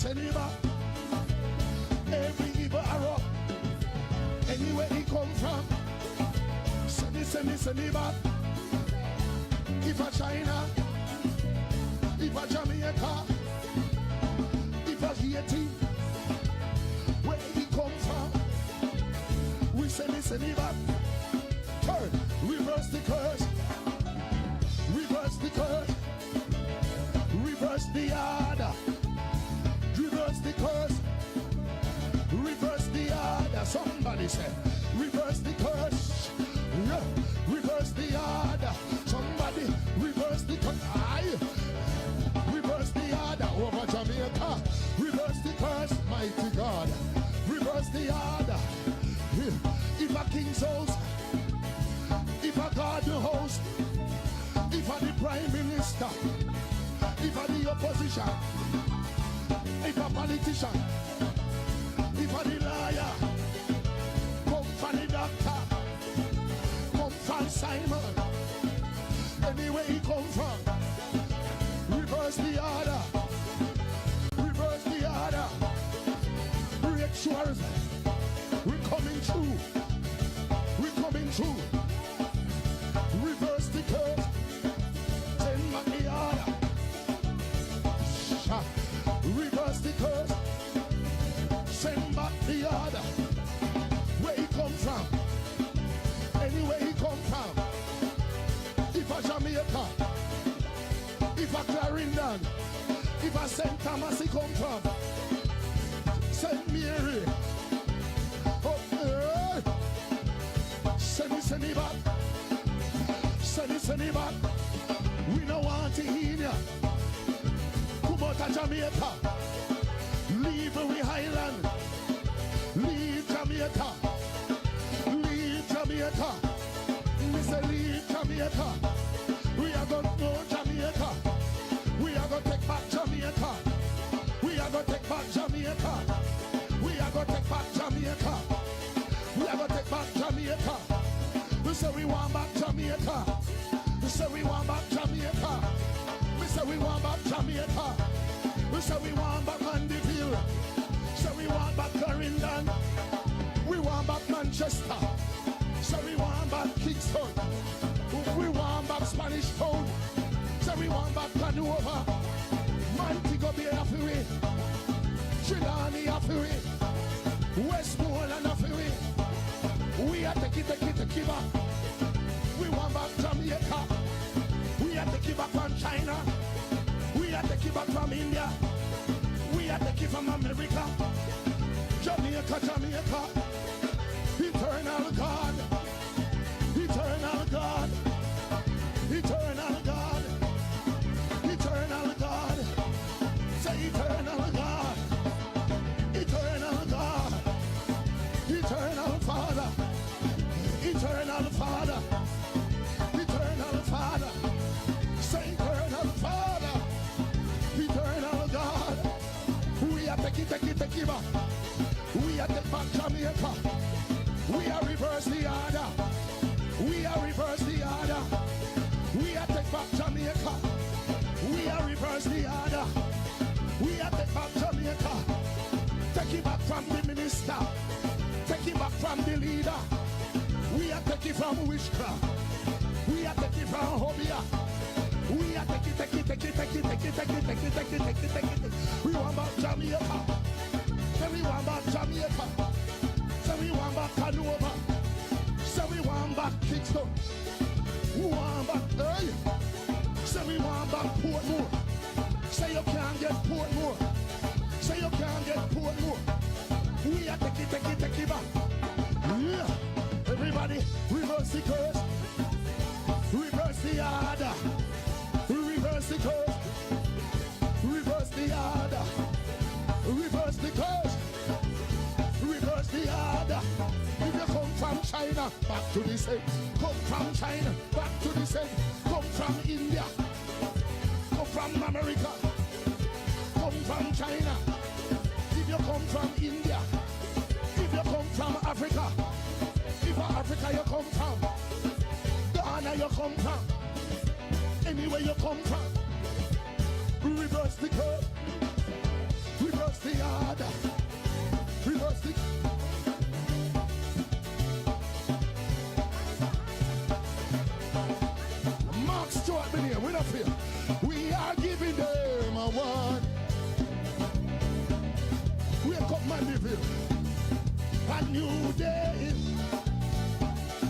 send him back. Every evil arrow, anywhere he come from, send it back. If a China, if a Jamaica, if a Haiti, where he come from, we send it back. Turn, reverse the curse, reverse the curse, reverse the order, reverse the curse, reverse the order. Somebody said, reverse the curse, yeah. Reverse the order. Somebody reverse the curse. Reverse the order over Jamaica. Reverse the curse, mighty God. Reverse the order. If a king's house, if a garden house, if a the prime minister, if a the opposition, if a politician, if a the lawyer, come for the doctor, come from Simon, anywhere he come from, reverse the order, reverse the order, break swords, we're coming through, we're coming through, reverse the curse, send back the order, reverse the curse, send back the order, where he come from, anywhere he come from, if a Jamaica, if a Clarendon, if a St. Thomas he come from, St. Mary, oh, send it back, send it back, we don't want to hear ya, come out of Jamaica, leave we Highland, leave Jamaica, leave Jamaica, we say leave Jamaica, we are going to go Jamaica, we are going to take back Jamaica, we are going to take back Jamaica, we are going to take back Jamaica, we are going to take back Jamaica, we say we want back Jamaica, we say we want back Jamaica, we say we want back Jamaica, we say we want back Mandeville, say we want back Clarendon, we want back Manchester, say we want back Kingston, we want back Spanish Town, say we want back Canova, Montego Bay Affair, Trelawney Affair, Westmoreland Affair, we are taking back, we want back Jamaica, we are taking back from China, we are taking back from India, we are taking from America, Jamaica, Jamaica, eternal God, eternal God, eternal God, eternal God, say eternal God, eternal God, eternal Father, eternal Father, eternal Father, say eternal Father, eternal God, we are taking back, we are taking back Jamaica, we are reverse the order, we are reverse the order, we are take back Jamaica, we are reverse the order, we are take back Jamaica, take it back from the minister, take it back from the leader, we are taking from witchcraft, we are taking from Hobia, we are taking, we want back Jamaica, say we want back Jamaica, say we want back Canova, say we want back Kingston, we want back, hey, say we want back Portmore, say you can't get Portmore, say you can't get Portmore, we are take it back, yeah, everybody, reverse the curse, reverse the order, reverse the curse, reverse the order, reverse the curse, reverse the order. If you come from China, back to the same. Come from China, back to the same. Come from India, come from America, come from China. If you come from India, if you come from Africa, if Africa you come from, Ghana you come from, anywhere you come from, reverse the curve, reverse new day.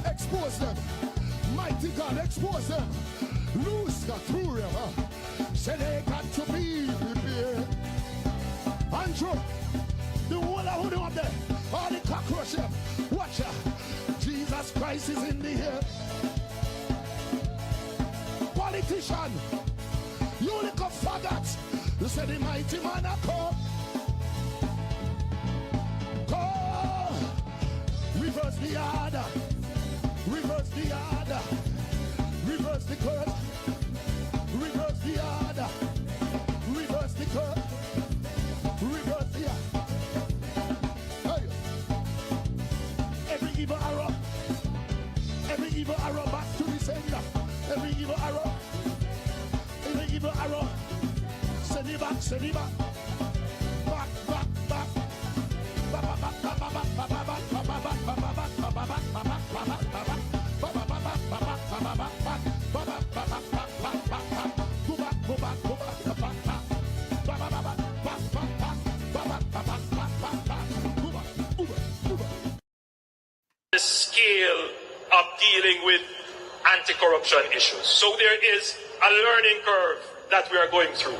Expose them. Mighty God, expose them. Loose the through them. Say they got to be prepared. Andrew, the whole of them up there. All the cockroaches. Watch out. Jesus Christ is in the air. Politician, you look up faggots. You say the mighty man a come. Come. Reverse the order. Reverse the order. Reverse the curse. Reverse the order. Reverse the curse. Reverse the order. Hey. Every evil arrow. Every evil arrow back to the sender. Every evil arrow. Every evil arrow. Send it back, send it back. Back, back, back. The scale of dealing with anti-corruption issues. So there is a learning curve that we are going through.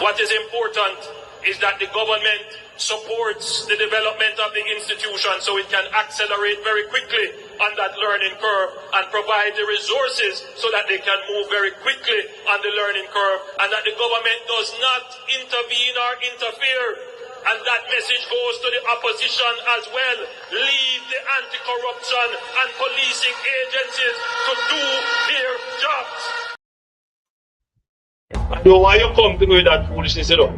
What is important is that the government supports the development of the institution so it can accelerate very quickly on that learning curve and provide the resources so that they can move very quickly on the learning curve, and that the government does not intervene or interfere. And that message goes to the opposition as well. Leave the anti-corruption and policing agencies to do their jobs. I know why you come to do that foolishness, you know.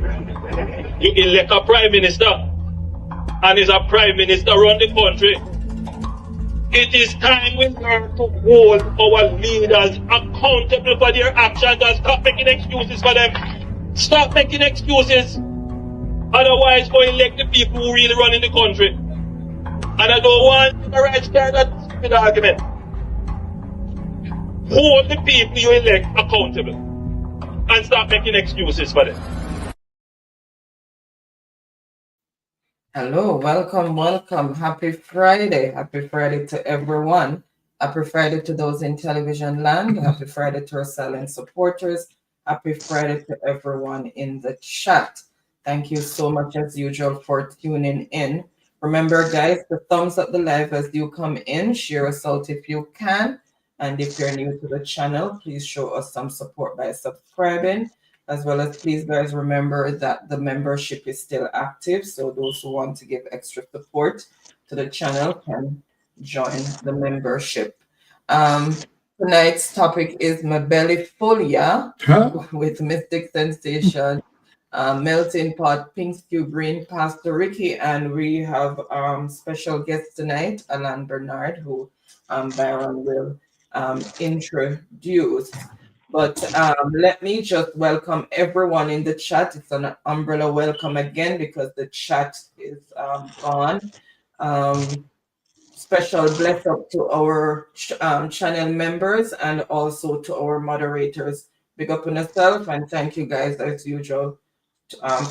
You elect a prime minister, and is a prime minister run the country. It is time we learn to hold our leaders accountable for their actions and stop making excuses for them. Stop making excuses. Otherwise, go elect the people who really run in the country. And I don't want the right start that stupid argument. Hold the people you elect accountable and stop making excuses for them. Hello, welcome, welcome. Happy Friday. Happy Friday to everyone. Happy Friday to those in television land. Happy Friday to our silent supporters. Happy Friday to everyone in the chat. Thank you so much as usual for tuning in. Remember, guys, to thumbs up the live as you come in. Share us out if you can. And if you're new to the channel, please show us some support by subscribing. As well as, please, guys, remember that the membership is still active. So those who want to give extra support to the channel can join the membership. Tonight's topic is my Belly Full Yah with Mystic Sensation, Melting Pot, Pink Stew Green, Pastor Ricky, and we have special guest tonight, Alan Bernard, who Byron will introduce. But let me just welcome everyone in the chat. It's an umbrella welcome again because the chat is gone. Special bless up to our channel members and also to our moderators. Big up on yourself, and thank you guys as usual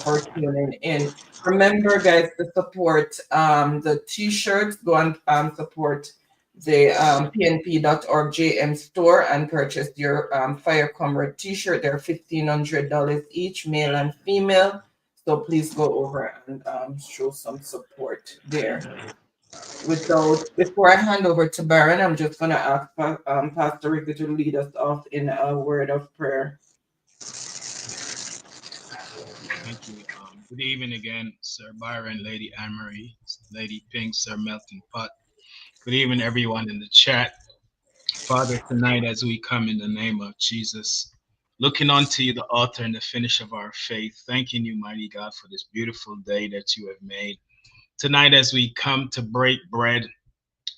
for tuning in. Remember, guys, to support the t-shirts. Go and support the pnp.org JM store and purchase your Fire Comrade t-shirt. They're $1,500 each, male and female. So please go over and show some support there. Before I hand over to Baron, I'm just going to ask Pastor Ricky to lead us off in a word of prayer. Thank you. Good evening again, Sir Byron, Lady Anne-Marie, Lady Pink, Sir Melting Pot. Good evening, everyone in the chat. Father, tonight as we come in the name of Jesus, looking unto you, the author and the finish of our faith, thanking you, mighty God, for this beautiful day that you have made. Tonight as we come to break bread,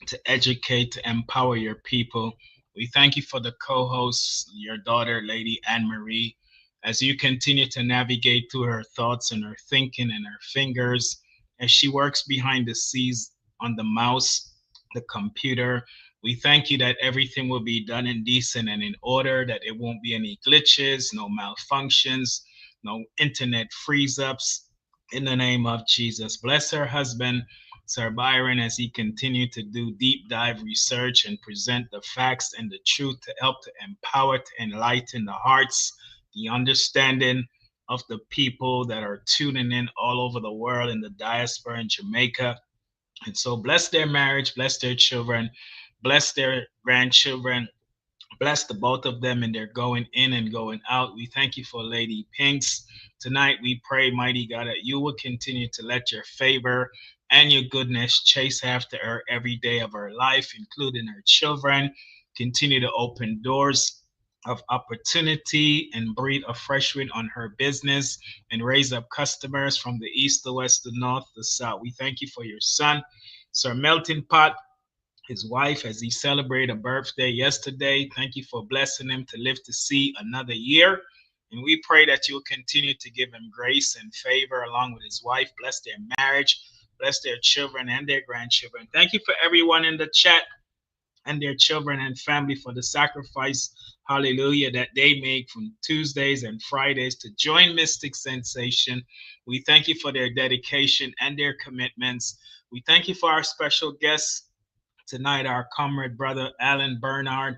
to educate, to empower your people, we thank you for the co-host, your daughter, Lady Anne-Marie, as you continue to navigate through her thoughts and her thinking and her fingers, as she works behind the scenes on the mouse, the computer. We thank you that everything will be done in decent and in order, that it won't be any glitches, no malfunctions, no internet freeze-ups. In the name of Jesus, bless her husband Sir Byron as he continued to do deep dive research and present the facts and the truth to help to empower, to enlighten the hearts, the understanding of the people that are tuning in all over the world in the diaspora in Jamaica. And so bless their marriage, bless their children, bless their grandchildren, bless the both of them and they're going in and going out. We thank you for Lady Pinks. Tonight we pray, mighty God, that you will continue to let your favor and your goodness chase after her every day of her life, including her children. Continue to open doors of opportunity and breathe a fresh wind on her business and raise up customers from the east, the west, the north, the south. We thank you for your son, Sir Melting Pot, his wife, as he celebrated a birthday yesterday. Thank you for blessing him to live to see another year. And we pray that you'll continue to give him grace and favor along with his wife. Bless their marriage, bless their children and their grandchildren. Thank you for everyone in the chat and their children and family for the sacrifice, hallelujah, that they make from Tuesdays and Fridays to join Mystic Sensation. We thank you for their dedication and their commitments. We thank you for our special guests tonight, our comrade brother Alan Bernard.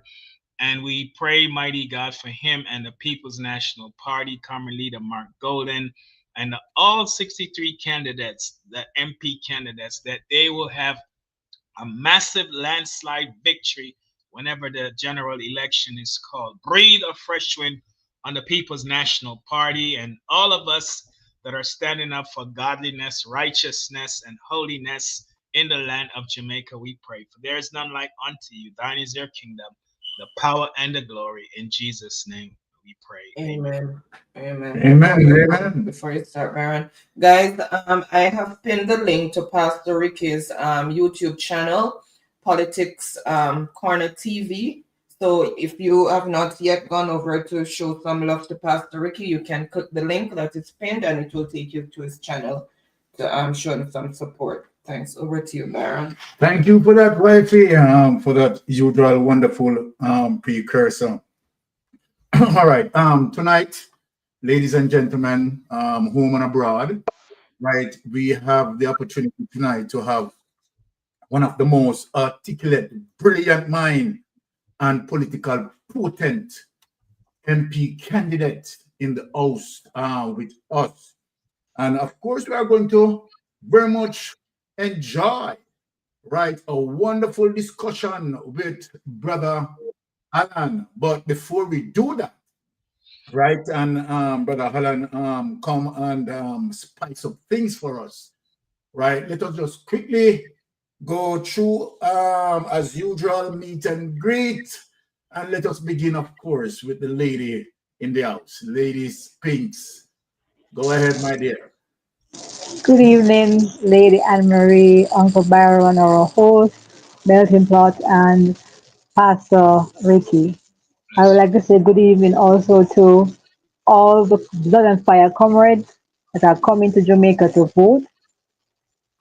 And we pray, mighty God, for him and the People's National Party, comrade leader Mark Golden, and all 63 candidates, the MP candidates, that they will have a massive landslide victory whenever the general election is called. Breathe a fresh wind on the People's National Party and all of us that are standing up for godliness, righteousness, and holiness in the land of Jamaica, we pray. For there is none like unto you. Thine is your kingdom, the power and the glory. In Jesus' name we pray. Amen. Amen. Amen. Before you start, Baron, guys, I have pinned the link to Pastor Ricky's YouTube channel, Politics Corner TV. So if you have not yet gone over to show some love to Pastor Ricky, you can click the link that is pinned and it will take you to his channel to show him some support. Thanks. Over to you, Baron. Thank you for that, wifey, for that usual wonderful precursor. All right. Tonight, ladies and gentlemen, home and abroad, right, we have the opportunity tonight to have one of the most articulate, brilliant mind and political potent MP candidate in the house with us. And of course, we are going to very much enjoy, right, a wonderful discussion with Brother Alan. But before we do that, right, and Brother Alan come and spice up things for us, right, let us just quickly go through, as usual, meet and greet. And let us begin, of course, with the lady in the house, Ladies Pinks. Go ahead, my dear. Good evening, Lady Anne-Marie, Uncle Byron, our host, Melting Pot, and Pastor Ricky. I would like to say good evening also to all the Blood and Fire comrades that are coming to Jamaica to vote.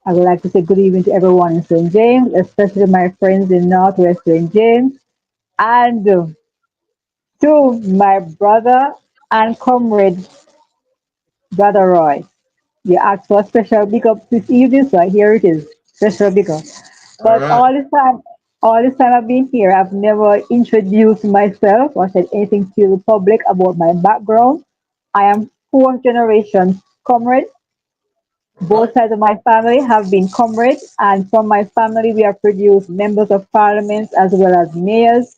I would like to say good evening to everyone in St. James, especially my friends in Northwest St. James, and to my brother and comrade, Brother Roy. You asked for a special big up this evening, so here it is. Special big up. All But right. all this time I've been here, I've never introduced myself or said anything to the public about my background. I am fourth generation comrade. Both sides of my family have been comrades, and from my family we have produced members of parliament as well as mayors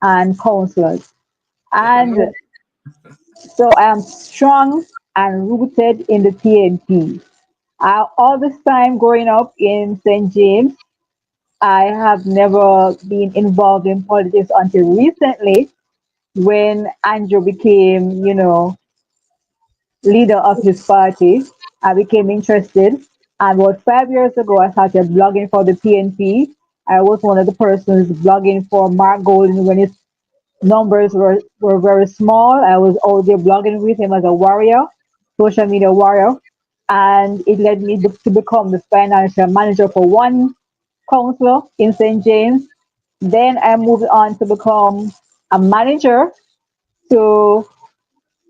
and councillors. And so I am strong and rooted in the PNP. All this time growing up in St. James, I have never been involved in politics until recently when Andrew became, leader of his party. I became interested. And about 5 years ago, I started blogging for the PNP. I was one of the persons blogging for Mark Golden when his numbers were very small. I was out there blogging with him as a warrior, social media warrior. And it led me to become the financial manager for one councillor in St. James. Then I moved on to become a manager to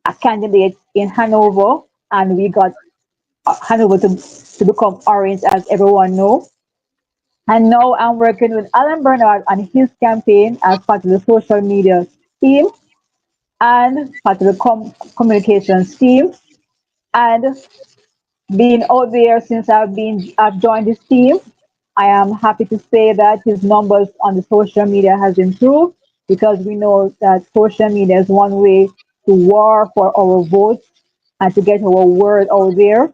a candidate in Hanover, and we got Hanover to become Orange, as everyone knows. And now I'm working with Alan Bernard on his campaign as part of the social media team and part of the communications team. And being out there since I've joined this team, I am happy to say that his numbers on the social media has improved because we know that social media is one way to war for our votes and to get our word out there.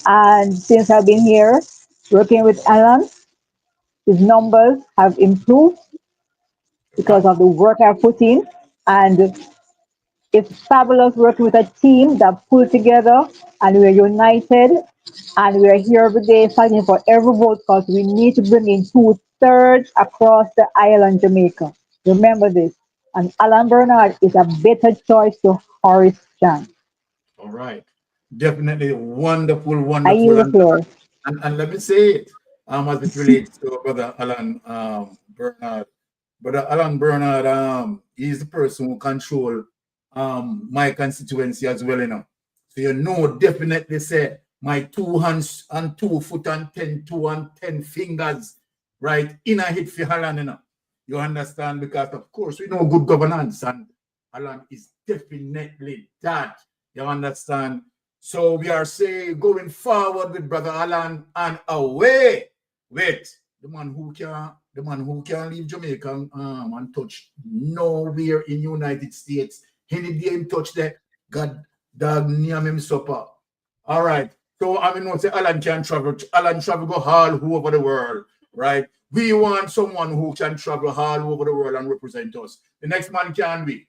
And since I've been here working with Alan, his numbers have improved because Right. of the work I've put in. And it's fabulous working with a team that pulled together and we're united and we're here every day fighting for every vote because we need to bring in two-thirds across the island, Jamaica. Remember this. And Alan Bernard is a better choice to Horace Chan. All right. Definitely wonderful, I wonderful. yield the floor. And let me say it, as it relates to Brother Alan Bernard. Brother Alan Bernard, he's the person who control my constituency as well, you know. So you know, definitely say my 2 hands and 2 foot and 10 fingers, right, in a hit for Alan, you know. You understand? Because of course we know good governance and Alan is definitely that. You understand? So we are saying going forward with Brother Alan and away with the man who can leave Jamaica and touch nowhere in United States. Any day him touch there, God dog name him supper. All right. So I mean, say Alan can travel. Alan travel go all over the world, right? We want someone who can travel all over the world and represent us. The next man can be.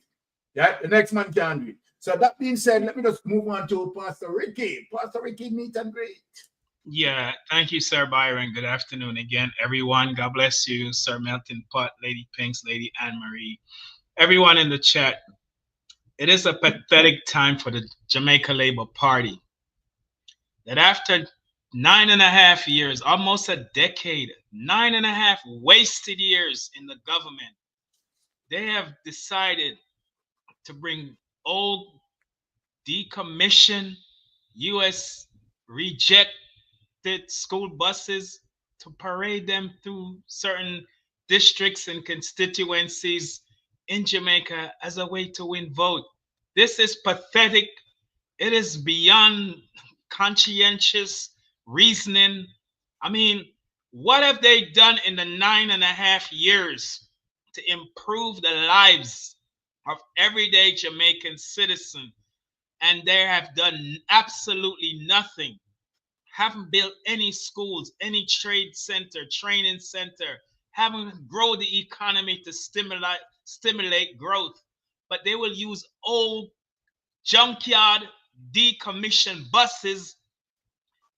Yeah, the next man can be. So that being said, let me just move on to Pastor Ricky. Pastor Ricky, meet and greet. Yeah, thank you, Sir Byron. Good afternoon again, everyone. God bless you, Sir Melton Pot, Lady Pinks, Lady Anne Marie, everyone in the chat. It is a pathetic time for the Jamaica Labour Party that after 9.5 years, almost a decade, 9.5 wasted years in the government, they have decided to bring old, decommissioned, U.S. rejected school buses to parade them through certain districts and constituencies in Jamaica as a way to win vote. This is pathetic. It is beyond conscientious reasoning. I mean, what have they done in the 9.5 years to improve the lives of everyday Jamaican citizens? And they have done absolutely nothing. Haven't built any schools, any trade center, training center, haven't grown the economy to stimulate growth. But they will use old junkyard decommissioned buses.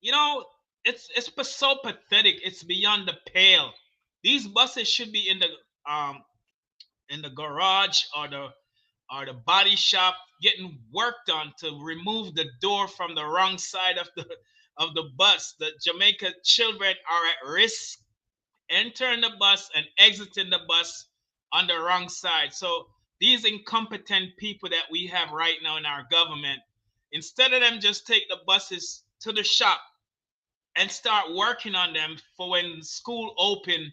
You know, it's so pathetic. It's beyond the pale. These buses should be in the garage or the body shop getting worked on to remove the door from the wrong side of the bus. The Jamaica children are at risk entering the bus and exiting the bus on the wrong side. So these incompetent people that we have right now in our government, instead of them just take the buses to the shop and start working on them for when school open,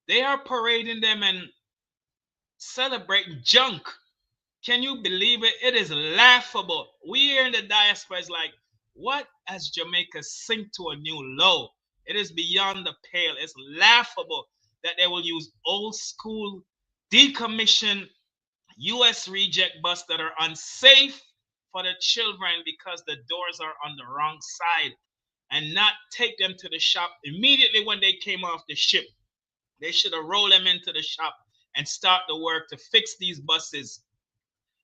they are parading them and celebrating junk. Can you believe it? It is laughable. We here in the diaspora is like, what has Jamaica sink to a new low? It is beyond the pale. It's laughable that they will use old school decommissioned US reject bus that are unsafe for the children because the doors are on the wrong side and not take them to the shop immediately when they came off the ship. They should have rolled them into the shop and start the work to fix these buses.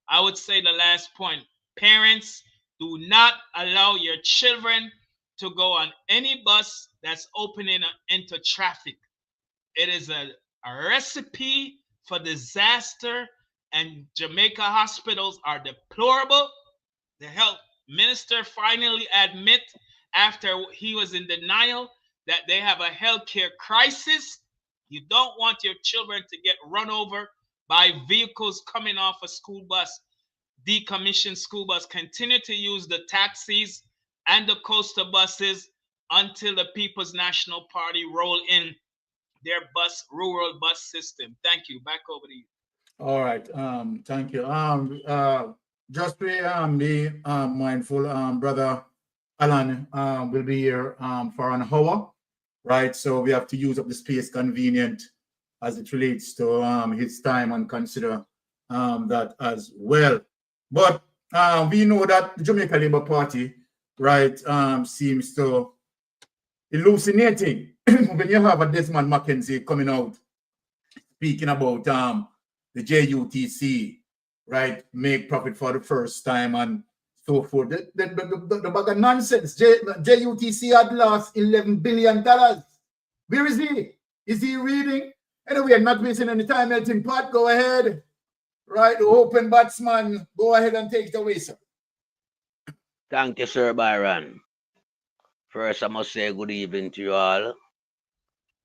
I would say the last point, parents, do not allow your children to go on any bus that's opening into traffic. It is a recipe for disaster, and Jamaica hospitals are deplorable. The health minister finally admit after he was in denial that they have a healthcare crisis. You don't want your children to get run over by vehicles coming off a school bus, decommissioned school bus. Continue to use the taxis and the coastal buses until the People's National Party roll in their rural bus system. Thank you. Back over to you. All right. Thank you. Just be mindful. Brother Alan will be here for an hour, right? So we have to use up the space convenient as it relates to his time and consider that as well. But we know that the Jamaica Labour Party, right, seems to hallucinating when you have a Desmond McKenzie coming out speaking about the JUTC, right, make profit for the first time and so forth. The bag of nonsense. JUTC had lost $11 billion. Where is he? Is he reading? Anyway, I'm not wasting any time. Melting Pot, go ahead. Right, the open batsman, go ahead and take it away, sir. Thank you, Sir Byron. First, I must say good evening to you all.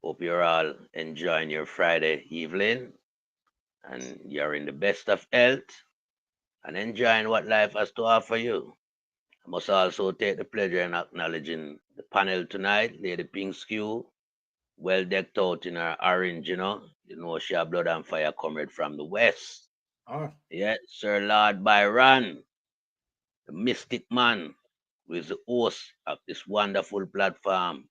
Hope you're all enjoying your Friday evening and you're in the best of health and enjoying what life has to offer you. I must also take the pleasure in acknowledging the panel tonight, Lady Pinkskew, well decked out in her orange, you know she a blood and fire comrade from the West. Oh. Yeah, Sir Lord Byron, the mystic man, who is the host of this wonderful platform,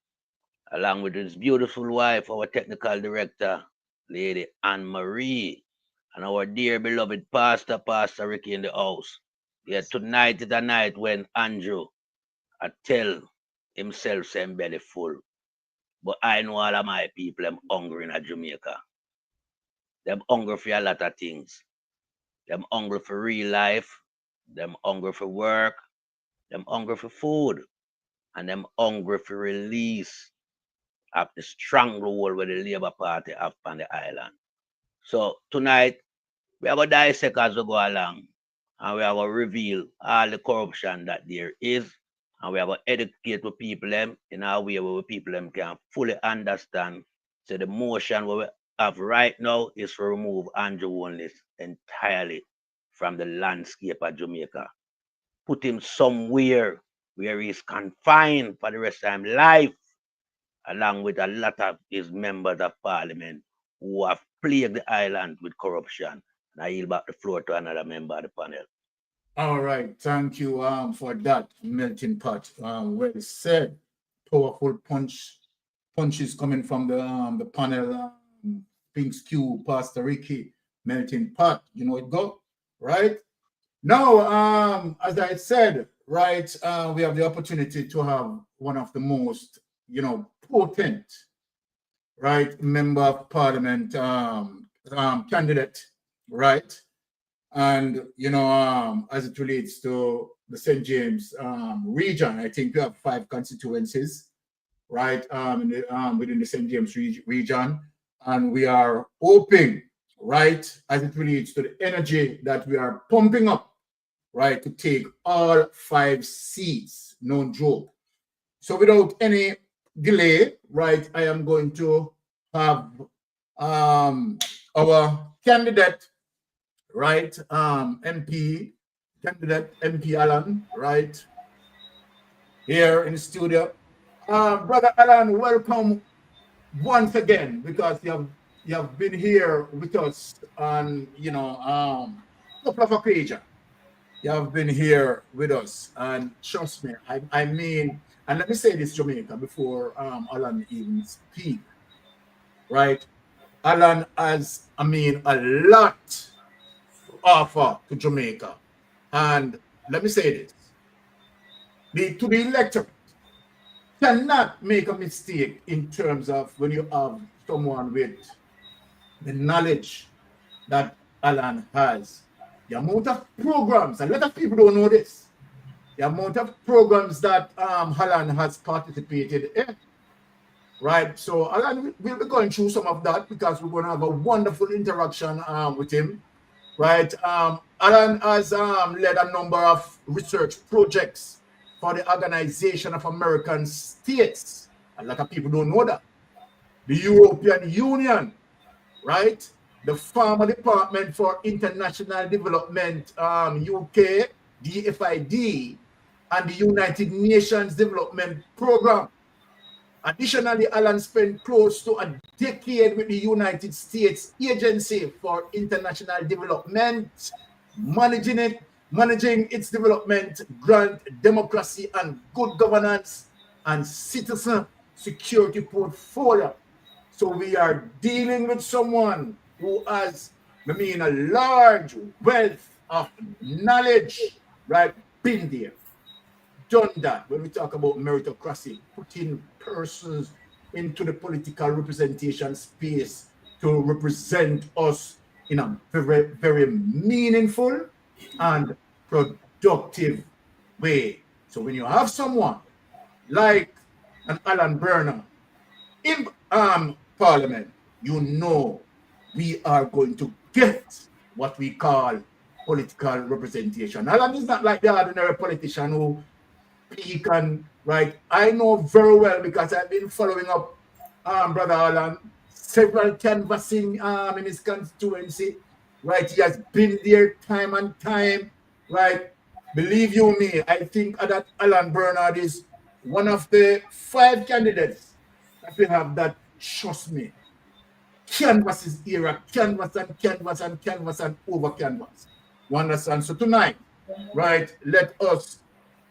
along with his beautiful wife, our technical director, Lady Anne-Marie, and our dear beloved Pastor Ricky in the house. Yeah, tonight is a night when Andrew I tell himself saying belly full. But I know all of my people, them hungry in Jamaica. Them hungry for a lot of things. Them hungry for real life. Them hungry for work. Them hungry for food. And them hungry for release of the stronghold where the Labour Party have on the island. So tonight, we are going to dissect as we go along. And we are going to reveal all the corruption that there is. And we are going to educate the people them in a way where people them can fully understand. So the motion we have right now is to remove Andrew Holness entirely from the landscape of Jamaica. Put him somewhere where he's confined for the rest of his life, along with a lot of his members of parliament who have plagued the island with corruption. And I yield back the floor to another member of the panel. All right, thank you for that, Melting Pot. Well said. Powerful punches coming from the panel. Pinkskew, Pastor Ricky, Melting Pot. You know it go, right? Now, as I said, right, we have the opportunity to have one of the most, potent, right, member of parliament candidate, right? And, as it relates to the St. James region, I think we have 5 constituencies, right, within the St. James region. And we are hoping, right, as it relates to the energy that we are pumping up, right, to take all 5 seats, no joke. So without any delay, right, I am going to have our candidate, right, MP Alan, right, here in the studio. Brother Alan, welcome once again, because you have been here with us on, couple of occasions. You have been here with us, and trust me, I mean, and let me say this, Jamaica, before Alan even speak, right? Alan has, a lot to offer to Jamaica. And let me say this, to the electorate cannot make a mistake in terms of when you have someone with the knowledge that Alan has. The amount of programs, a lot of people don't know this, the amount of programs that Alan has participated in, right? So Alan will be going through some of that because we're going to have a wonderful interaction with him, right? Alan has led a number of research projects for the Organization of American States. A lot of people don't know that. The European Union, right? The Farmer Department for International Development, UK, DFID, and the United Nations Development Program. Additionally, Alan spent close to a decade with the United States Agency for International Development, managing its development, grant, democracy and good governance, and citizen security portfolio. So we are dealing with someone who has, a large wealth of knowledge, right? Been there, done that. When we talk about meritocracy, putting persons into the political representation space to represent us in a very, very meaningful and productive way. So when you have someone like an Alan Berner in Parliament, you know we are going to get what we call political representation. Alan is not like the ordinary politician who speak and right. I know very well because I've been following up Brother Alan, several canvassing in his constituency. Right, he has been there time and time. Right, believe you me, I think that Alan Bernard is one of the 5 candidates that we have that, trust me, canvas is era, canvas and canvas and canvas and over canvas. You understand? So tonight, right, let us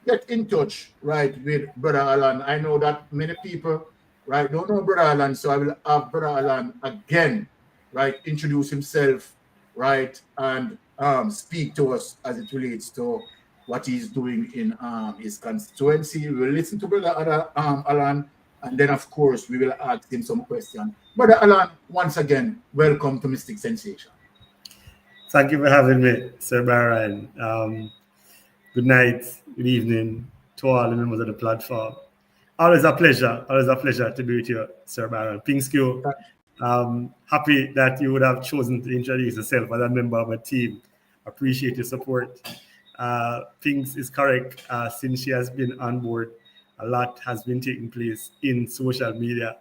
get in touch, right, with Brother Alan. I know that many people, right, don't know Brother Alan, so I will have Brother Alan again, right, introduce himself, right, and speak to us as it relates to what he's doing in his constituency. We will listen to Brother Alan, and then, of course, we will ask him some questions. Brother Alan, once again, welcome to Mystic Sensation. Thank you for having me, Sir Byron. Good night, good evening to all the members of the platform. Always a pleasure to be with you, Sir Byron. Pingskew, happy that you would have chosen to introduce yourself as a member of a team. Appreciate your support. Pings is correct. Since she has been on board, a lot has been taking place in social media.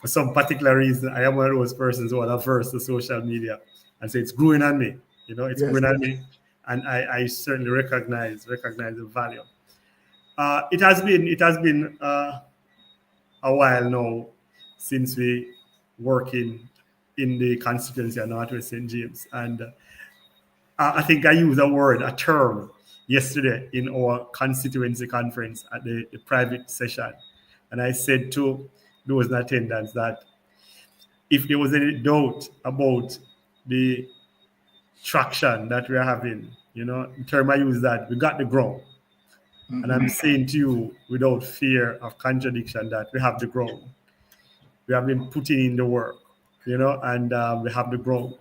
For some particular reason, I am one of those persons who are averse to social media. And so it's growing on me, it's growing on me. And I certainly recognize the value. It has been a while now since we working in the constituency of Northwest St. James. And I think I used a term yesterday in our constituency conference at the private session. And I said to those in attendance that if there was any doubt about the traction that we're having, in term I use that, we got the ground. Mm-hmm. And I'm saying to you without fear of contradiction that we have the ground. We have been putting in the work, and we have the ground.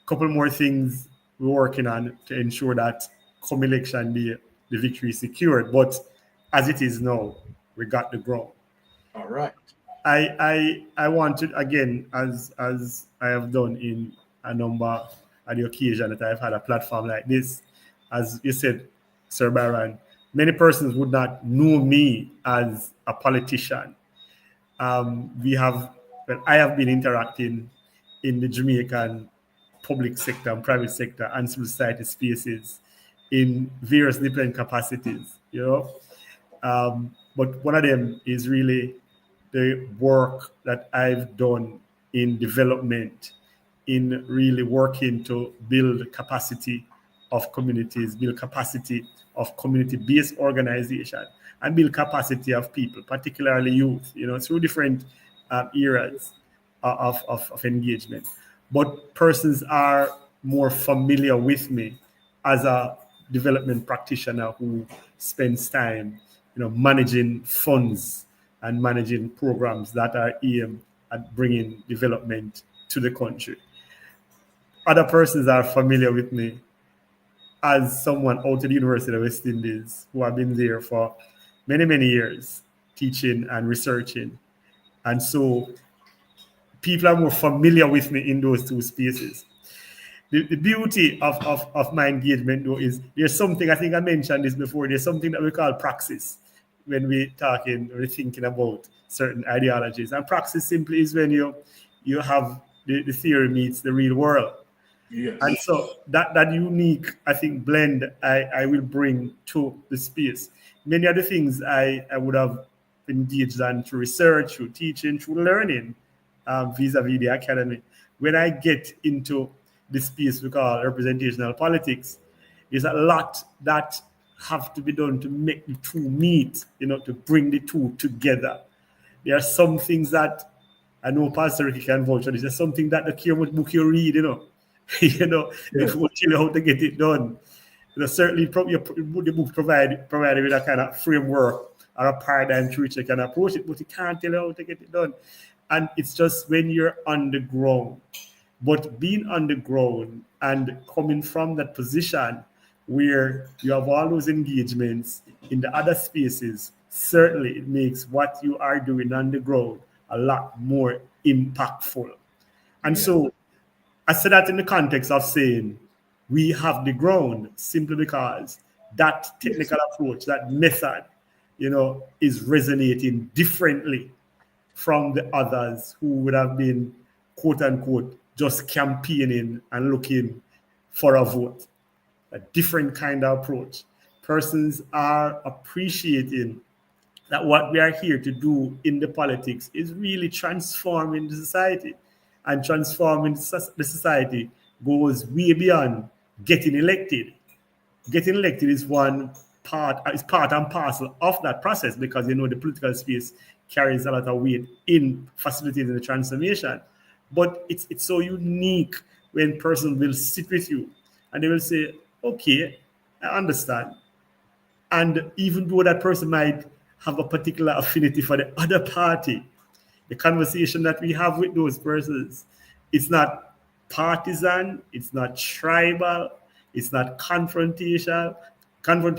A couple more things we're working on to ensure that come election day, the victory is secured. But as it is now, we got the ground. All right. I wanted, again, as I have done in a number of the occasion that I've had a platform like this, as you said, Sir Byron, many persons would not know me as a politician. I have been interacting in the Jamaican public sector and private sector and civil society spaces in various different capacities, but one of them is really the work that I've done in development, in really working to build capacity of communities, build capacity of community-based organization, and build capacity of people, particularly youth, through different eras of engagement. But persons are more familiar with me as a development practitioner who spends time, managing funds and managing programs that are aimed at bringing development to the country. Other persons are familiar with me as someone out of the University of West Indies who have been there for many, many years, teaching and researching. And so people are more familiar with me in those two spaces. The beauty of my engagement, though, is there's something, I think I mentioned this before, there's something that we call praxis when we're thinking about certain ideologies. And praxis simply is when you have the theory meets the real world. Yes. And so that unique, I think, blend I will bring to the space. Many of the things I would have engaged in through research, through teaching, through learning, vis-a-vis the academy. When I get into the space we call representational politics, there's a lot that have to be done to make the two meet, to bring the two together. There are some things that I know Pastor Ricky can vouch for this. There's something that the care what book you read, if it will tell you how to get it done. Certainly the book provided with a kind of framework or a paradigm through which you can approach it, but it can't tell you how to get it done. And it's just when you're on the ground. But being on the ground and coming from that position where you have all those engagements in the other spaces, certainly it makes what you are doing on the ground a lot more impactful. And so I said that in the context of saying we have the ground simply because that technical approach, that method, is resonating differently from the others who would have been, quote unquote, just campaigning and looking for a vote. A different kind of approach. Persons are appreciating that what we are here to do in the politics is really transforming the society. And transforming the society goes way beyond getting elected. Getting elected is part and parcel of that process because the political space carries a lot of weight in facilitating the transformation. But it's so unique when persons will sit with you and they will say, okay, I understand. And even though that person might have a particular affinity for the other party, the conversation that we have with those persons, it's not partisan, it's not tribal, it's not confrontational,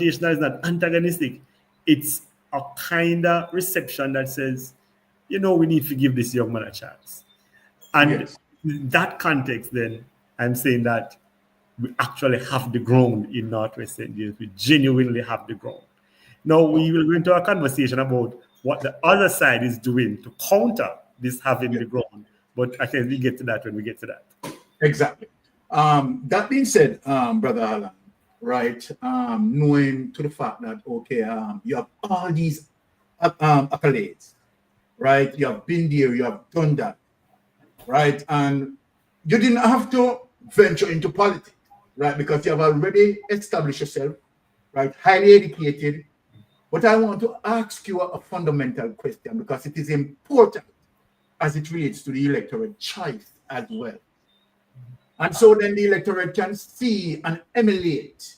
is not antagonistic. It's a kind of reception that says, we need to give this young man a chance. And in that context, then, I'm saying that we actually have the ground in Northwest St. James. We genuinely have the ground. Now, we will go into a conversation about what the other side is doing to counter this having the ground. But I think we get to that when we get to that. Exactly. That being said, Brother Alan, right, knowing to the fact that, okay, you have all these accolades, right? You have been there, you have done that, right? And you didn't have to venture into politics, right? Because you have already established yourself, right? Highly educated. But I want to ask you a fundamental question because it is important as it relates to the electorate choice as well. And so then the electorate can see and emulate,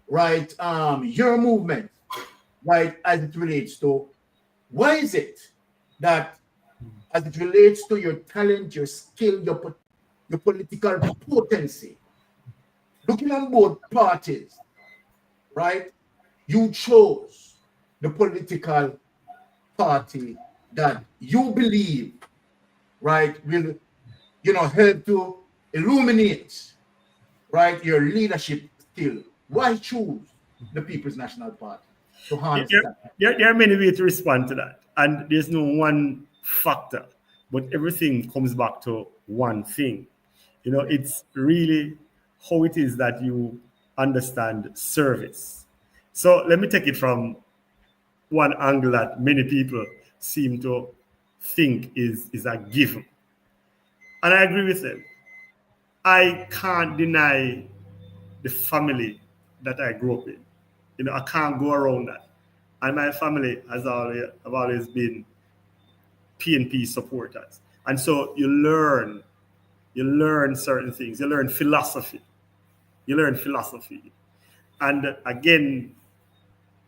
right, your movement, right, as it relates to why is it that as it relates to your talent, your skill, your political potency, looking on both parties, right, you chose the political party that you believe, right, will, help to illuminate, right, your leadership skill. Why choose the People's National Party to harness that? There are many ways to respond to that. And there's no one factor, but everything comes back to one thing. It's really how it is that you understand service. So let me take it from one angle that many people seem to think is a given. And I agree with them. I can't deny the family that I grew up in. I can't go around that. And my family have always been PNP supporters. And so you learn certain things. You learn philosophy. And again,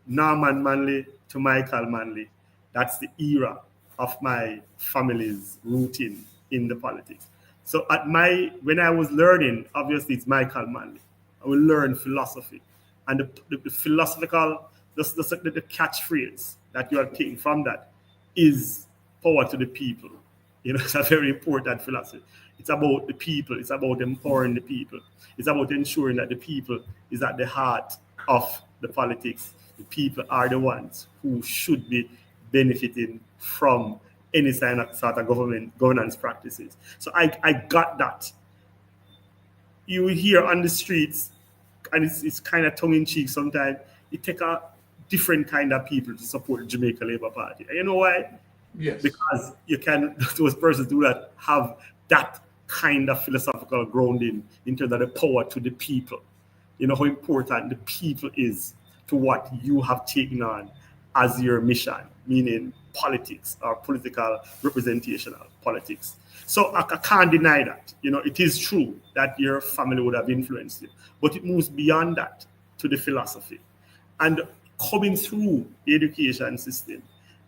Norman Manley to Michael Manley, that's the era of my family's rooting in the politics. So when I was learning, obviously it's Michael Manley. I will learn philosophy. And the philosophical, the catchphrase that you are taking from that is power to the people. It's a very important philosophy. It's about the people. It's about empowering the people. It's about ensuring that the people is at the heart of the politics. The people are the ones who should be benefiting from any sort of governance practices. So I got that. You hear on the streets, and it's kind of tongue-in-cheek sometimes, you take a different kind of people to support the Jamaica Labour Party. And you know why? Yes. Because you can, those persons do that, have that kind of philosophical grounding in terms of the power to the people. You know how important the people is to what you have taken on as your mission, meaning politics or political representation of politics. So I can't deny that. You know, it is true that your family would have influenced you, but it moves beyond that to the philosophy. And coming through the education system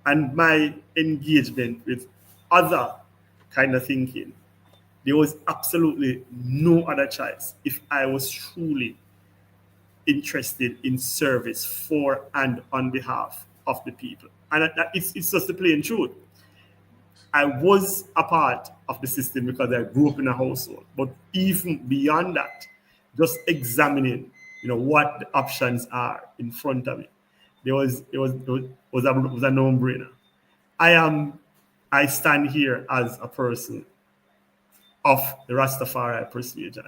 and my engagement with other kind of thinking, there was absolutely no other choice if I was truly interested in service for and on behalf of the people. And it's just the plain truth. I was a part of the system because I grew up in a household. But even beyond that, just examining, you know, what the options are in front of me, it was a no-brainer. I stand here as a person of the Rastafari persuasion.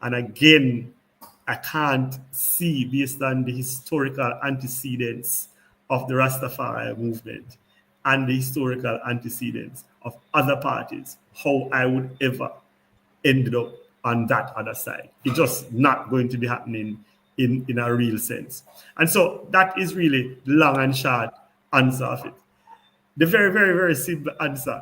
And again, I can't see, based on the historical antecedents of the Rastafari movement and the historical antecedents of other parties, how I would ever end up on that other side. It's just not going to be happening in a real sense. And so that is really the long and short answer of it. The very, very, very simple answer,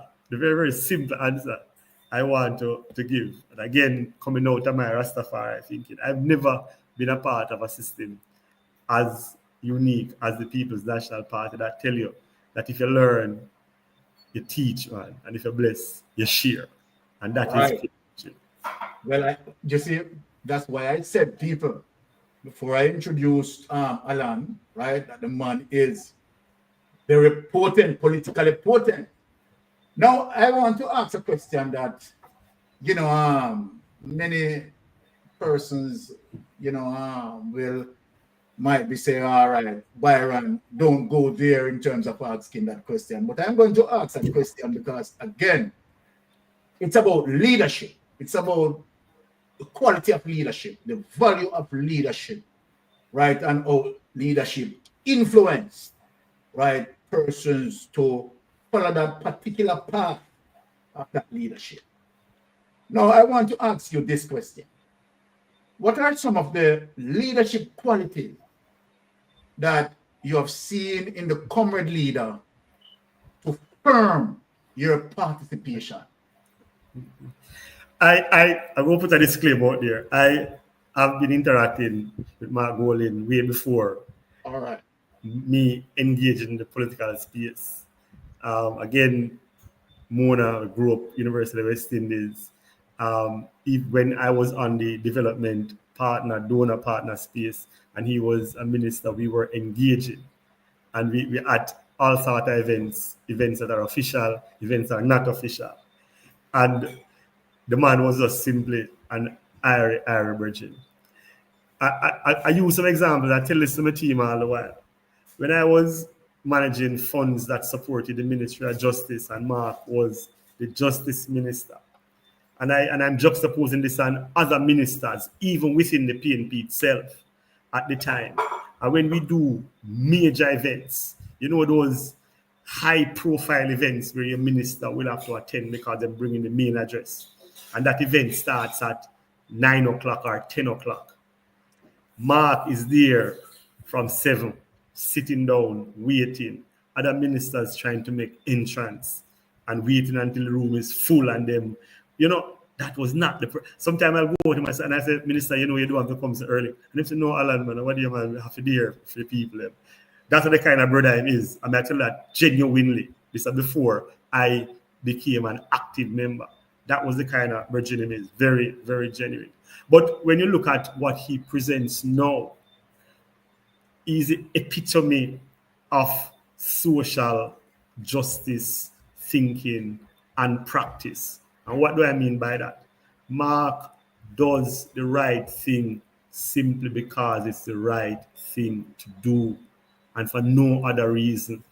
I want to give, and again, coming out of my Rastafari thinking, I've never been a part of a system as unique as the People's National Party that tell you that if you learn, you teach, man, and if you bless, you share. And that Right. is Well, you see, that's why I said, people, before I introduced Alan, right, that the man is very potent, politically potent. Now, I want to ask a question that, you know, many persons, you know, might be saying, all right, Byron, don't go there in terms of asking that question. But I'm going to ask that question because, again, it's about leadership. It's about the quality of leadership, the value of leadership, right? And how leadership influence, right, persons to follow that particular path of that leadership. Now, I want to ask you this question. What are some of the leadership qualities that you have seen in the comrade leader to firm your participation? I will put a disclaimer out there. I have been interacting with Mark Golin way before All right. me engaging in the political space. Again, Mona grew up University of West Indies. When I was on the development partner, donor partner space, and he was a minister, we were engaging. And we at all sorts of events that are official, events that are not official. And the man was just simply an Irish virgin. I use some examples. I tell this to my team all the while. When I was managing funds that supported the Ministry of Justice, and Mark was the Justice Minister, and I'm juxtaposing this on other ministers, even within the PNP itself at the time. And when we do major events, you know, those high-profile events where your minister will have to attend because they're bringing the main address, and that event starts at 9 o'clock or 10 o'clock. Mark is there from 7, sitting down, waiting. Other ministers trying to make entrance and waiting until the room is full, and them, you know, that was not the. Sometimes I'll go to myself and I say, Minister, you know, you don't have to come so early. And they say, no, Alan, man, what do you man have to do here for the people? That's the kind of brother he is. And I tell you that genuinely. This is before I became an active member. That was the kind of brother he is. Very, very genuine. But when you look at what he presents now, he's the epitome of social justice thinking and practice. And what do I mean by that? Mark does the right thing simply because it's the right thing to do and for no other reason.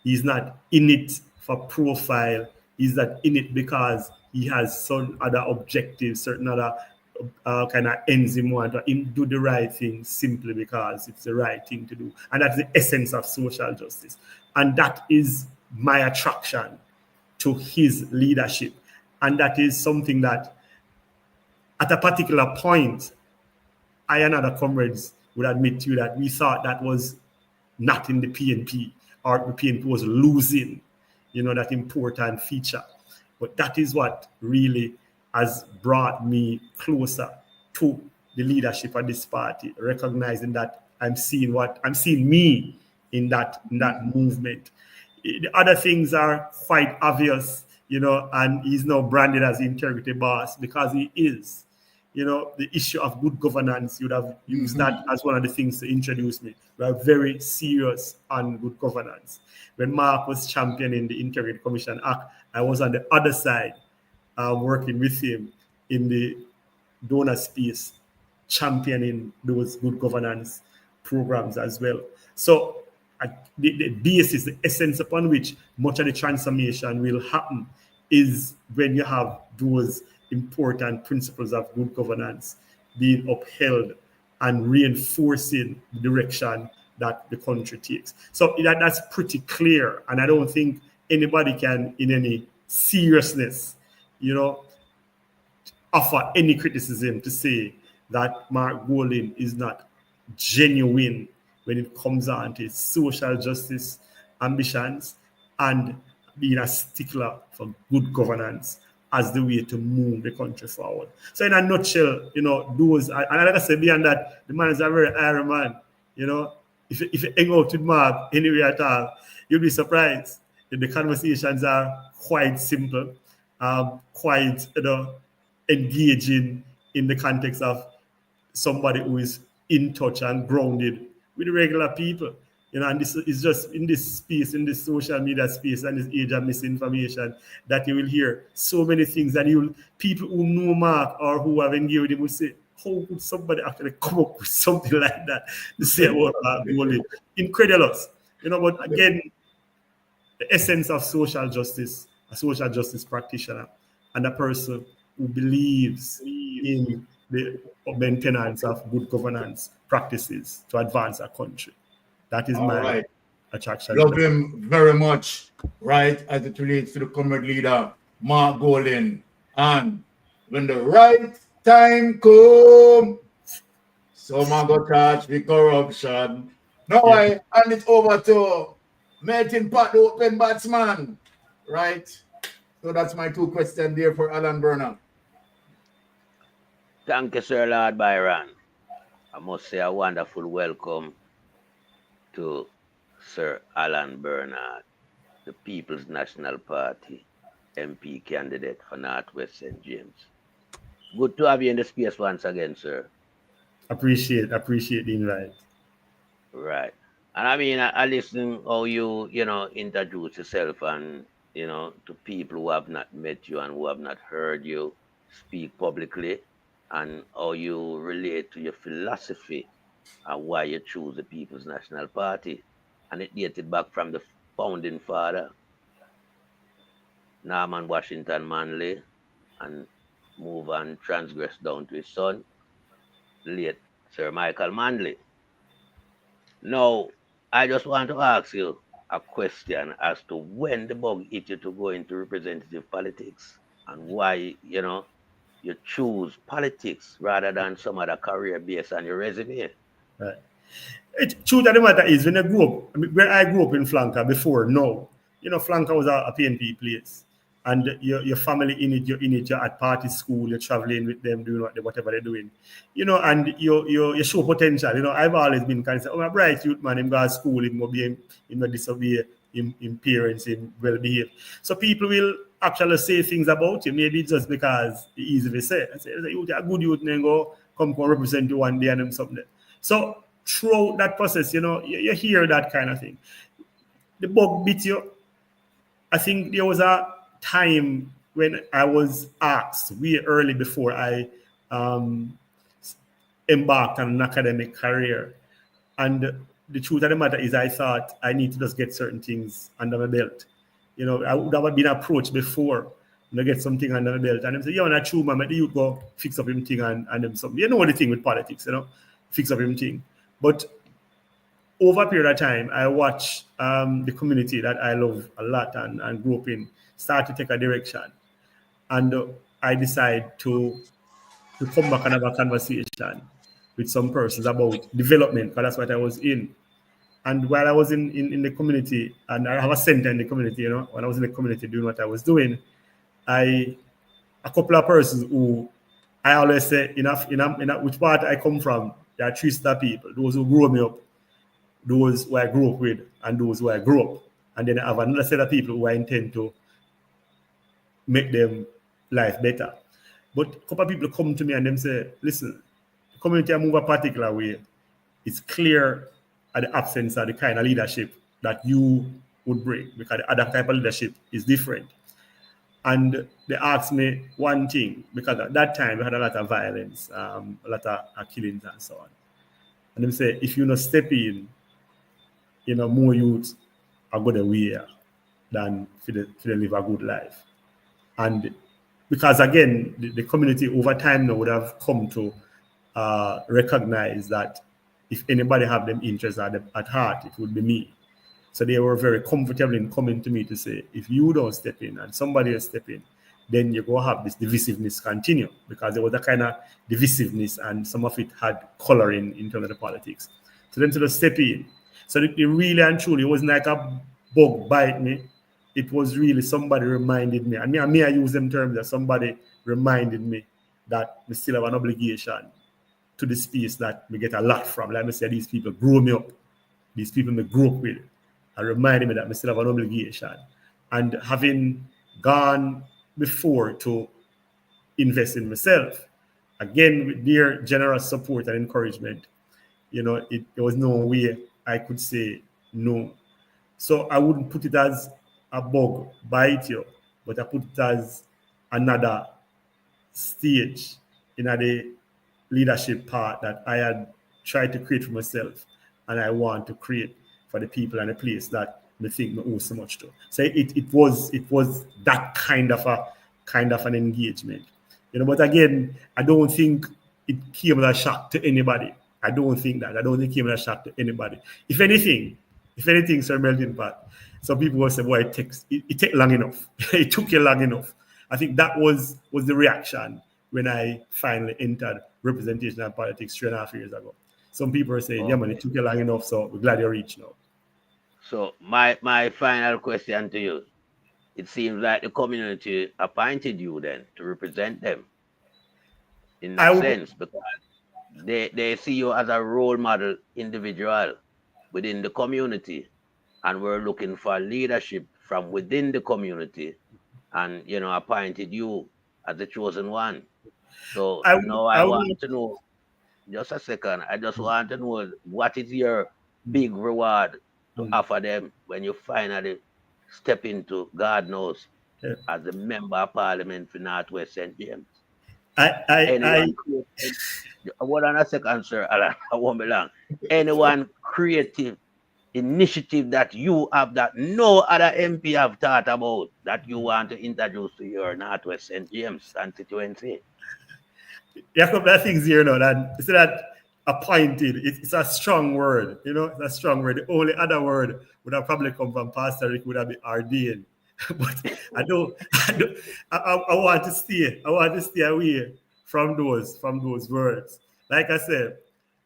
He's not in it for profile. He's not in it because he has certain other objectives, certain other kind of ends him want to do the right thing simply because it's the right thing to do. And that's the essence of social justice. And that is my attraction to his leadership. And that is something that at a particular point, I and other comrades would admit to you that we thought that was not in the PNP, or the PNP was losing, that important feature. But that is what really has brought me closer to the leadership of this party, recognizing that I'm seeing me in that movement. The other things are quite obvious, and he's now branded as the integrity boss because he is. The issue of good governance, you'd have used that as one of the things to introduce me. We are very serious on good governance. When Mark was championing the Integrity Commission Act, I was on the other side, working with him in the donor space, championing those good governance programs as well. So the basis, the essence upon which much of the transformation will happen is when you have those important principles of good governance being upheld and reinforcing the direction that the country takes. So that's pretty clear. And I don't think anybody can, in any seriousness, offer any criticism to say that Mark Golding is not genuine when it comes on to his social justice ambitions and being a stickler for good governance as the way to move the country forward. So in a nutshell, those, and like I said, beyond that, the man is a very iron man. If you hang out with Mark anywhere at all, you'll be surprised. The conversations are quite simple, quite engaging in the context of somebody who is in touch and grounded with regular people. And this is just in this space, in this social media space and this age of misinformation, that you will hear so many things that people who know Mark or who have engaged with him will say, how could somebody actually come up with something like that to say about Mark Golding? Incredulous. But again, the essence of social justice, a social justice practitioner, and a person who believes in the maintenance of good governance practices to advance our country. That is my attraction. Love him very much, right, as it relates to the comrade leader, Mark Golding. And when the right time comes, someone go charge the corruption. Now I hand it over to Melting Pot, the open batsman, right? So that's my two questions there for Alan Bernard. Thank you, Sir Lord Byron. I must say a wonderful welcome to Sir Alan Bernard, the People's National Party MP candidate for Northwest St. James. Good to have you in the space once again, sir. Appreciate the invite. Right. And I mean, I listen how you introduce yourself and, to people who have not met you and who have not heard you speak publicly, and how you relate to your philosophy and why you choose the People's National Party. And it dated back from the founding father, Norman Washington Manley, and move and transgress down to his son, late Sir Michael Manley. Now, I just want to ask you a question as to when the bug hit you to go into representative politics and why, you choose politics rather than some other career based on your resume. Right. Truth of the matter is, when I grew up in Flanker before, Flanker was a PNP place. And your family in it, you're at party school, you're traveling with them, doing whatever they're doing. And you show potential. I've always been kind of say, a bright youth man, him go to school, him will be him disobey him parents, him well behaved. So people will actually say things about you, maybe just because it's easy to say. I say, you're a good youth, and go come represent you one day and something. So throughout that process, you hear that kind of thing. The bug beat you. I think there was a time when I was asked way early before I embarked on an academic career. And the truth of the matter is, I thought I need to just get certain things under my belt. I would have been approached before you know, get something under the belt. And them say, yeah, when I true man, the youth go fix up him thing and them something. You know what the thing with politics, you know, fix up him thing. But over a period of time, I watch the community that I love a lot and grew up in start to take a direction. And I decide to come back and have a conversation with some persons about development, because that's what I was in. And while I was in the community, and I have a center in the community, you know, when I was in the community doing what I was doing, a couple of persons who I always say, in which part I come from, there are three star people, those who grew me up, those who I grew up with, and those who I grew up. And then I have another set of people who I intend to make them life better. But a couple of people come to me and them say, listen, the community move a particular way. It's clear at the absence of the kind of leadership that you would bring, because the other type of leadership is different. And they asked me one thing, because at that time we had a lot of violence, a lot of killings and so on. And they say, if you not step in, you know, more youths are going to wear than for they live a good life. And because again, the community over time now would have come to recognize that if anybody have them interests at heart, it would be me. So they were very comfortable in coming to me to say, if you don't step in and somebody else step in, then you're going to have this divisiveness continue, because there was a kind of divisiveness and some of it had coloring in terms of the politics. So then to step in. So it really and truly, it wasn't like a bug bite me. It was really somebody reminded me. And me I use them terms that somebody reminded me that we still have an obligation to the space that we get a lot from. Like I said, these people grew me up. These people me grew up with. And reminded me that we still have an obligation. And having gone before to invest in myself, again, with their generous support and encouragement, you know, there was no way I could say no. So I wouldn't put it as a bug bite you, but I put it as another stage in the leadership part that I had tried to create for myself, and I want to create for the people and the place that I think I owe so much to. So it was that kind of an engagement, you know. But again, I don't think it came as a shock to anybody. I don't think that. I don't think it came as a shock to anybody. If anything, Sir Melvin Pat, some people will say, "Boy, it take long enough. It took you long enough." I think that was the reaction when I finally entered representation and politics 3.5 years ago. Some people are saying, "Yeah, man, it took you long enough, so we're glad you reached now." So my final question to you: it seems like the community appointed you then to represent them in that sense, because they see you as a role model individual within the community, and we're looking for leadership from within the community, and you know, appointed you as the chosen one. So I want to know, just a second, I just want to know, what is your big reward to offer them when you finally step into, God knows, as a member of parliament for Northwest St. James? Hold on a second, sir. I won't be long. Anyone creative initiative that you have that no other MP have thought about that you want to introduce to your Northwest St. James constituency? There are a couple of things here now that appointed, it's a strong word, you know, it's a strong word. The only other word would have probably come from Pastor Rick, would have been ordained. But I want to stay away from those words. Like I said,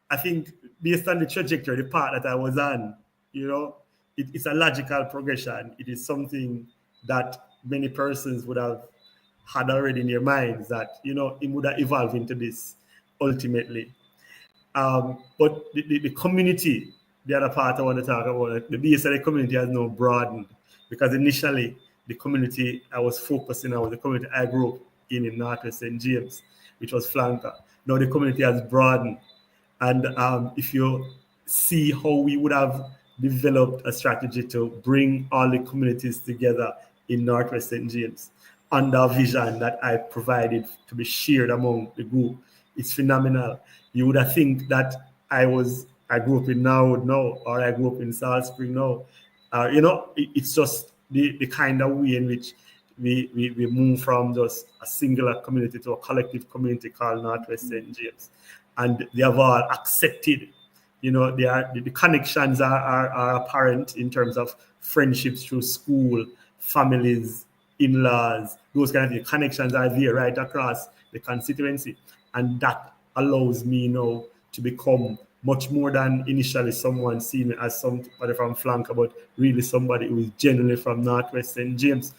I think based on the trajectory, the path that I was on, you know, it's a logical progression. It is something that many persons would have had already in their minds, that, you know, it would have evolved into this ultimately. But the community, the other part I want to talk about, the base of the community has now broadened, because initially the community I was focusing on was the community I grew up in Northwest St. James, which was Flanker. Now the community has broadened. And if you see how we would have developed a strategy to bring all the communities together in Northwest St. James under a vision that I provided to be shared among the group, it's phenomenal. You would have think that I grew up in Norwood now, or I grew up in Salt Spring now. You know, it's just the kind of way in which we move from just a singular community to a collective community called Northwest St. James. And they have all accepted, the connections are apparent in terms of friendships through school, families, in-laws, those kind of things. Connections are there right across the constituency. And that allows me now to become much more than initially someone see me as somebody from Flanker, but really somebody who is genuinely from Northwest St. James.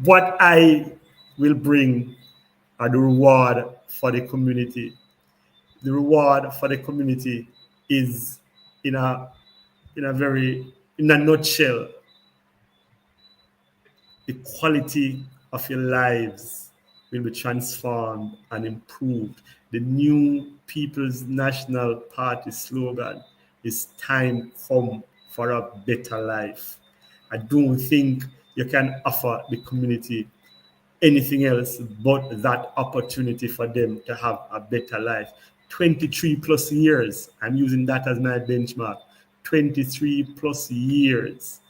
What I will bring are the reward for the community. The reward for the community is in a nutshell, the quality of your lives will be transformed and improved. The new People's National Party slogan is "Time come for a better life." I don't think you can offer the community anything else but that opportunity for them to have a better life. 23 plus years, I'm using that as my benchmark. 23 plus years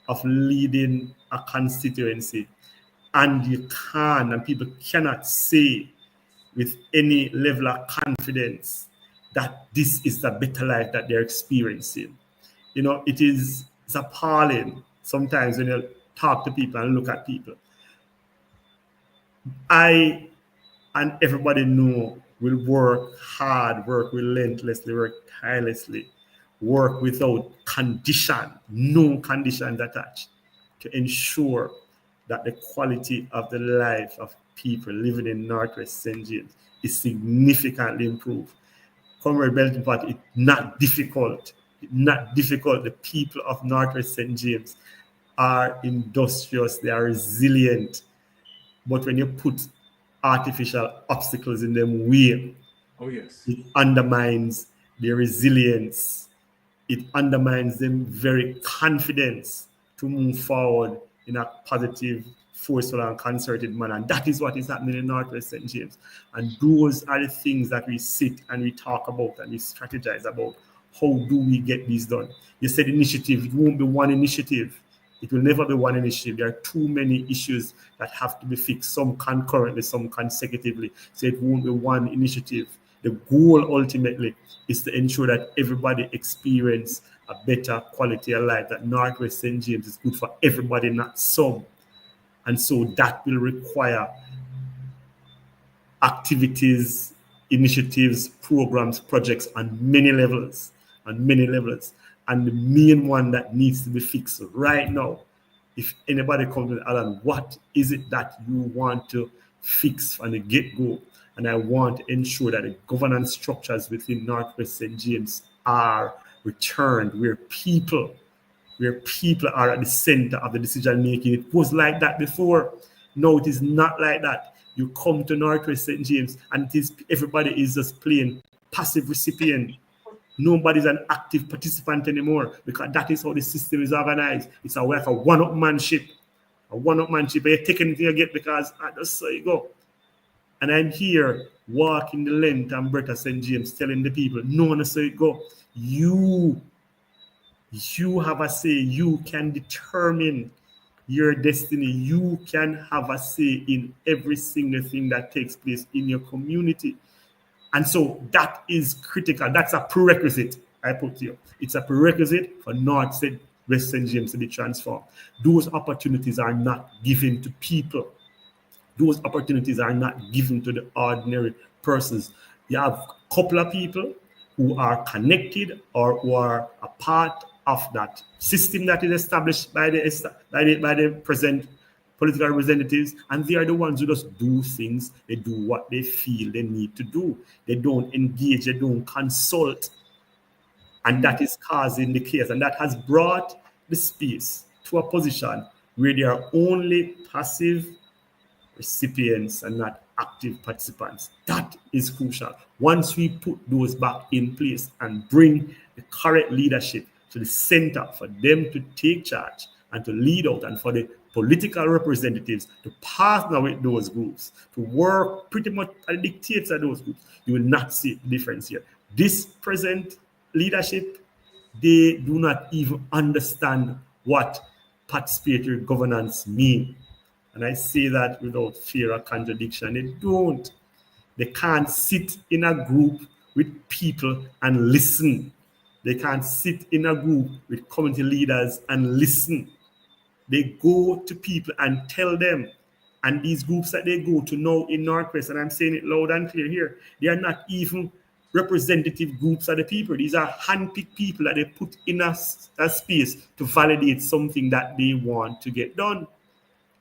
of leading a constituency, and people cannot say with any level of confidence that this is the better life that they're experiencing. It's appalling sometimes when you talk to people and look at people. I and everybody know will work hard, work relentlessly, work tirelessly, work without condition, no conditions attached, to ensure that the quality of the life of people living in Northwest St. James is significantly improved. Comrade Belton Pot, it's not difficult. It's not difficult. The people of Northwest St. James are industrious, they are resilient. But when you put artificial obstacles in them way, it undermines their resilience. It undermines them very confidence to move forward in a positive, forceful, and concerted manner. And that is what is happening in Northwest St. James. And those are the things that we sit and we talk about and we strategize about. How do we get these done? You said initiative. It won't be one initiative. It will never be one initiative. There are too many issues that have to be fixed, some concurrently, some consecutively. So it won't be one initiative. The goal ultimately is to ensure that everybody experience a better quality of life, that Northwest St. James is good for everybody, not some. And so that will require activities, initiatives, programs, projects on many levels, And the main one that needs to be fixed right now, if anybody comes with Alan, what is it that you want to fix from the get-go? And I want to ensure that the governance structures within Northwest St. James are returned, where people are at the center of the decision making. It was like that before. No, it is not like that. You come to Northwest St. James and everybody is just playing passive recipient. Nobody's an active participant anymore, because that is how the system is organized. It's a way of a one-upmanship. But you're taking anything you get because that's how you go. And I'm here walking the length and breadth of St. James, telling the people, no, that's how you go. You have a say. You can determine your destiny. You can have a say in every single thing that takes place in your community. And so that is critical. That's a prerequisite, I put here. It's a prerequisite for Northwest St. James to be transformed. Those opportunities are not given to people. Those opportunities are not given to the ordinary persons. You have a couple of people who are connected or who are a part of that system that is established by the present political representatives, and they are the ones who just do things. They do what they feel they need to do. They don't engage, they don't consult. And that is causing the chaos. And that has brought the space to a position where they are only passive recipients and not active participants. That is crucial. Once we put those back in place and bring the correct leadership to the center for them to take charge and to lead out, and for the political representatives to partner with those groups, to work pretty much at the dictates of those groups, you will not see the difference here. This present leadership, they do not even understand what participatory governance mean? And I say that without fear of contradiction. They don't. They can't sit in a group with people and listen. They can't sit in a group with community leaders and listen. They go to people and tell them. And these groups that they go to now in Northwest, and I'm saying it loud and clear here, they are not even representative groups of the people. These are handpicked people that they put in a space to validate something that they want to get done.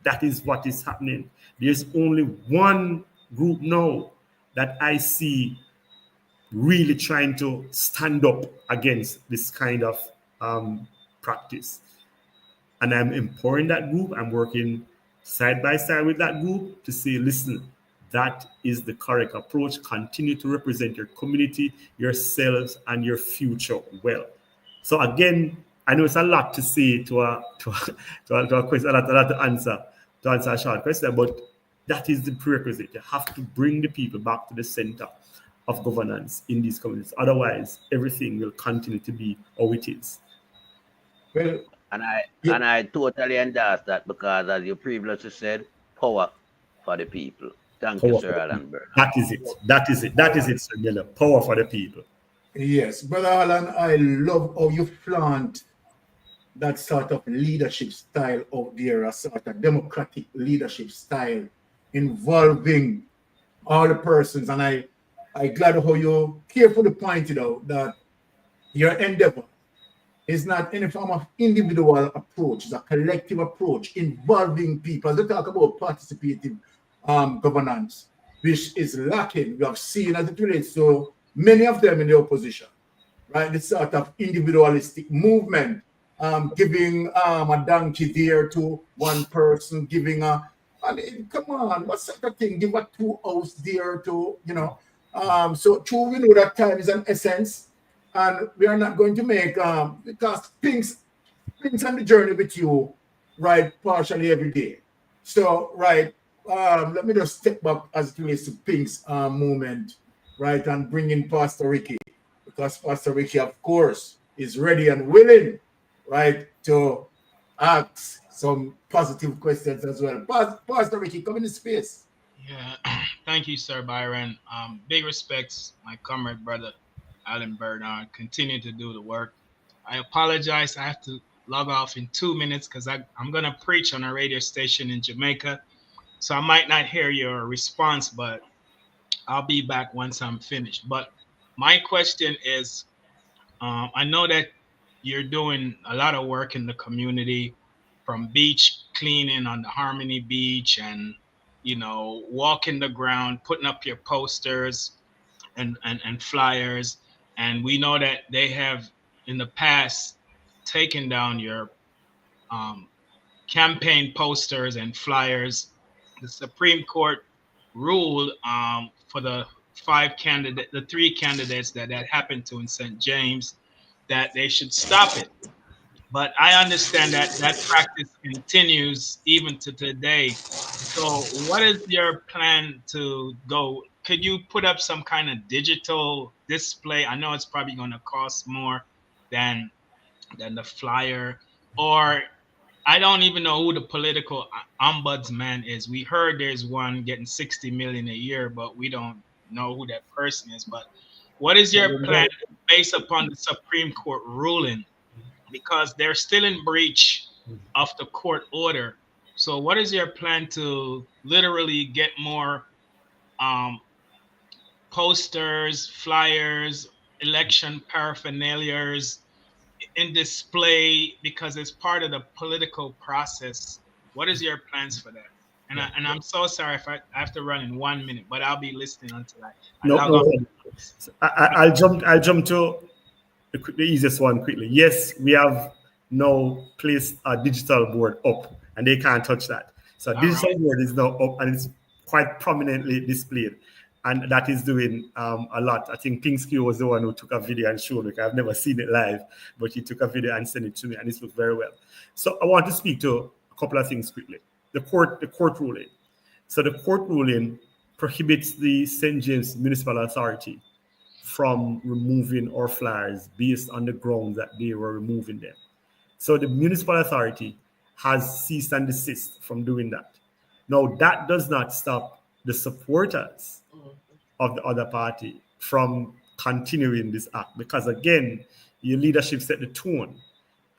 That is what is happening. There's only one group now that I see really trying to stand up against this kind of practice. And I'm empowering that group. I'm working side by side with that group to say, listen, that is the correct approach. Continue to represent your community, yourselves, and your future well. So again, I know it's a lot to say to a question, a lot to answer a short question, but that is the prerequisite. You have to bring the people back to the center of governance in these communities. Otherwise, everything will continue to be how it is. Well, And I totally endorse that, because as you previously said, power for the people. Thank you, Sir Alan Bernard. That is it, Sir Miller. Power for the people. yes, Brother Alan, I love how you flaunt that sort of leadership style out there, a sort of democratic leadership style involving all the persons. And I glad how you carefully pointed out that your endeavor is not any form of individual approach, it's a collective approach involving people. As we talk about participative governance, which is lacking, we have seen as it relates to many of them in the opposition, right? This sort of individualistic movement, giving a donkey there to one person, giving I mean, come on, what sort of thing? Give a 2 house there to, you know. So true, we know that time is an essence. And we are not going to make, because Pink's on the journey with you, right, partially every day. So, right, let me just step back as it relates to Pink's movement, right, and bring in Pastor Ricky, because Pastor Ricky, of course, is ready and willing, right, to ask some positive questions as well. Pastor Ricky, come in the space. Yeah, thank you, Sir Byron. Big respects, my comrade brother Alan Bernard. Continue to do the work. I apologize. I have to log off in 2 minutes because I'm going to preach on a radio station in Jamaica. So I might not hear your response, but I'll be back once I'm finished. But my question is, I know that you're doing a lot of work in the community, from beach cleaning on the Harmony Beach and, you know, walking the ground, putting up your posters and flyers. And we know that they have in the past taken down your campaign posters and flyers. The Supreme Court ruled for the three candidates that happened to in St. James, that they should stop it. But I understand that that practice continues even to today. So what is your plan to go? Could you put up some kind of digital display? I know it's probably going to cost more than the flyer, or I don't even know who the political ombudsman is. We heard there's one getting 60 million a year, but we don't know who that person is. But what is your plan based upon the Supreme Court ruling? Because they're still in breach of the court order. So what is your plan to literally get more posters, flyers, election paraphernalias in display, because it's part of the political process? What is your plans for that? And I'm so sorry if I have to run in 1 minute, but I'll be listening until I'll jump to the easiest one quickly. Yes, we have now placed a digital board up, and they can't touch that. So digital board is now up, and it's quite prominently displayed, and that is doing a lot. I think Pinkski was the one who took a video and showed it. I've never seen it live, but he took a video and sent it to me, and it looked very well. So I want to speak to a couple of things quickly. The court ruling. So the court ruling prohibits the St. James Municipal Authority from removing our flyers based on the grounds that they were removing them. So the municipal authority has ceased and desist from doing that. Now, that does not stop the supporters of the other party from continuing this act, because again, your leadership set the tone,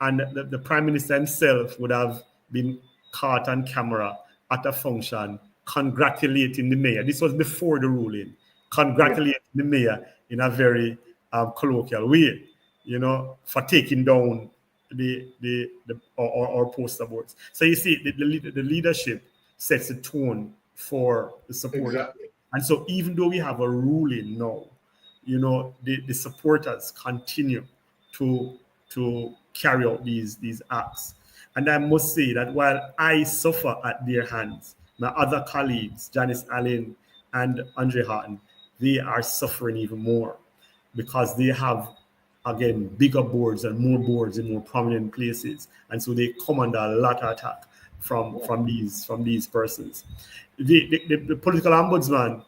and the prime minister himself would have been caught on camera at a function congratulating the mayor. This was before the ruling, congratulating the mayor in a very colloquial way, you know, for taking down our poster boards. So you see, the leadership sets the tone for the support. Exactly. And so even though we have a ruling now, you know, the supporters continue to carry out these acts. And I must say that while I suffer at their hands, my other colleagues, Janice Allen and Andrew Holness, they are suffering even more, because they have, again, bigger boards and more boards in more prominent places. And so they come under a lot of attack from these persons. The political ombudsman,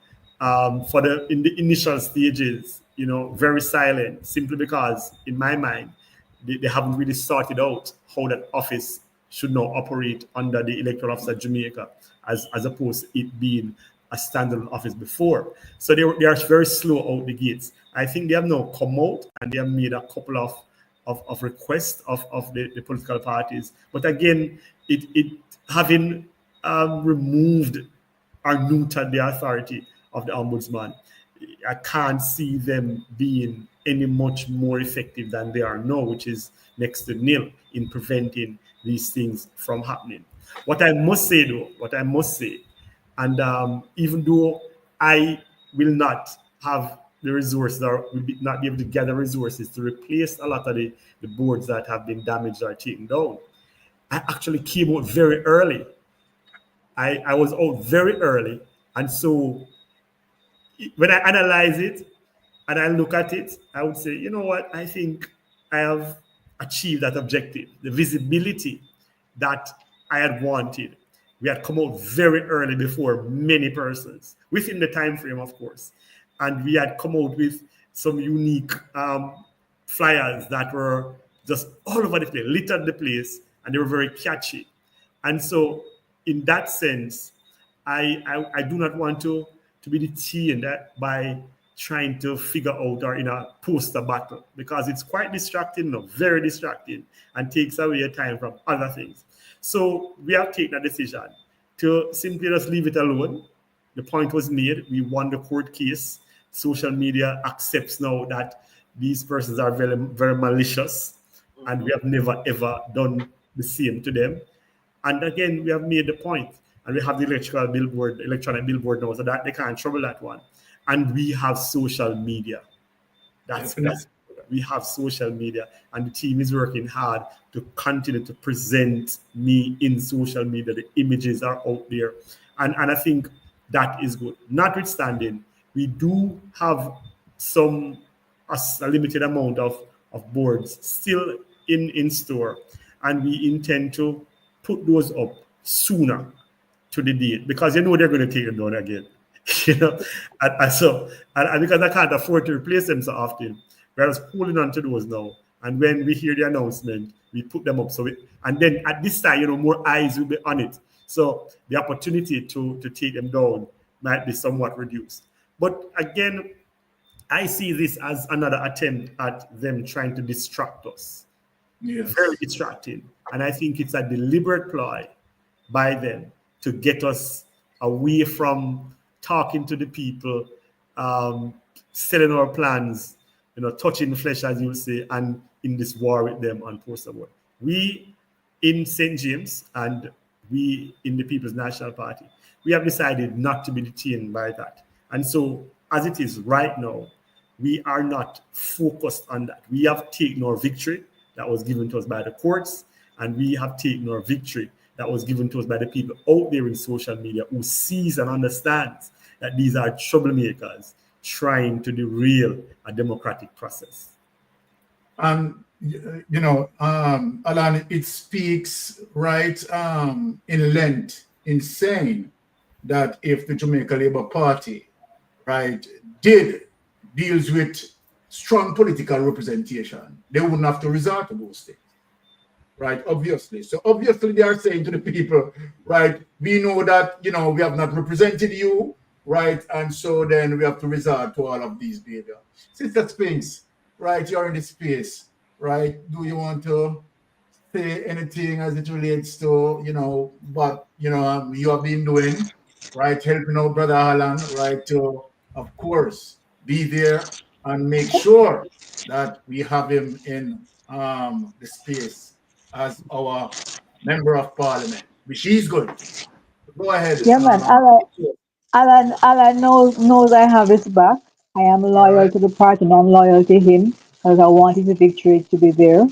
in the initial stages, you know, very silent, simply because, in my mind, they haven't really sorted out how that office should now operate under the electoral office of Jamaica, as opposed to it being a standalone office before. So they are very slow out the gates. I think they have now come out and they have made a couple of requests of the political parties. But again, it having removed or neutered the authority of the ombudsman, I can't see them being any much more effective than they are now, which is next to nil in preventing these things from happening. What I must say, and even though I will not have the resources, or will not be able to gather resources to replace a lot of the boards that have been damaged or taken down, I actually came out very early. I was out very early, and so when I analyze it and I look at it, I would say, you know what, I think I have achieved that objective, the visibility that I had wanted. We had come out very early before many persons, within the time frame, of course. And we had come out with some unique flyers that were just all over the place, littered the place, and they were very catchy. And so in that sense, I do not want to be detained by trying to figure out or in a poster battle, because it's quite distracting now, very distracting, and takes away your time from other things. So we have taken a decision to simply just leave it alone. The point was made. We won the court case. Social media accepts now that these persons are very, very malicious, and we have never ever done the same to them. And again, we have made the point, and we have the electronic billboard now, so that they can't trouble that one. And we have social media. That's we have social media, and the team is working hard to continue to present me in social media. The images are out there, and I think that is good. Notwithstanding, we do have a limited amount of boards still in store, and we intend to put those up sooner to the date, because you know they're going to take them down again. You know, and because I can't afford to replace them so often, we're just holding on to those now. And when we hear the announcement, we put them up. And then at this time, you know, more eyes will be on it. So the opportunity to take them down might be somewhat reduced. But again, I see this as another attempt at them trying to distract us. Yes. Very distracting. And I think it's a deliberate ploy by them to get us away from talking to the people, selling our plans, you know, touching flesh, as you will say, and in this war with them on poster board. We in St. James and we in the People's National Party, we have decided not to be detained by that. And so, as it is right now, we are not focused on that. We have taken our victory that was given to us by the courts, and we have taken our victory that was given to us by the people out there in social media who sees and understands that these are troublemakers trying to derail a democratic process. And, you know, Alan, it speaks right in length in saying that if the Jamaica Labour Party, right, deals with strong political representation, they wouldn't have to resort to those things. right? Obviously. So obviously they are saying to the people, right, we know that, you know, we have not represented you, right? And so then we have to resort to all of these behavior. Sister Spinks, right, you're in the space, right? Do you want to say anything as it relates to, you know, what, you know, you have been doing, right? Helping out Brother Alan, right? To, of course, be there and make sure that we have him in the space as our member of parliament, which he's going to. Go ahead. Yeah, man. Alan knows I have his back. I am All loyal right. to the party and I'm loyal to him because I want his victory to be there.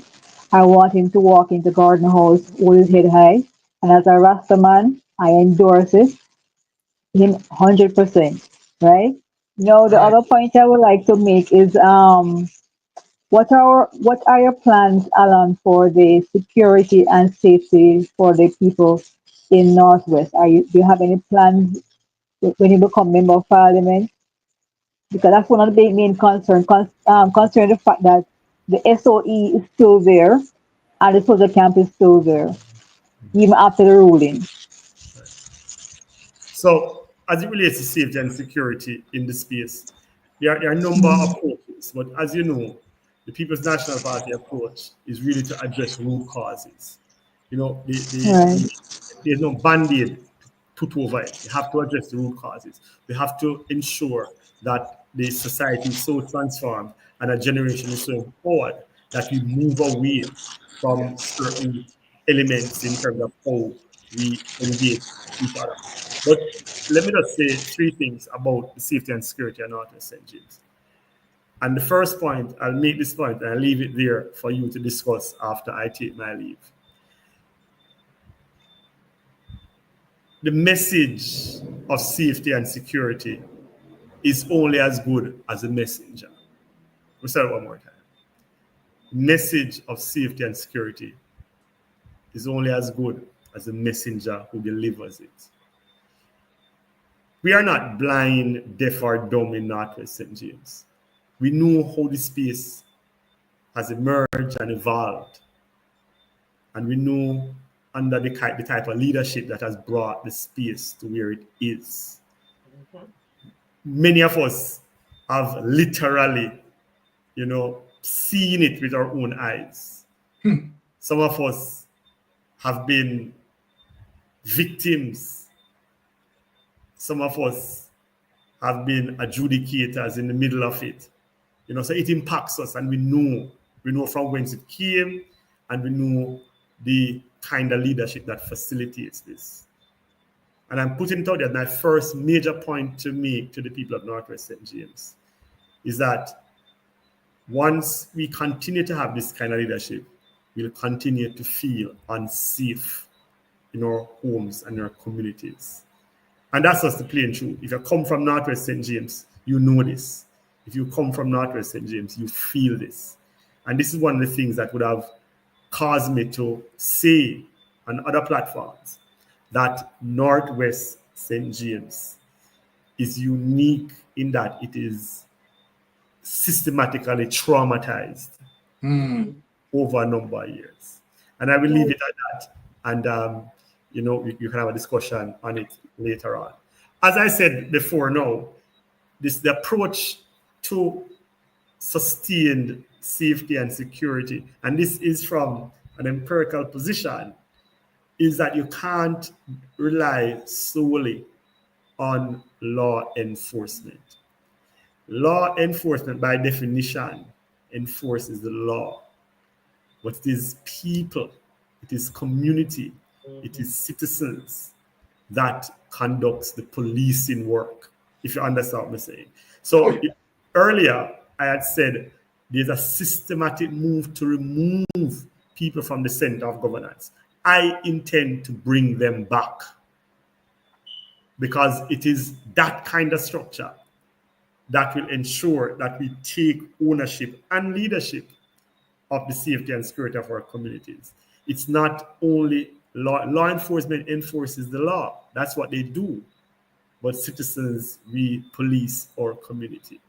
I want him to walk into Garden House with his head high. And as a Rasta man, I endorse it, him 100%. Right? Now, the Right. other point I would like to make is what are your plans, Alan, for the security and safety for the people in Northwest? Do you have any plans when you become member of parliament? Because that's one of the big main concern the fact that the SOE is still there and the soldier camp is still there, even after the ruling. So, as it relates to safety and security in the space, there are a number of approaches, but as you know, the People's National Party approach is really to address root causes. You know, Right. there's no band-aid to put over it. You have to address the root causes. We have to ensure that the society is so transformed and a generation is so empowered that we move away from certain elements in terms of how we engage each other. But let me just say three things about the safety and security at Northwest St. James. And the first point, I'll make this point and I'll leave it there for you to discuss after I take my leave. The message of safety and security is only as good as the messenger. We'll say it one more time. Message of safety and security is only as good as the messenger who delivers it. We are not blind, deaf, or dumb in Northwest St. James. We know how the space has emerged and evolved. And we know under the type of leadership that has brought the space to where it is. Many of us have literally, seen it with our own eyes. Some of us have been victims. Some of us have been adjudicators in the middle of it. So it impacts us, and we know from whence it came, and we know the kind of leadership that facilitates this. And I'm putting it out there, my first major point to make to the people of Northwest St. James is that once we continue to have this kind of leadership, we'll continue to feel unsafe in our homes and our communities. And that's just the plain truth. If you come from Northwest St. James, you know this. If you come from Northwest St. James, you feel this. And this is one of the things that would have caused me to say on other platforms that Northwest St. James is unique in that it is systematically traumatized over a number of years. And I will leave it at that. And, you can have a discussion on it later on. As I said before now, the approach to sustained safety and security, and this is from an empirical position, is that you can't rely solely on law enforcement. Law enforcement, by definition, enforces the law. But it is people, it is community, it is citizens that conducts the policing work, if you understand what I'm saying. So earlier, I had said there's a systematic move to remove people from the center of governance. I intend to bring them back because it is that kind of structure that will ensure that we take ownership and leadership of the safety and security of our communities. It's not only law enforcement enforces the law. That's what they do. But citizens, we police our community.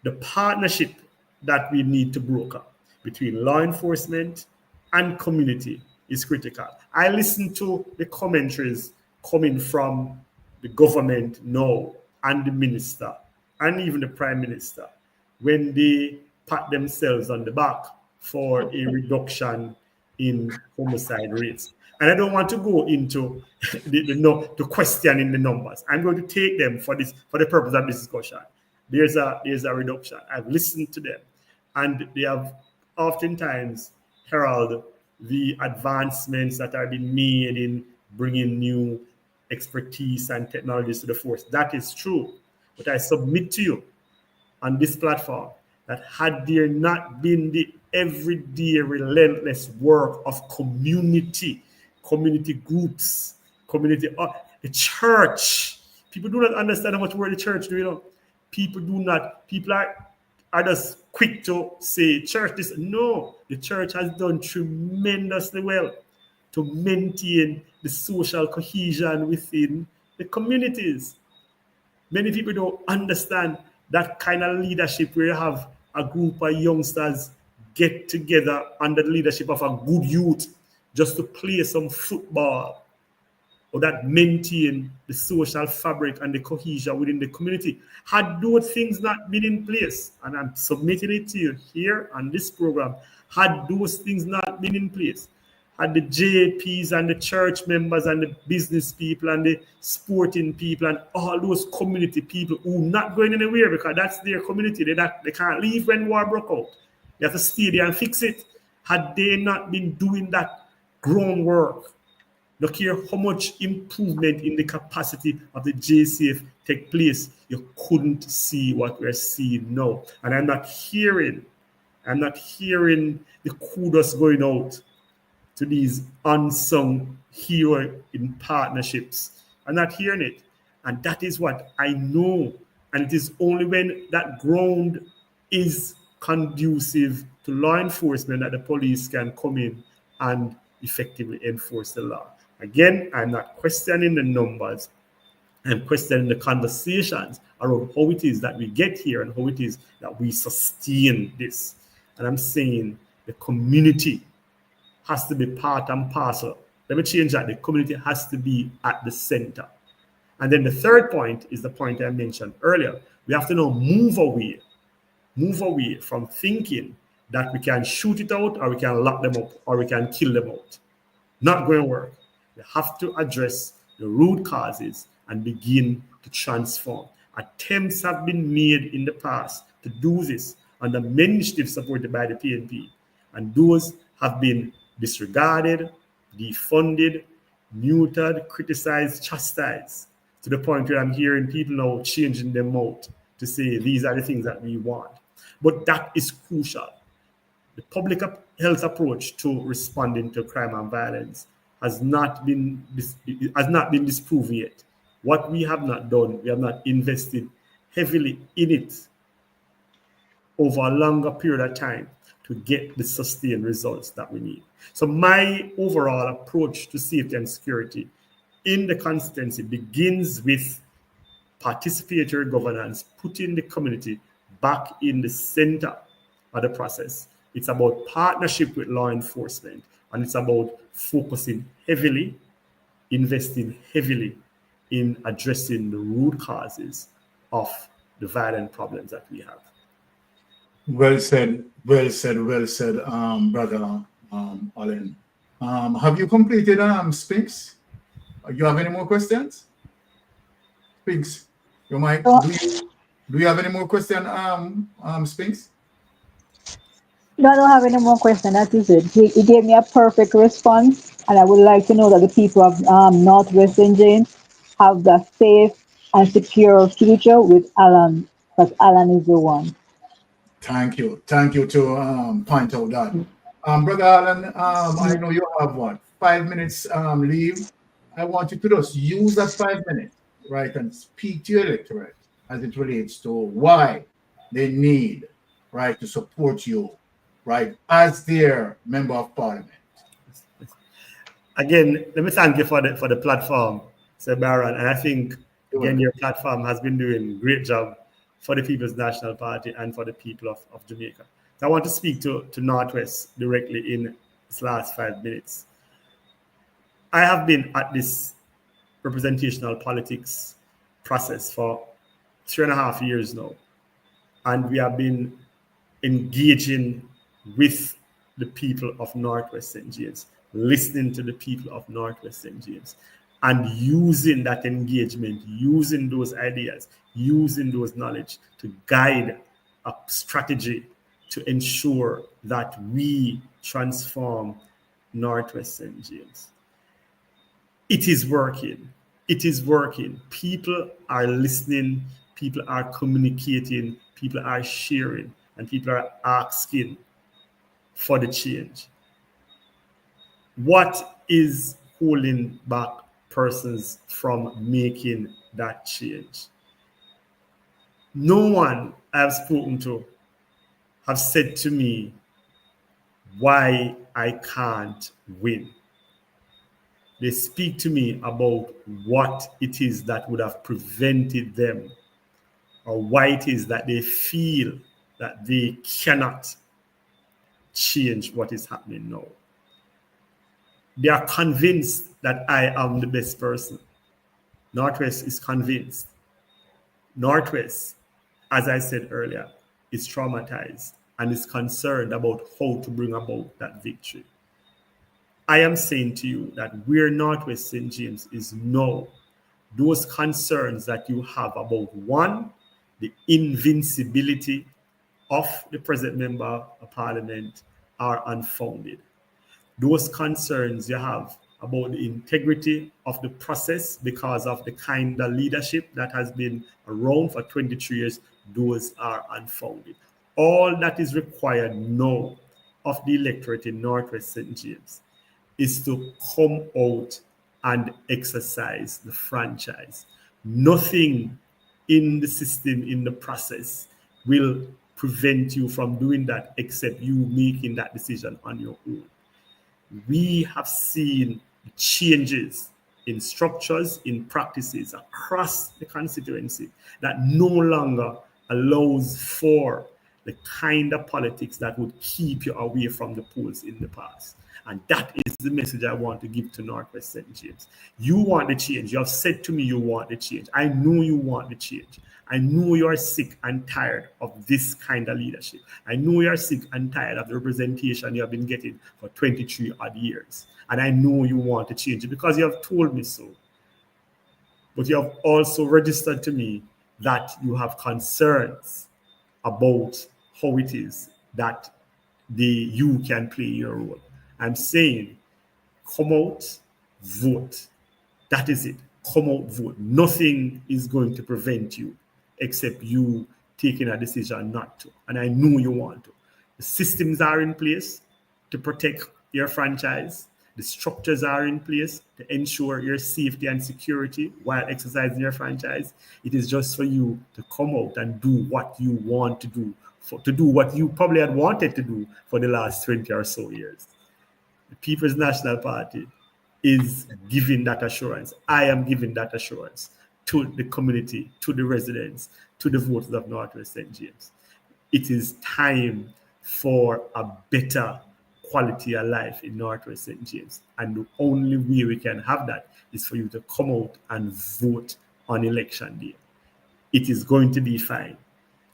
The partnership that we need to broker between law enforcement and community is critical. I listen to the commentaries coming from the government now and the minister and even the prime minister when they pat themselves on the back for a reduction in homicide rates. And I don't want to go into the question in the numbers. I'm going to take them for the purpose of this discussion. There's a reduction. I've listened to them, and they have oftentimes heralded the advancements that are being made in bringing new expertise and technologies to the force. That is true. But I submit to you on this platform that had there not been the everyday relentless work of community groups, the church. People do not understand how much work the church do, you know. People are just quick to say church this. No, the church has done tremendously well to maintain the social cohesion within the communities. Many people don't understand that kind of leadership where you have a group of youngsters get together under the leadership of a good youth just to play some football, or that maintain the social fabric and the cohesion within the community. Had those things not been in place, and I'm submitting it to you here on this program, had those things not been in place, had the JPs and the church members and the business people and the sporting people and all those community people who not going anywhere because that's their community, they can't leave when war broke out. They have to stay there and fix it. Had they not been doing that groundwork, look here how much improvement in the capacity of the JCF take place. You couldn't see what we're seeing now. And I'm not hearing the kudos going out to these unsung hero in partnerships. I'm not hearing it. And that is what I know. And it is only when that ground is conducive to law enforcement that the police can come in and effectively enforce the law. Again, I'm not questioning the numbers. I'm questioning the conversations around how it is that we get here and how it is that we sustain this. And I'm saying the community has to be part and parcel. Let me change that. The community has to be at the center. And then the third point is the point I mentioned earlier. We have to now move away from thinking that we can shoot it out or we can lock them up or we can kill them out. Not going to work. We have to address the root causes and begin to transform. Attempts have been made in the past to do this under many initiatives supported by the PNP, and those have been disregarded, defunded, neutered, criticized, chastised, to the point where I'm hearing people now changing their mouth to say these are the things that we want. But that is crucial. The public health approach to responding to crime and violence has not been disproven yet. What we have not done, we have not invested heavily in it over a longer period of time to get the sustained results that we need. So my overall approach to safety and security in the constituency begins with participatory governance, putting the community back in the center of the process. It's about partnership with law enforcement, and it's about focusing heavily, investing heavily in addressing the root causes of the violent problems that we have. Well said, brother Allen. Have you completed Spinks? You have any more questions? Spinks, you might. Do you have any more questions, Spinks? No, I don't have any more questions. That is it. He gave me a perfect response, and I would like to know that the people of Northwestern James have the safe and secure future with Alan, because Alan is the one. Thank you to point out that. Brother Alan, I know you have 5 minutes leave. I want you to just use that 5 minutes, right, and speak to your electorate as it relates to why they need, right, to support you, right, as their member of parliament. Again, let me thank you for the platform, Sir Baron, and I think again your platform has been doing a great job for the People's National Party and for the people of Jamaica. So I want to speak to Northwest directly in this last 5 minutes. I have been at this representational politics process for 3.5 years now, and we have been engaging with the people of Northwest St. James, listening to the people of Northwest St. James, and using that engagement, using those ideas, using those knowledge to guide a strategy to ensure that we transform Northwest St. James. It is working. It is working. People are listening, people are communicating, people are sharing, and people are asking for the change. What is holding back persons from making that change? No one I've spoken to have said to me why I can't win. They speak to me about what it is that would have prevented them, or why it is that they feel that they cannot change what is happening now. They are convinced that I am the best person. Northwest is convinced. Northwest, as I said earlier, is traumatized and is concerned about how to bring about that victory. I am saying to you that where Northwest St. James is now, those concerns that you have about, one, the invincibility of the present member of parliament are unfounded. Those concerns you have about the integrity of the process because of the kind of leadership that has been around for 23 years, those are unfounded. All that is required now of the electorate in Northwest St. James is to come out and exercise the franchise. Nothing in the system, in the process, will prevent you from doing that except you making that decision on your own. We have seen changes in structures, in practices across the constituency that no longer allows for the kind of politics that would keep you away from the polls in the past. And that is the message I want to give to Northwest St. James. You want the change. You have said to me you want the change. I know you want the change. I know you are sick and tired of this kind of leadership. I know you are sick and tired of the representation you have been getting for 23 odd years. And I know you want to change it because you have told me so. But you have also registered to me that you have concerns about how it is that you can play your role. I'm saying, come out, vote. That is it. Come out, vote. Nothing is going to prevent you except you taking a decision not to. And I know you want to. The systems are in place to protect your franchise. The structures are in place to ensure your safety and security while exercising your franchise. It is just for you to come out and do what you want to do, to do what you probably had wanted to do for the last 20 or so years. The People's National Party is giving that assurance. I am giving that assurance to the community, to the residents, to the voters of Northwest St. James. It is time for a better quality of life in Northwest St. James. And the only way we can have that is for you to come out and vote on election day. It is going to be fine.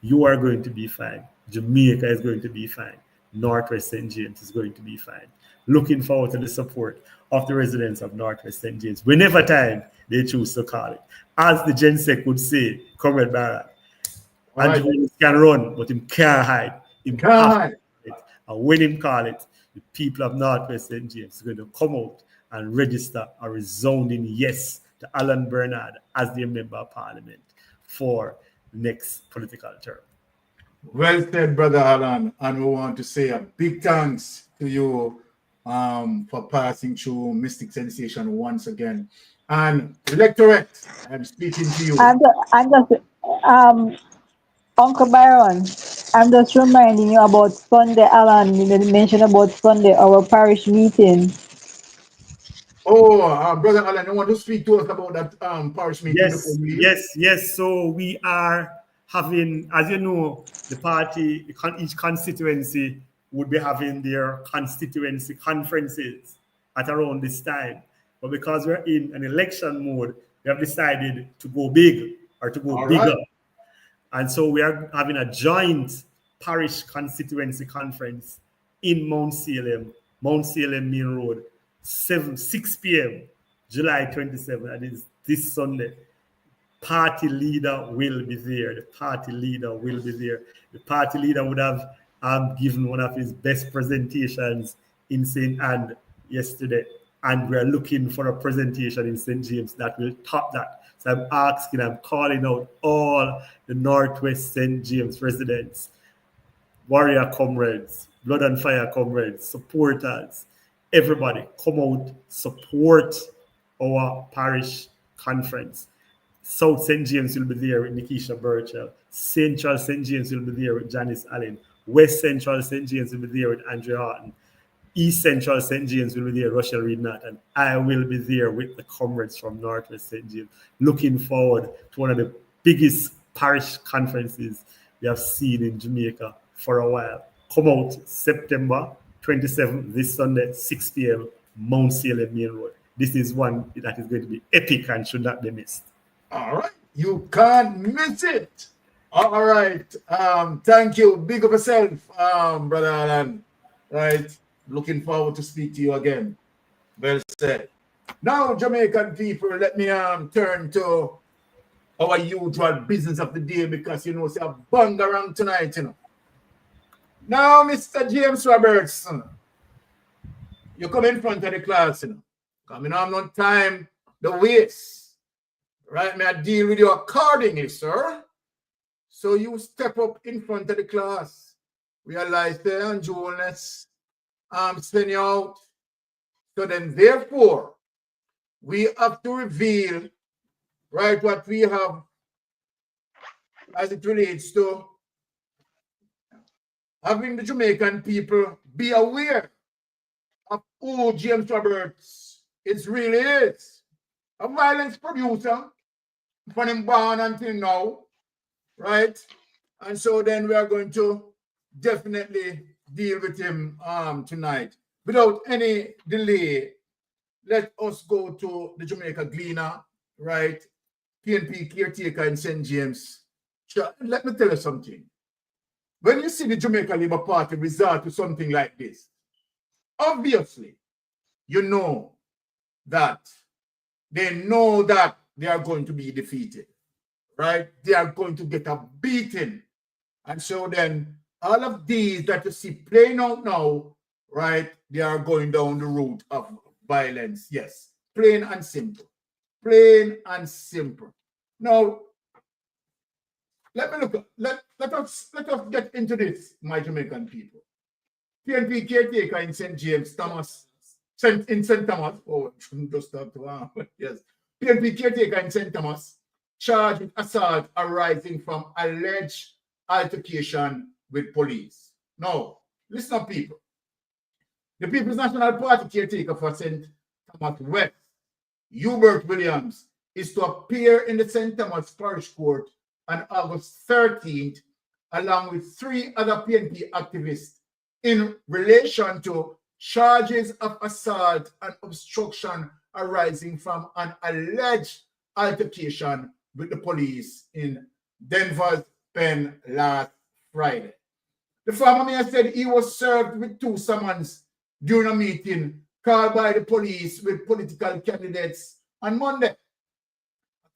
You are going to be fine. Jamaica is going to be fine. Northwest St. James is going to be fine. Looking forward to the support of the residents of Northwest St. James, whenever time they choose to call it. As the Gensec would say, Comrade Barra, Andrew Holness can run, but him can't hide. Him can't hide. And when him call it, the people of Northwest St. James are going to come out and register a resounding yes to Alan Bernard as their member of parliament for the next political term. Well said, Brother Alan. And we want to say a big thanks to you for passing through Mystic Sensation once again. And electorate, I'm speaking to you. I'm just Uncle Byron, I'm just reminding you about Sunday, Alan. You mentioned about Sunday, our parish meeting. Oh, Brother Alan, you want to speak to us about that parish meeting? Yes. So we are having, as you know, the party, each constituency would be having their constituency conferences at around this time. But because we're in an election mode, we have decided to go big or to go bigger. Right. And so we are having a joint parish constituency conference in Mount Salem Main Road, 6 p.m., July 27th. That is this Sunday. Party leader will be there. The party leader will be there. The party leader would have given one of his best presentations in St. Anne yesterday. And we're looking for a presentation in St. James that will top that. So I'm calling out all the Northwest St. James residents, warrior comrades, blood and fire comrades, supporters, everybody come out, support our parish conference. South St. James will be there with Nikisha Burchell. Central St. James will be there with Janice Allen. West Central St. James will be there with Andrew Holness. East Central St. James will be there, Rochelle Reed-Natt, and I will be there with the comrades from Northwest St. James. Looking forward to one of the biggest parish conferences we have seen in Jamaica for a while. Come out September 27th, this Sunday, 6 p.m., Mount Salem Main Road. This is one that is going to be epic and should not be missed. All right. You can't miss it. All right. Thank you. Big up yourself, Brother Alan. Right. Looking forward to speak to you again. Well said. Now, Jamaican people, let me turn to our usual business of the day because, you know, it's a bang around tonight, you know. Now, Mr. James Robertson, you come in front of the class, you know. Coming on no time, the waste. Right, may I deal with you accordingly, sir. So you step up in front of the class. Realize the Andrew Holness send you out. So then, therefore, we have to reveal, right, what we have as it relates to having the Jamaican people be aware of who James Roberts really is. A violence producer from him born until now, right? And so then we are going to definitely deal with him tonight. Without any delay, let us go to the Jamaica Gleaner, right? PNP caretaker in St. James. Let me tell you something. When you see the Jamaica Labour Party resort to something like this, obviously, you know that they know that they are going to be defeated, right? They are going to get a beating. And so then all of these that you see playing out now, right, they are going down the route of violence. Yes, plain and simple. Plain and simple. Now, let us get into this, my Jamaican people. PNP caretaker in St. James, Thomas, in St. Thomas, oh, I shouldn't just talk to yes. PNP caretaker in St. Thomas, charged with assault arising from alleged altercation with police. Now, listen up, people. The People's National Party caretaker for St. Thomas West, Hubert Williams, is to appear in the St. Thomas Parish Court on August 13th, along with 3 other PNP activists in relation to charges of assault and obstruction arising from an alleged altercation with the police in Denver's pen last Friday. The former mayor said he was served with 2 summons during a meeting called by the police with political candidates on Monday.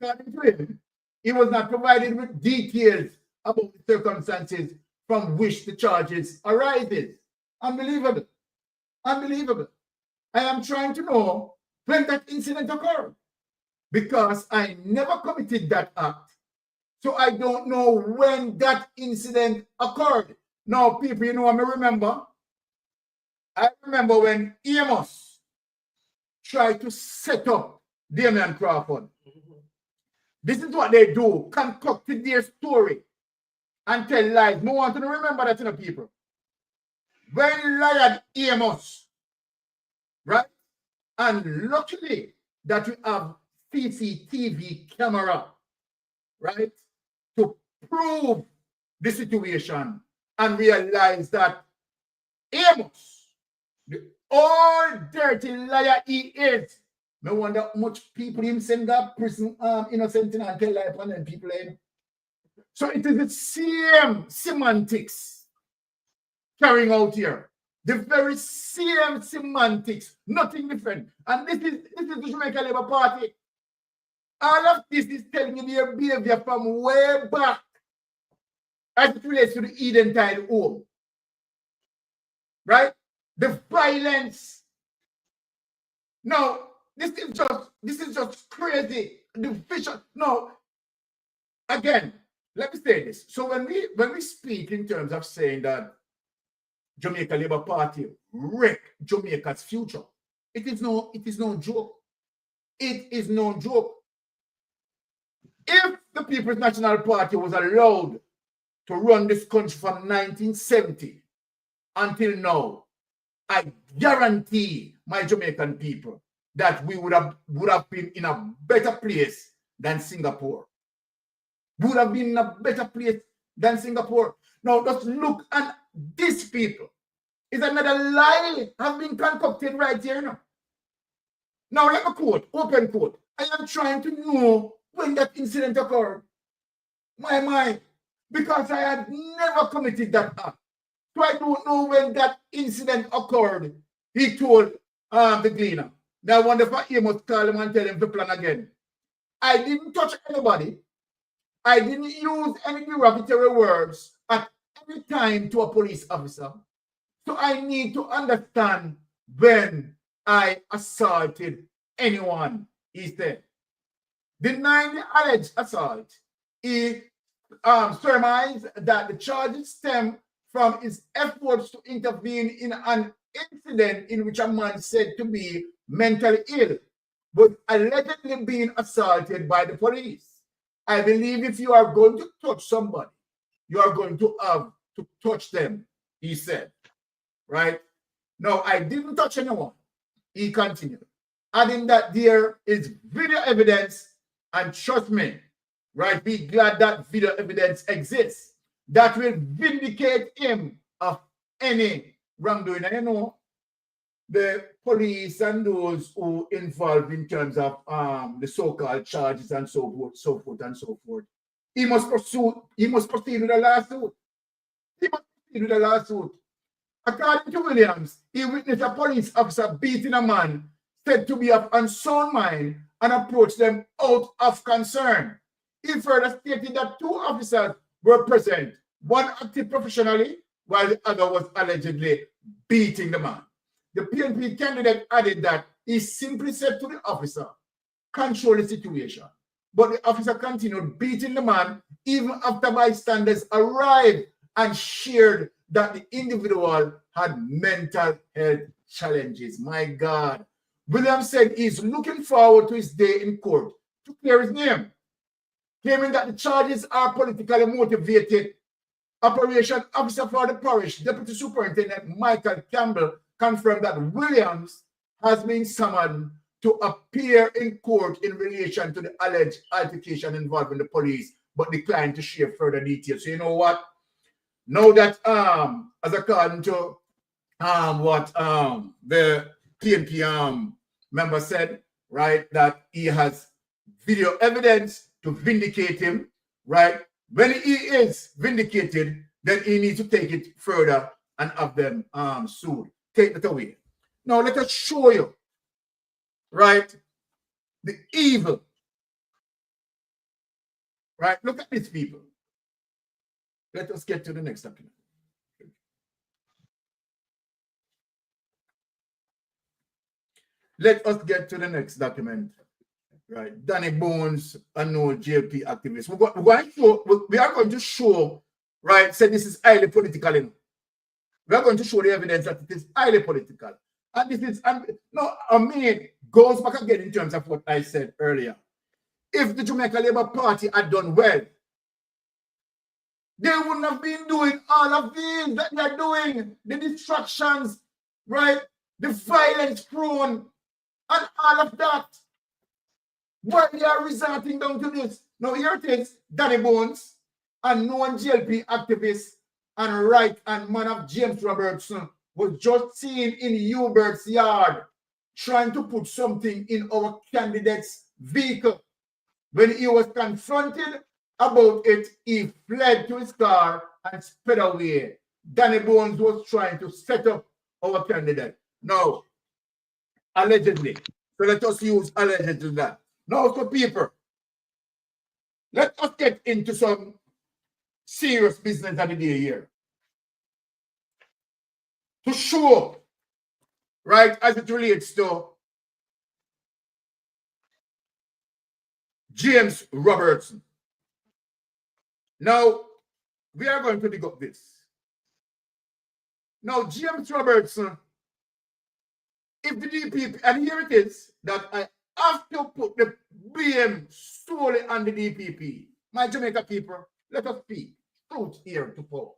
According to him, he was not provided with details about the circumstances from which the charges arises. Unbelievable. Unbelievable. I am trying to know when that incident occurred because I never committed that act. So I don't know when that incident occurred. Now, people, you know what I remember? I remember when Amos tried to set up Damian Crawford. This is what they do, concocted their story and tell lies. No one to remember that, you know, people. When lied Amos, right? And luckily that we have CCTV camera, right? To prove the situation and realize that Amos, the old dirty liar he is. I wonder how much people him send that prison innocent and tell life and then people in. So it is the same semantics carrying out here. The very same semantics, nothing different. And this is the Jamaica Labour Party. All of this is telling you their behavior from way back as it relates to the Eden-tide home. Right? The violence. Now, this is just crazy. The vision. No. Again, let me say this. So when we speak in terms of saying that Jamaica Labour Party wreck Jamaica's future, it is no joke. It is no joke. If the People's National Party was allowed to run this country from 1970 until now, I guarantee my Jamaican people that we would have been in a better place than Singapore. Would have been in a better place than Singapore. Now, just look at these people. Is another lie have been concocted right here now. Now, let me quote, open quote. I am trying to know when that incident occurred. My mind, because I had never committed that act. So I don't know when that incident occurred. He told the Gleaner. Now I wonder if he must call him and tell him to plan again. I didn't touch anybody. I didn't use any derogatory words at any time to a police officer. So I need to understand when I assaulted anyone, he said. Denying the alleged assault, he surmised that the charges stem from his efforts to intervene in an incident in which a man said to be mentally ill was allegedly being assaulted by the police. I believe if you are going to touch somebody, you are going to have to touch them, he said. Right? No, I didn't touch anyone, he continued, adding that there is video evidence, and trust me, right, be glad that video evidence exists that will vindicate him of any wrongdoing. And you know, the police and those who involved in terms of the so-called charges and so forth and so forth, he must proceed with a lawsuit. He must proceed with a lawsuit. According to Williams, he witnessed a police officer beating a man said to be of unsound mind and approached them out of concern. He further stated that two officers were present, one acted professionally while the other was allegedly beating the man. The PNP candidate added that he simply said to the officer, control the situation. But the officer continued beating the man even after bystanders arrived and shared that the individual had mental health challenges. My God. Williams said he's looking forward to his day in court to clear his name, claiming that the charges are politically motivated. Operation Officer for the Parish, Deputy Superintendent Michael Campbell, confirmed that Williams has been summoned to appear in court in relation to the alleged altercation involving the police, but declined to share further details. So you know what? Now that as according to what the PNP member said, right, that he has video evidence to vindicate him, right? When he is vindicated, then he needs to take it further and have them sued. Take that away. Now let us show you, right, the evil. Right? Look at these people. Let us get to the next document. Let us get to the next document. Right, Danny Bones, an old JLP activist. We are going to show, right, say this is highly political. We are going to show the evidence that it is highly political. And this is, no, I mean, it goes back again in terms of what I said earlier. If the Jamaica Labour Party had done well, they wouldn't have been doing all of these that they are doing, the distractions, right, the violence prone, and all of that. Why they are resorting down to this? Now here it is, Danny Bones, a known GLP activist and right and man of James Robertson, was just seen in Hubert's yard trying to put something in our candidate's vehicle. When he was confronted about it, he fled to his car and sped away. Danny Bones was trying to set up our candidate. Now, allegedly. So let us use allegedly that. Now, so people, let us get into some serious business of the day here. To show, right, as it relates to James Robertson. Now, we are going to dig up this. Now, James Robertson, if the DPP, and here it is, that I have to put the blame solely on the DPP. My Jamaica people, let us speak truth here to power.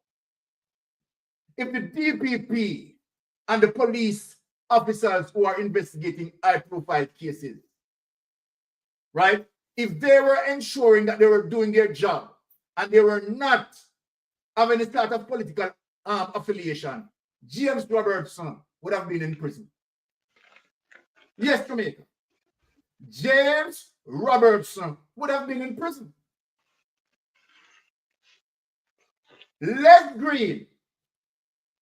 If the DPP and the police officers who are investigating high-profile cases, right, if they were ensuring that they were doing their job and they were not having any sort of political affiliation, James Robertson would have been in prison. Yes, Jamaica. James Robertson would have been in prison. Les Green,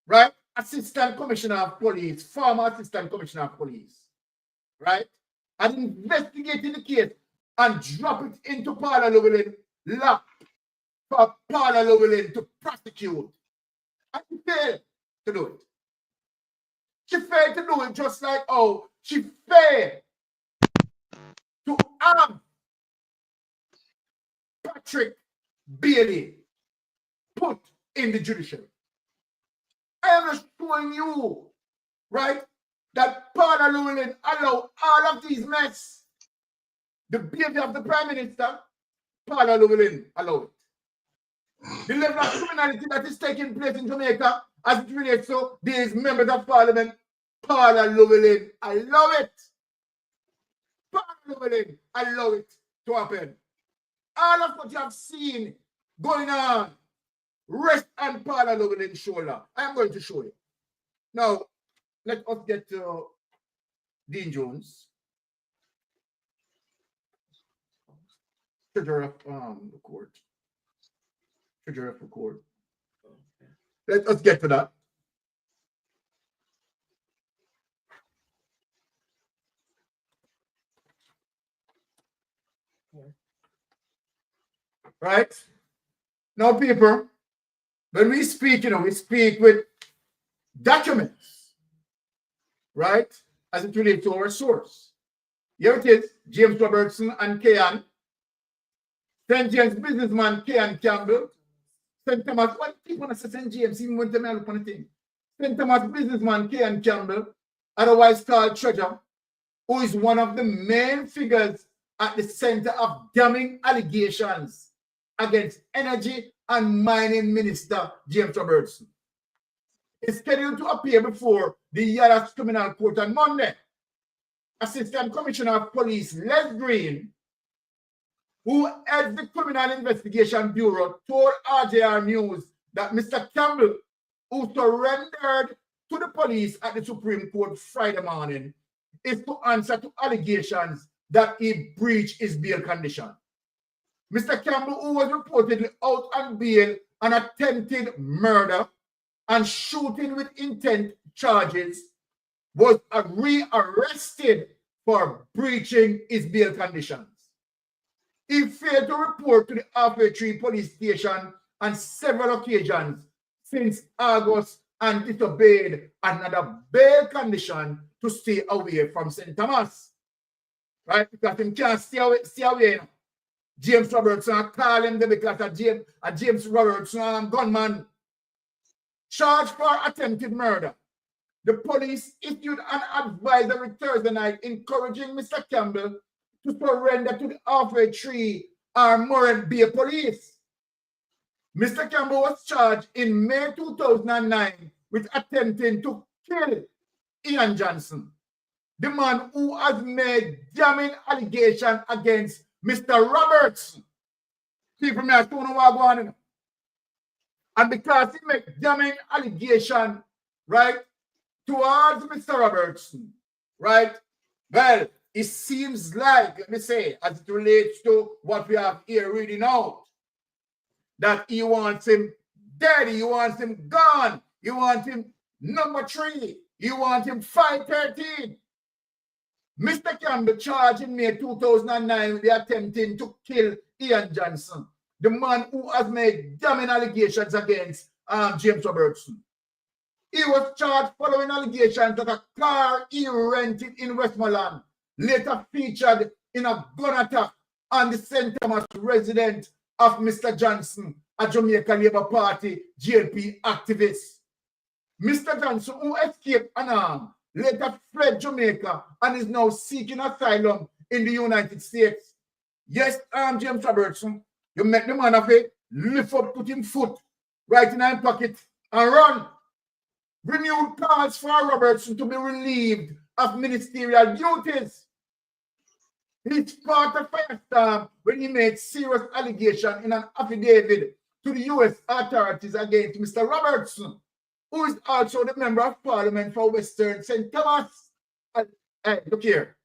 right, Assistant Commissioner of Police, former Assistant Commissioner of Police, right, and investigated the case and drop it into Paula Llewellyn lap for Paula Llewellyn to prosecute. And she failed to do it. She failed to do it just like, oh, she failed to have Patrick Bailey put in the judiciary. I am just showing you, right, that Paula Llewellyn allow all of these mess. The behavior of the Prime Minister, Paula Llewellyn allow it. The level of criminality that is taking place in Jamaica as it relates to these members of Parliament, Paula Llewellyn allow it. Paula Llewellyn allow it to happen. All of what you have seen going on, rest on Paula Llewellyn's shoulder. I am going to show you. Now, let us get to Dean Jones, Treasurer of the court. Treasurer of the court. Let us get to that. Right? Now, people, when we speak, we speak with documents, right? As it relates to our source. Here it is, James Robertson and Kean. St. James businessman Kean Campbell. St. Thomas, what people want to say St. James, even when they look on the thing. St. Thomas businessman Kean Campbell, otherwise called Treasure, who is one of the main figures at the center of damning allegations against Energy and Mining Minister James Robertson, is scheduled to appear before the Yard's Criminal Court on Monday. Assistant Commissioner of Police Les Green, who heads the Criminal Investigation Bureau, told RJR News that Mr. Campbell, who surrendered to the police at the Supreme Court Friday morning, is to answer to allegations that he breached his bail condition. Mr. Campbell, who was reportedly out on bail on attempted murder and shooting with intent charges, was rearrested for breaching his bail conditions. He failed to report to the Halfway Tree police station on several occasions since August and disobeyed another bail condition to stay away from St. Thomas. Right? Because he can't stay away. James Robertson call him there because a James Robertson gunman charged for attempted murder. The police issued an advisory Thursday night encouraging Mr. Campbell to surrender to the Halfway Tree or Murray Bay Police. Mr. Campbell was charged in May 2009 with attempting to kill Ian Johnson, the man who has made damning allegations against Mr. Robertson. People may have to know what going on. And because he made damning allegation, right, towards Mr. Robertson, right? Well, it seems like, let me say, as it relates to what we have here reading out, that he wants him dead, he wants him gone, he wants him number 3, he wants him 513. Mr. Campbell charged in May 2009 with the attempting to kill Ian Johnson, the man who has made damning allegations against James Robertson. He was charged following allegations that a car he rented in Westmoreland later featured in a gun attack on the St. Thomas resident of Mr. Johnson, a Jamaica Labour Party JLP activist. Mr. Johnson, who escaped unarmed, later fled Jamaica and is now seeking asylum in the United States. Yes, James Robertson, you make the man of it, lift up, put him foot right in his pocket and run. Renewed calls for Robertson to be relieved of ministerial duties. He's part of Firestorm when he made serious allegation in an affidavit to the U.S. authorities against Mr. Robertson, who is also the member of parliament for Western St. Thomas. Hey, look here.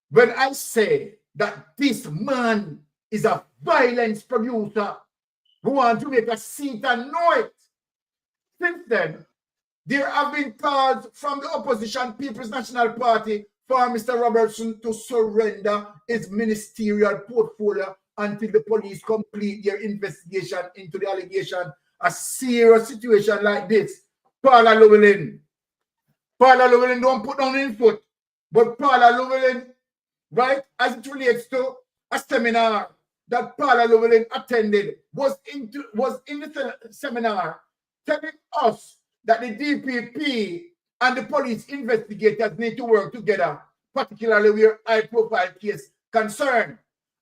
When I say that this man is a violence producer who wants to make a seat and know it, since then, there have been calls from the opposition People's National Party for Mr. Robertson to surrender his ministerial portfolio until the police complete their investigation into the allegation. A serious situation like this, Paula Llewellyn don't put down his foot, but Paula Llewellyn, right, as it relates to a seminar that Paula Llewellyn attended, was in the seminar telling us that the DPP and the police investigators need to work together, particularly where high-profile case concerned.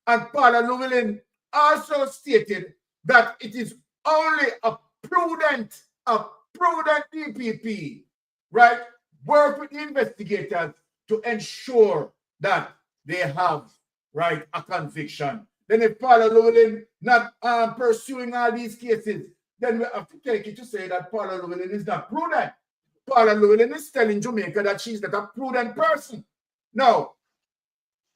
And Paula Llewellyn also stated that it is only a prudent DPP, right, work with the investigators to ensure that they have, right, a conviction. Then if Paula Llewellyn not pursuing all these cases, then we have to take it to say that Paula Llewellyn is not prudent. Paula Llewellyn is telling Jamaica that she's not a prudent person. Now,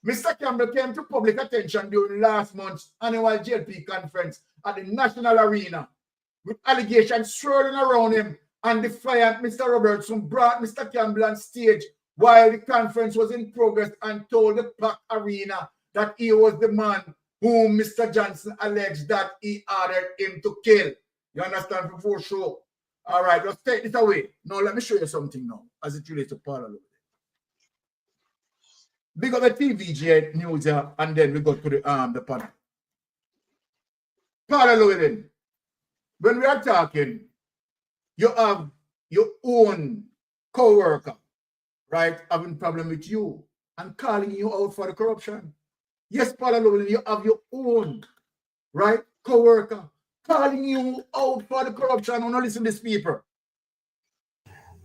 Mr. Campbell came to public attention during last month's annual JLP conference at the National Arena with allegations swirling around him, and defiant Mr. Robertson brought Mr. Campbell on stage while the conference was in progress and told the packed arena that he was the man whom Mr. Johnson alleged that he ordered him to kill. You understand, before show? All right, let's take this away. Now, let me show you something now as it relates to Paula Llewellyn. We got the TVJ news here, and then we go to the panel. Paula Llewellyn, when we are talking, you have your own co-worker, right, having problem with you and calling you out for the corruption. Yes, Paula Llewellyn, you have your own, right, co-worker calling you out for the corruption. I want to listen to this people.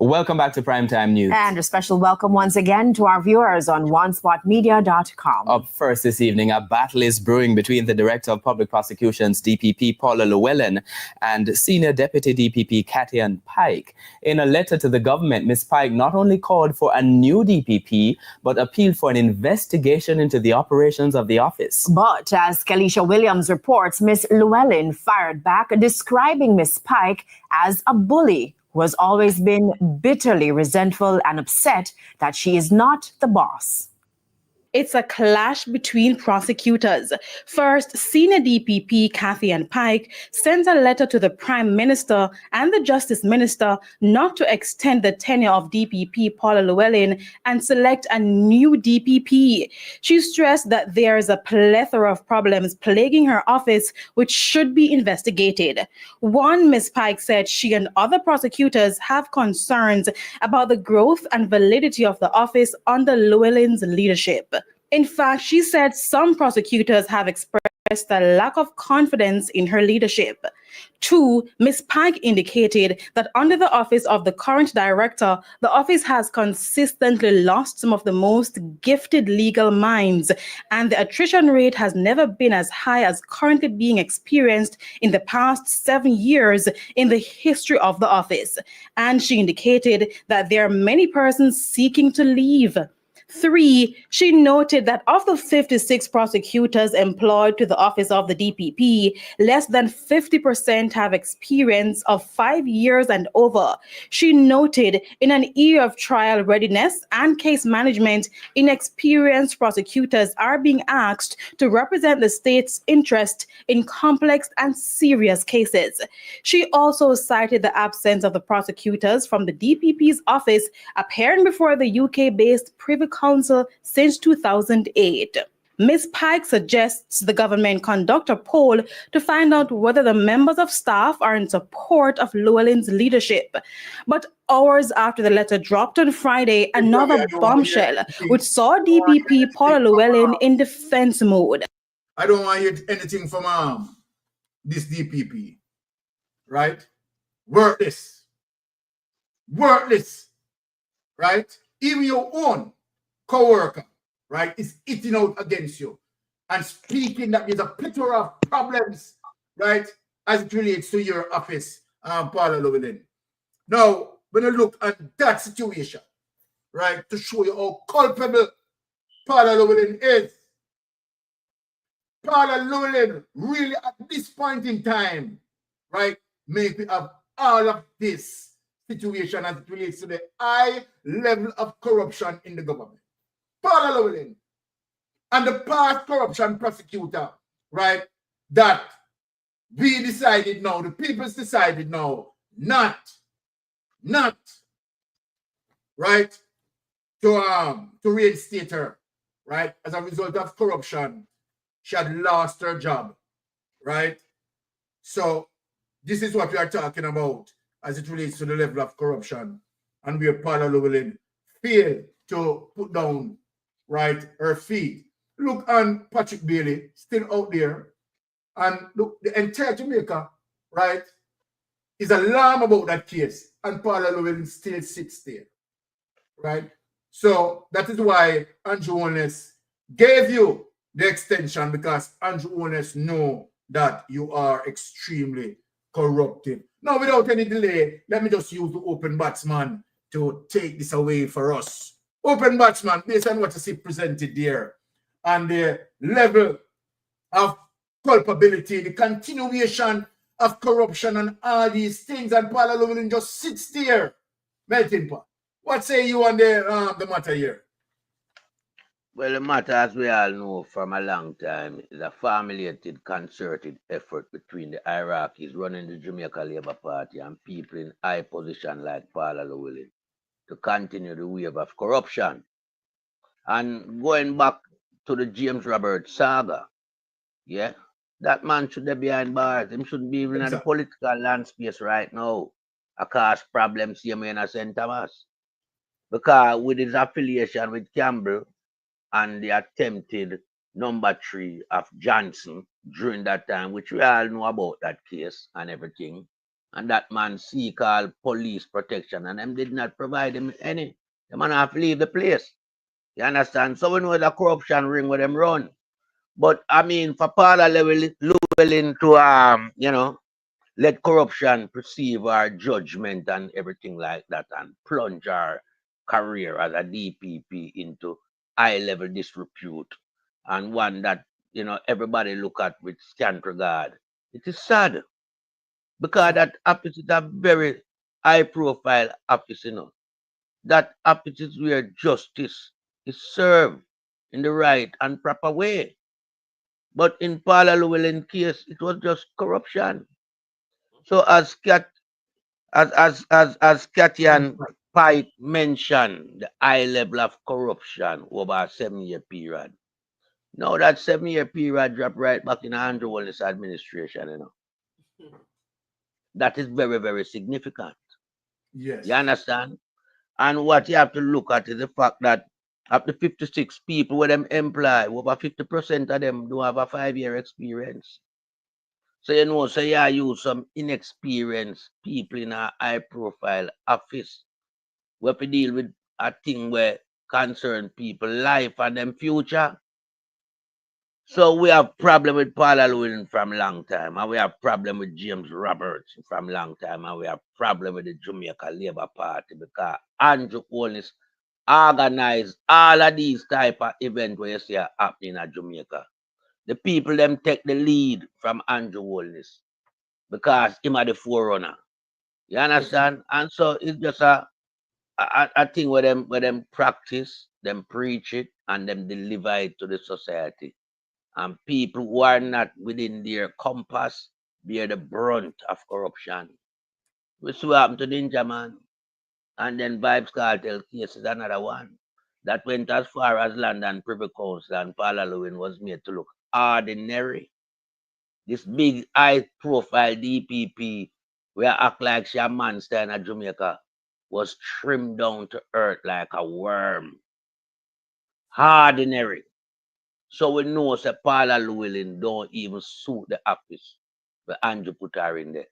Welcome back to Primetime News. And a special welcome once again to our viewers on onespotmedia.com. Up first this evening, a battle is brewing between the Director of Public Prosecutions, DPP Paula Llewellyn, and Senior Deputy DPP Cathy Pike. In a letter to the government, Ms. Pike not only called for a new DPP, but appealed for an investigation into the operations of the office. But as Kelisha Williams reports, Ms. Llewellyn fired back, describing Ms. Pike as a bully who has always been bitterly resentful and upset that she is not the boss. It's a clash between prosecutors. First, Senior DPP Cathy Pike sent a letter to the Prime Minister and the Justice Minister not to extend the tenure of DPP Paula Llewellyn and select a new DPP. She stressed that there is a plethora of problems plaguing her office which should be investigated. One, Ms. Pike said she and other prosecutors have concerns about the growth and validity of the office under Llewellyn's leadership. In fact, she said some prosecutors have expressed expressed a lack of confidence in her leadership. 2, Ms. Pike indicated that under the office of the current director, the office has consistently lost some of the most gifted legal minds, and the attrition rate has never been as high as currently being experienced in the past 7 years in the history of the office. And she indicated that there are many persons seeking to leave. 3, she noted that of the 56 prosecutors employed to the office of the DPP, less than 50% have experience of 5 years and over. She noted in an era of trial readiness and case management, inexperienced prosecutors are being asked to represent the state's interest in complex and serious cases. She also cited the absence of the prosecutors from the DPP's office appearing before the UK-based Privy Council since 2008. Ms. Pike suggests the government conduct a poll to find out whether the members of staff are in support of Llewellyn's leadership. But hours after the letter dropped on Friday, another bombshell, which saw DPP Paula Llewellyn in defense mode. I don't want to hear anything from this DPP, right? Worthless, right? Even your own co-worker, right, is eating out against you and speaking that there's a plethora of problems, right, as it relates to your office, Paula Llewellyn. Now, when you look at that situation, right, to show you how culpable Paula Llewellyn is, Paula Llewellyn really at this point in time, right, make me have all of this situation as it relates to the high level of corruption in the government. Paula Llewellyn and the past corruption prosecutor, right, that we decided now, the people's decided now, not, right, to reinstate her, right, as a result of corruption. She had lost her job, right? So this is what we are talking about as it relates to the level of corruption and where Paula Llewellyn failed to put down, right, her feet. Look on Patrick Bailey, still out there. And look, the entire Jamaica, right, is alarmed about that case. And Paula Llewellyn still sits there, right? So that is why Andrew Holness gave you the extension, because Andrew Holness know that you are extremely corrupted. Now, without any delay, let me just use the open batsman to take this away for us. Open batsman, based on what you see presented there, and the level of culpability, the continuation of corruption and all these things, and Paula Llewellyn just sits there, melting pot. What say you on the matter here? Well, the matter, as we all know from a long time, is a formulated, concerted effort between the Iraqis running the Jamaica Labour Party and people in high position like Paula Llewellyn to continue the wave of corruption. And going back to the James Robert saga, yeah, that man should be behind bars. Him shouldn't be even in the political landscape right now. I cause problems here in St. Thomas. Because with his affiliation with Campbell and the attempted number 3 of Johnson during that time, which we all know about that case and everything, and that man seek all police protection, and them did not provide him any. The man have to leave the place. You understand? So we know the corruption ring where them run. But I mean, for Paula Llewellyn to you know, let corruption perceive our judgment and everything like that, and plunge our career as a DPP into high-level disrepute, and one that, you know, everybody look at with scant regard. It is sad, because that office is a very high-profile office, you know. That office is where justice is served in the right and proper way. But in Paula Llewellyn case, it was just corruption. So as Cathy and Pike mentioned, the high level of corruption over a 7-year period. Now that 7-year period dropped right back in Andrew Holness administration, you know. That is very, very significant. Yes. You understand? And what you have to look at is the fact that Up to 56 people where them employ, over 50% of them don't have a 5-year experience. So you know, so you use some inexperienced people in a high profile office. We have to deal with a thing where concern people life and them future. So we have problem with Paula Llewellyn from long time, and we have problem with James Roberts from long time, and we have problem with the Jamaica Labour Party because Andrew Holness organize all of these type of events where you see are happening at Jamaica. The people them take the lead from Andrew Holness because him are the forerunner. You understand? And so it's just a thing where them practice, them preach it, and them deliver it to the society. And people who are not within their compass bear the brunt of corruption. Which what happened to Ninja Man. And then Vibes Cartel case is another one. That went as far as London Privy Council, and Paula Llewellyn was made to look ordinary. This big high profile DPP where act like she a monster in Jamaica was trimmed down to earth like a worm. Ordinary. So we know that Paula Llewellyn don't even suit the office but Andrew put her in there.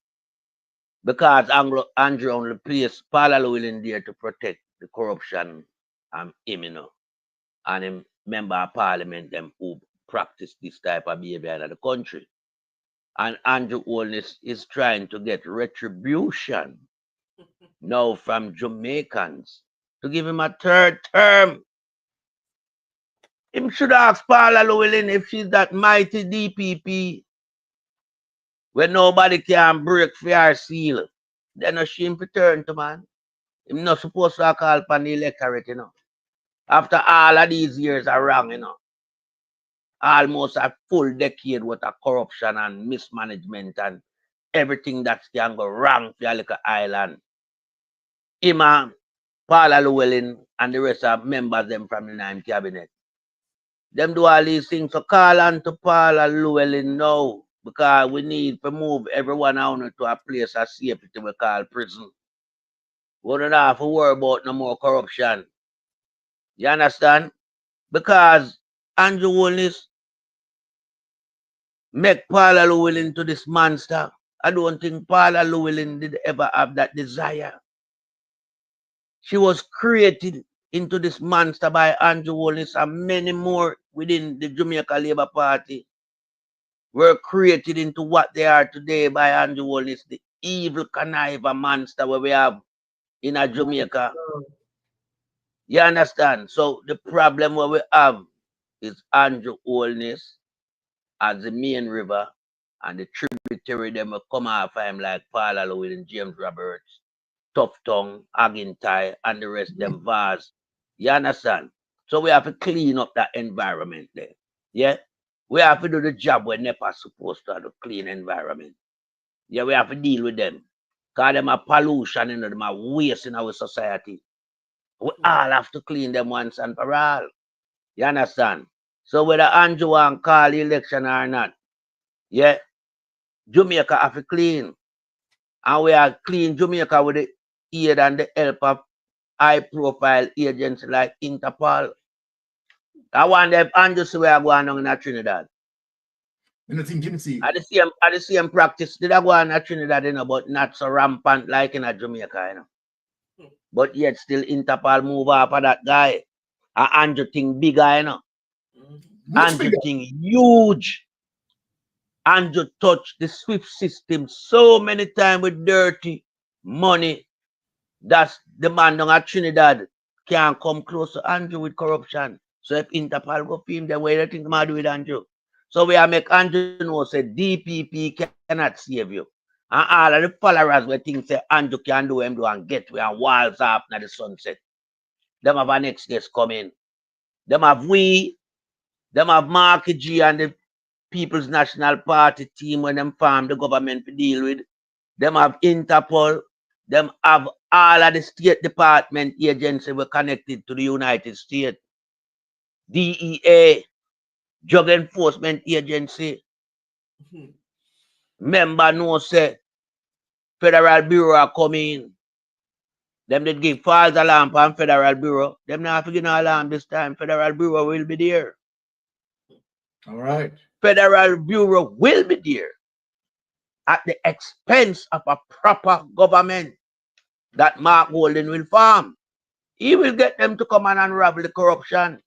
Because Andrew only placed Paula Llewellyn there to protect the corruption and him, you know, and him member of parliament them who practice this type of behavior in the country. And Andrew Holness is trying to get retribution now from Jamaicans to give him a third term. Him should ask Paula Llewellyn if she's that mighty DPP where nobody can break for her seal. Then no shame to turn to, man. Him not supposed to call upon the electorate, you know. After all of these years are wrong, you know. Almost a full decade worth of corruption and mismanagement and everything that can go wrong for your little island. Him and Paula Llewellyn and the rest of members them from the 9 cabinet. Them do all these things. So call on to Paula Llewellyn now because we need to move everyone out to a place of safety we call prison. We don't have to worry about no more corruption. You understand? Because Andrew Holness make Paula Llewellyn to this monster. I don't think Paula Llewellyn did ever have that desire. She was created into this monster by Andrew Holness and many more within the Jamaica Labour Party were created into what they are today by Andrew Holness, the evil conniver monster where we have in a Jamaica. You understand? So the problem what we have is Andrew Holness as the main river and the tributary them will come off him like Paula Llewellyn, James Roberts, Tough Tongue, Agintai, and the rest them vast. You understand? So we have to clean up that environment there. Yeah? We have to do the job where NEPA supposed to have a clean environment. Yeah, we have to deal with them. Because them are pollution, you know, them are waste in our society. We all have to clean them once and for all. You understand? So whether Andrew want call the election or not, yeah, Jamaica have to clean. And we are clean Jamaica with the aid and the help of high-profile agencies like Interpol. I wonder if Andrew see where I go on in Trinidad. I think him see. At the same practice, did I go on Trinidad, you know, but not so rampant like in Jamaica, you know. But yet still Interpol move up of that guy. And Andrew thing bigger, you know. Andrew thing huge. Andrew touched the SWIFT system so many times with dirty money. That's the man down at Trinidad can't come close to Andrew with corruption. So if Interpol go for him, then what do you think they do with Andrew? So we are make Andrew know say DPP cannot save you. And all of the followers we think say Andrew can do him do and get we and walls up na the sunset. Them have our next guest coming. Them have Marky G and the People's National Party team when them form the government to deal with. Them have Interpol. Them have all of the State Department agencies were connected to the United States. DEA, Drug Enforcement Agency. Member know say Federal Bureau are coming. Them did give false alarm on Federal Bureau. Them not forgetting alarm this time. Federal Bureau will be there. All right. Federal Bureau will be there at the expense of a proper government that Mark Golden will form. He will get them to come and unravel the corruption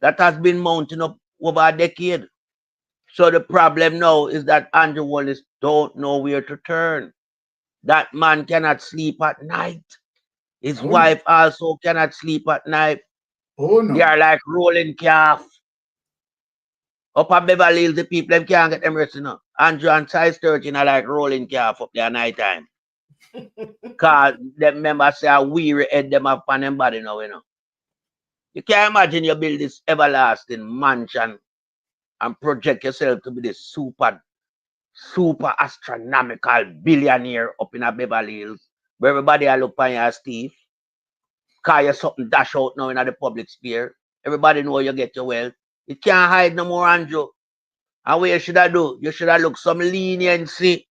that has been mounting up over a decade. So the problem now is that Andrew Holness don't know where to turn. That man cannot sleep at night. His wife also cannot sleep at night. Oh no. They are like rolling calf. Up at Beverly Hills, the people them can't get them rest, you know. Andrew and size 13 are like rolling calf up there night time. Cause them members say a weary head them up on them body now, you know. You can't imagine you build this everlasting mansion and project yourself to be the super astronomical billionaire up in a Beverly Hills, where everybody will look on you as Steve. Cause you something dash out now in the public sphere. Everybody know you get your wealth. You can't hide no more, Andrew. And what you should have do? You should have looked some leniency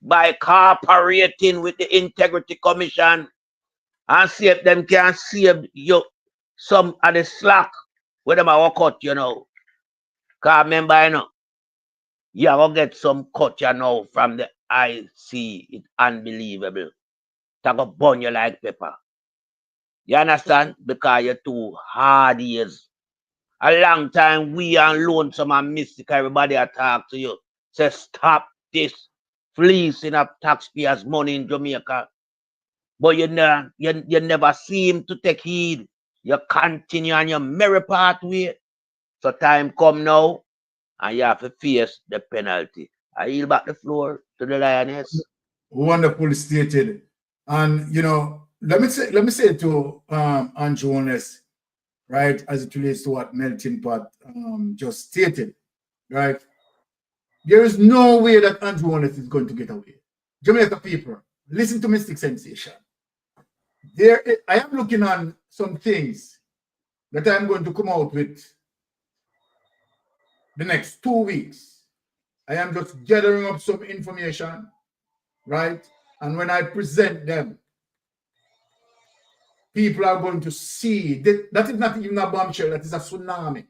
by cooperating with the Integrity Commission and see if them can save you some of the slack where them are cut, you know. Cause remember, you know, you are gonna get some cut, you know, from the IC. It's unbelievable. That go burn you like pepper. You understand? Because you're too hard years. A long time we and Lonesome and Mystic, everybody talk to you. Say stop this fleecing of taxpayers' money in Jamaica. But you never seem to take heed. You continue on your merry pathway. So time come now and you have to face the penalty. I yield back the floor to the lioness. Wonderfully stated. And you know, let me say to Andrew Holness, right, as it relates to what Melting Pot just stated, right? There is no way that Andrew Holness is going to get away. Jamaica people, listen to Mystic Sensation. I am looking on some things that I'm going to come out with the next 2 weeks. I am just gathering up some information, right? And when I present them, people are going to see that is not even a bombshell, that is a tsunami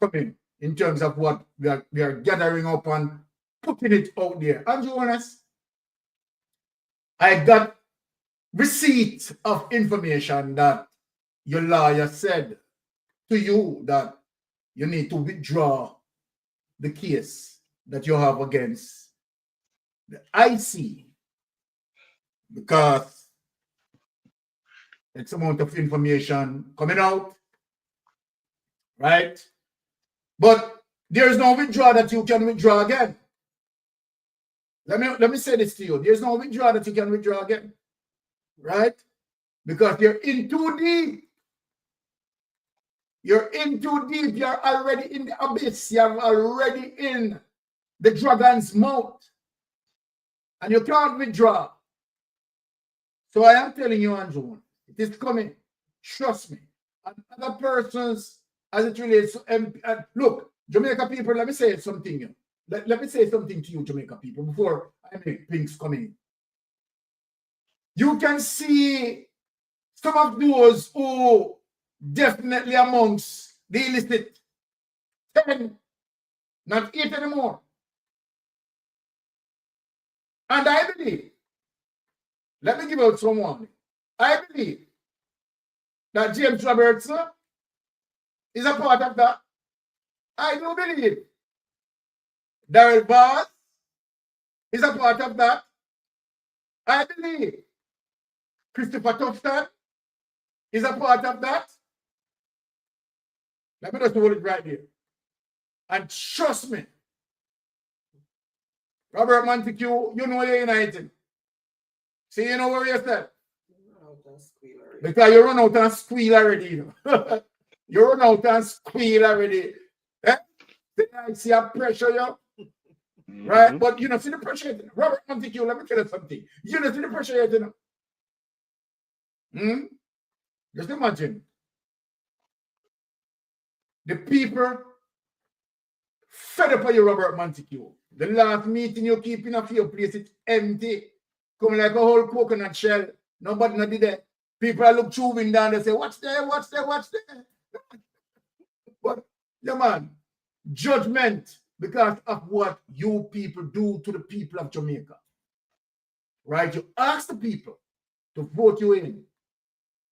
coming in terms of what we are gathering up and putting it out there. Andrew Holness, I got receipt of information that your lawyer said to you that you need to withdraw the case that you have against the IC because X amount of information coming out, right? But there's no withdrawal that you can withdraw again. Let me say this to you. There's no withdrawal that you can withdraw again, right? Because you're in too deep. You're in too deep. You're already in the abyss. You're already in the dragon's mouth. And you can't withdraw. So I am telling you, Andrew, it is coming. Trust me. And other persons, as it relates to look, Jamaica people, let me say something. Let me say something to you, Jamaica people, before I make things come in. You can see some of those who definitely amongst the illicit 10, not 8 anymore. And I believe, let me give out someone. I believe that James Robertson is a part of that. I do believe Darrell Bass is a part of that. I believe Christopher Tufton is a part of that. Let me just hold it right here. And trust me, Robert Montague, you know you're united. See, you know where you're at? Because you run out and squeal already. You know? You run out and squeal already. Eh? I see a pressure, you. Right? But you know, see the pressure. Robert Montague, let me tell you something. You know, see the pressure, you know. Just imagine. The people fed up on you, Robert Montague. The last meeting you keep in a few place, it's empty. Come like a whole coconut shell. Nobody not did that. People are look through window and they say, what's there, what's there, what's there? But, yeah, man, judgment because of what you people do to the people of Jamaica. Right? You ask the people to vote you in.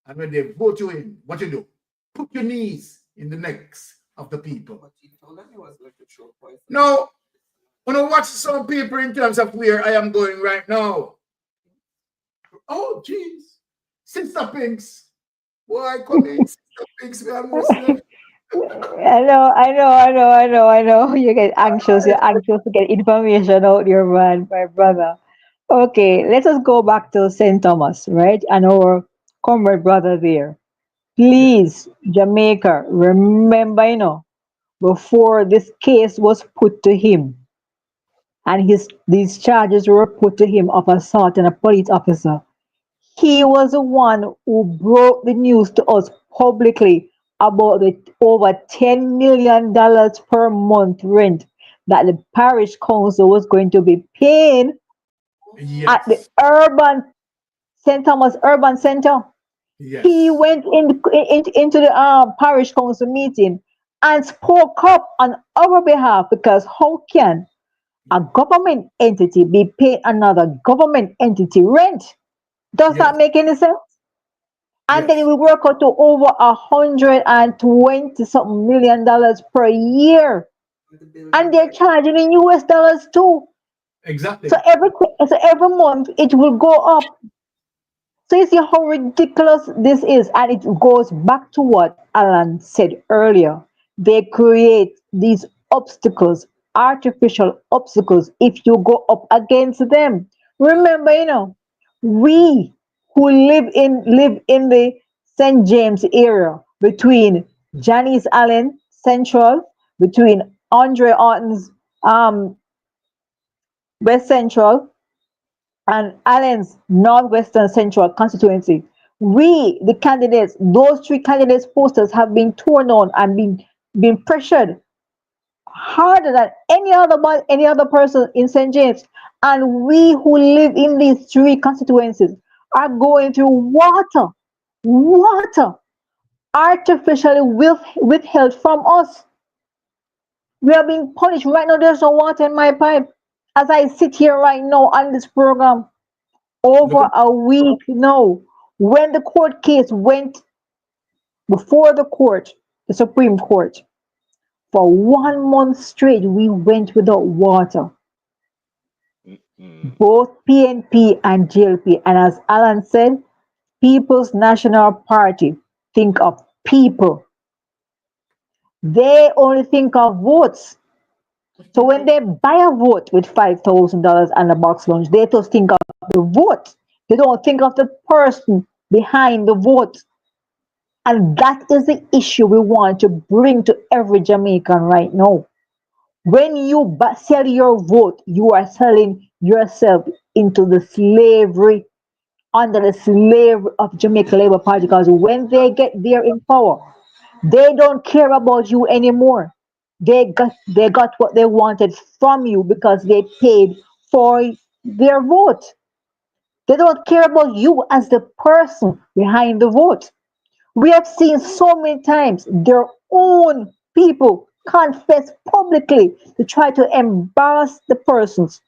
And when they vote you in, what you do? Put your knees in the necks of the people. But you told them he was going to show poison. No. When I watch some people in terms of where I am going right now. Oh, jeez. Sister Pinks. Boy, come in. Sister Pinks, we are Muslim. I know. You get anxious. You're anxious to get information out there, man, my brother. Okay, let us go back to St. Thomas, right? And our comrade brother there. Please, Jamaica, remember, before this case was put to him and these charges were put to him of assault on a police officer, he was the one who broke the news to us publicly about the over $10 million per month rent that the parish council was going to be paying at the urban St. Thomas Urban Center. Yes. He went into the parish council meeting and spoke up on our behalf, because how can a government entity be paying another government entity rent? Does that make any sense? And then it will work out to over $120 something million per year. And they're charging in US dollars too. Exactly. So every month it will go up. So you see how ridiculous this is, and it goes back to what Alan said earlier. They create these obstacles, artificial obstacles, if you go up against them. Remember, we who live in the St. James area, between Janice Allen Central, between Andre Orton's West Central, and Allen's Northwestern Central constituency. We, the candidates, those three candidates' posters have been torn on and been pressured harder than any other person in St. James. And we who live in these three constituencies are going through water artificially withheld from us. We are being punished right now. There's no water in my pipe as I sit here right now on this program. Over a week now, when the court case went before the Supreme Court, for 1 month straight, we went without water. Both PNP and GLP. And as Alan said, People's National Party think of people. They only think of votes. So when they buy a vote with $5,000 and a box lunch, they just think of the vote. They don't think of the person behind the vote. And that is the issue we want to bring to every Jamaican right now. When you sell your vote, you are selling yourself into the slavery, under the slavery of Jamaica Labour Party, because when they get there in power, they don't care about you anymore. They got what they wanted from you because they paid for their vote. They don't care about you as the person behind the vote. We have seen so many times their own people confess publicly to try to embarrass the persons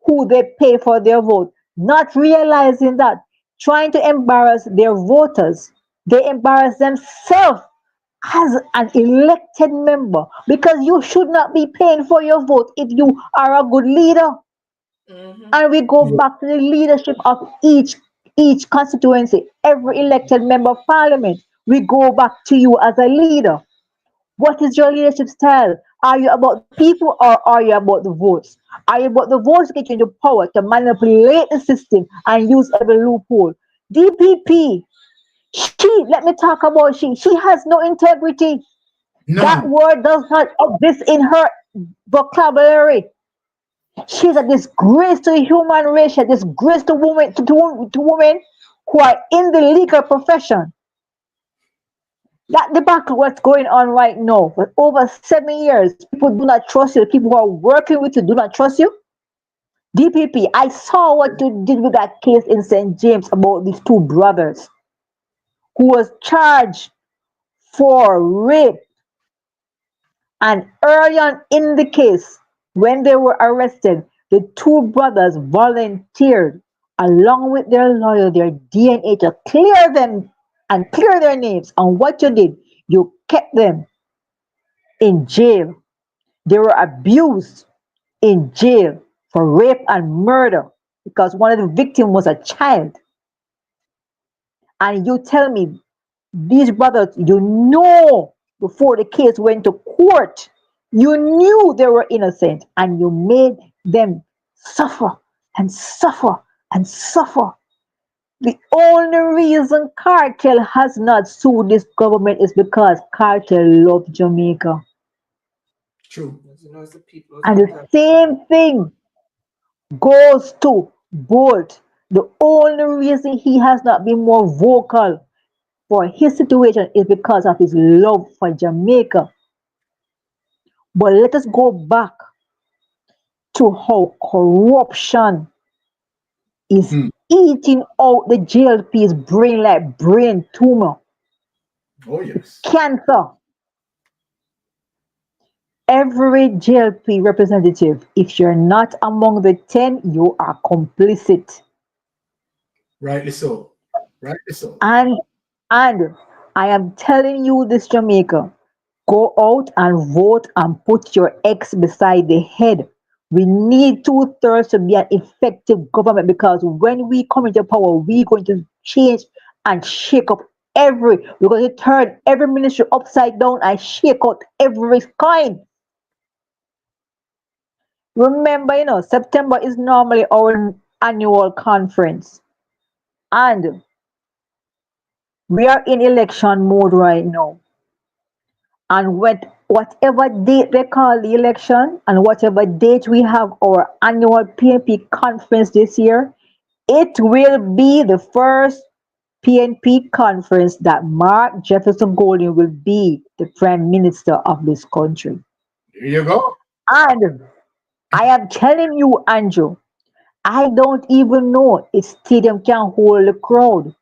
who they pay for their vote, not realizing that trying to embarrass their voters, they embarrass themselves as an elected member, because you should not be paying for your vote if you are a good leader. And we go back to the leadership of each constituency, every elected member of parliament. We go back to you as a leader. What is your leadership style? Are you about the people, or are you about the votes? Are you about the votes to get you into power, to manipulate the system and use every loophole? DPP, let me talk about she has no integrity. None. That word does not exist in her vocabulary. She's a disgrace to the human race, a disgrace to women, to women who are in the legal profession. That debacle, what's going on right now, for over 7 years, people do not trust you. The people who are working with you do not trust you. DPP, I saw what you did with that case in St. James about these two brothers who was charged for rape. And early on in the case, when they were arrested, the two brothers volunteered, along with their lawyer, their DNA, to clear them and clear their names. And what you did, you kept them in jail. They were abused in jail for rape and murder because one of the victims was a child. And you tell me, these brothers, you know, before the case went to court, you knew they were innocent and you made them suffer and suffer and suffer. The only reason cartel has not sued this government is because cartel love Jamaica. True. And the same thing goes to Bolt. The only reason he has not been more vocal for his situation is because of his love for Jamaica. But let us go back to how corruption is eating out the GLP's brain like brain tumor. Oh, yes. Cancer. Every GLP representative, if you're not among the 10, you are complicit. Rightly so. Rightly so. And I am telling you this, Jamaica, go out and vote and put your X beside the head. We need 2/3 to be an effective government, because when we come into power, we're going to change and shake up we're going to turn every ministry upside down and shake out every kind. Remember, September is normally our annual conference. And we are in election mode right now. And whatever date they call the election and whatever date we have our annual PNP conference this year, it will be the first PNP conference that Mark Jefferson Golden will be the Prime Minister of this country. There you go. And I am telling you, Andrew, I don't even know if stadium can hold a crowd.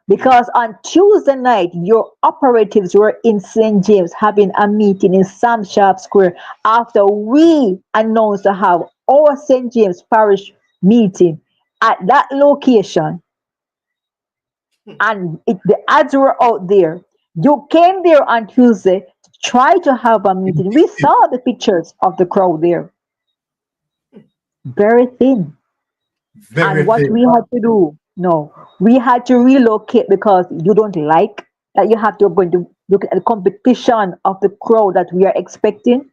Because on Tuesday night, your operatives were in St. James having a meeting in Sam Sharp Square after we announced to have our St. James Parish meeting at that location. And the ads were out there. You came there on Tuesday to try to have a meeting. We saw the pictures of the crowd there. Very thin. And what we had to do, we had to relocate because you don't like that you have to go to look at the competition of the crowd that we are expecting.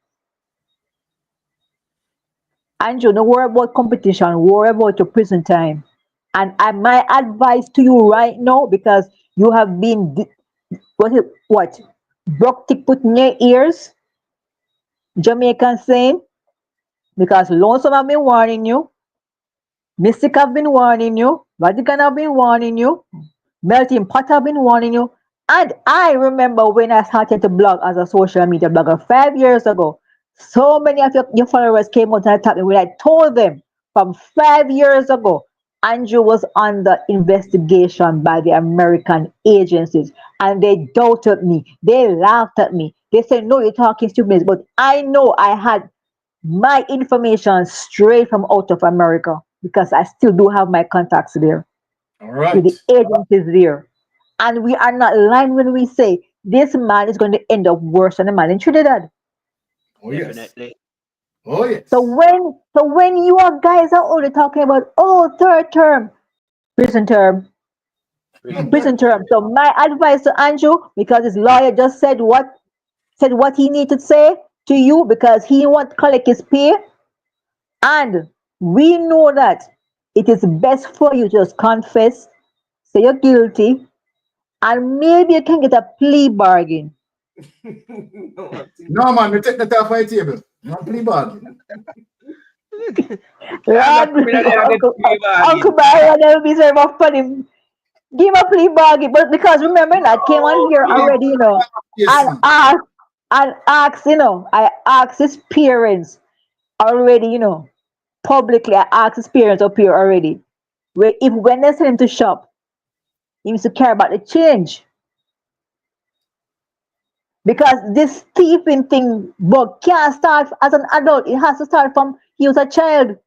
Andrew, don't worry about competition, worry about your prison time. And my advice to you right now, because you have been broke tick put in your ears, Jamaican saying, because Lonesome have been warning you, Mystic have been warning you, Vatican have been warning you, Melting Pot have been warning you. And I remember when I started to blog as a social media blogger 5 years ago, so many of your followers came out and attacked me when I told them from 5 years ago, Andrew was under investigation by the American agencies. And they doubted me. They laughed at me. They said, no, you're talking stupid. But I know I had my information straight from out of America, because I still do have my contacts there. All right. With the agencies there. And we are not lying when we say this man is going to end up worse than the man in Trinidad. Oh, yes. Definitely. Oh, yes. So when you guys are only talking about, third term, prison term. So my advice to Andrew, because his lawyer just said what he needed to say to you, because he wants to collect his pay. And we know that it is best for you to just confess, say you're guilty, and maybe you can get a plea bargain. No, man, we take that off my table. No plea bargain. Uncle Byron will be very much funny. Give him a plea bargain, but because remember, I came on here already, and asked, I asked his parents already, publicly. I asked his parents up here already. When they send him to shop, he needs to care about the change. Because this thieving thing but can't start as an adult. It has to start from he was a child.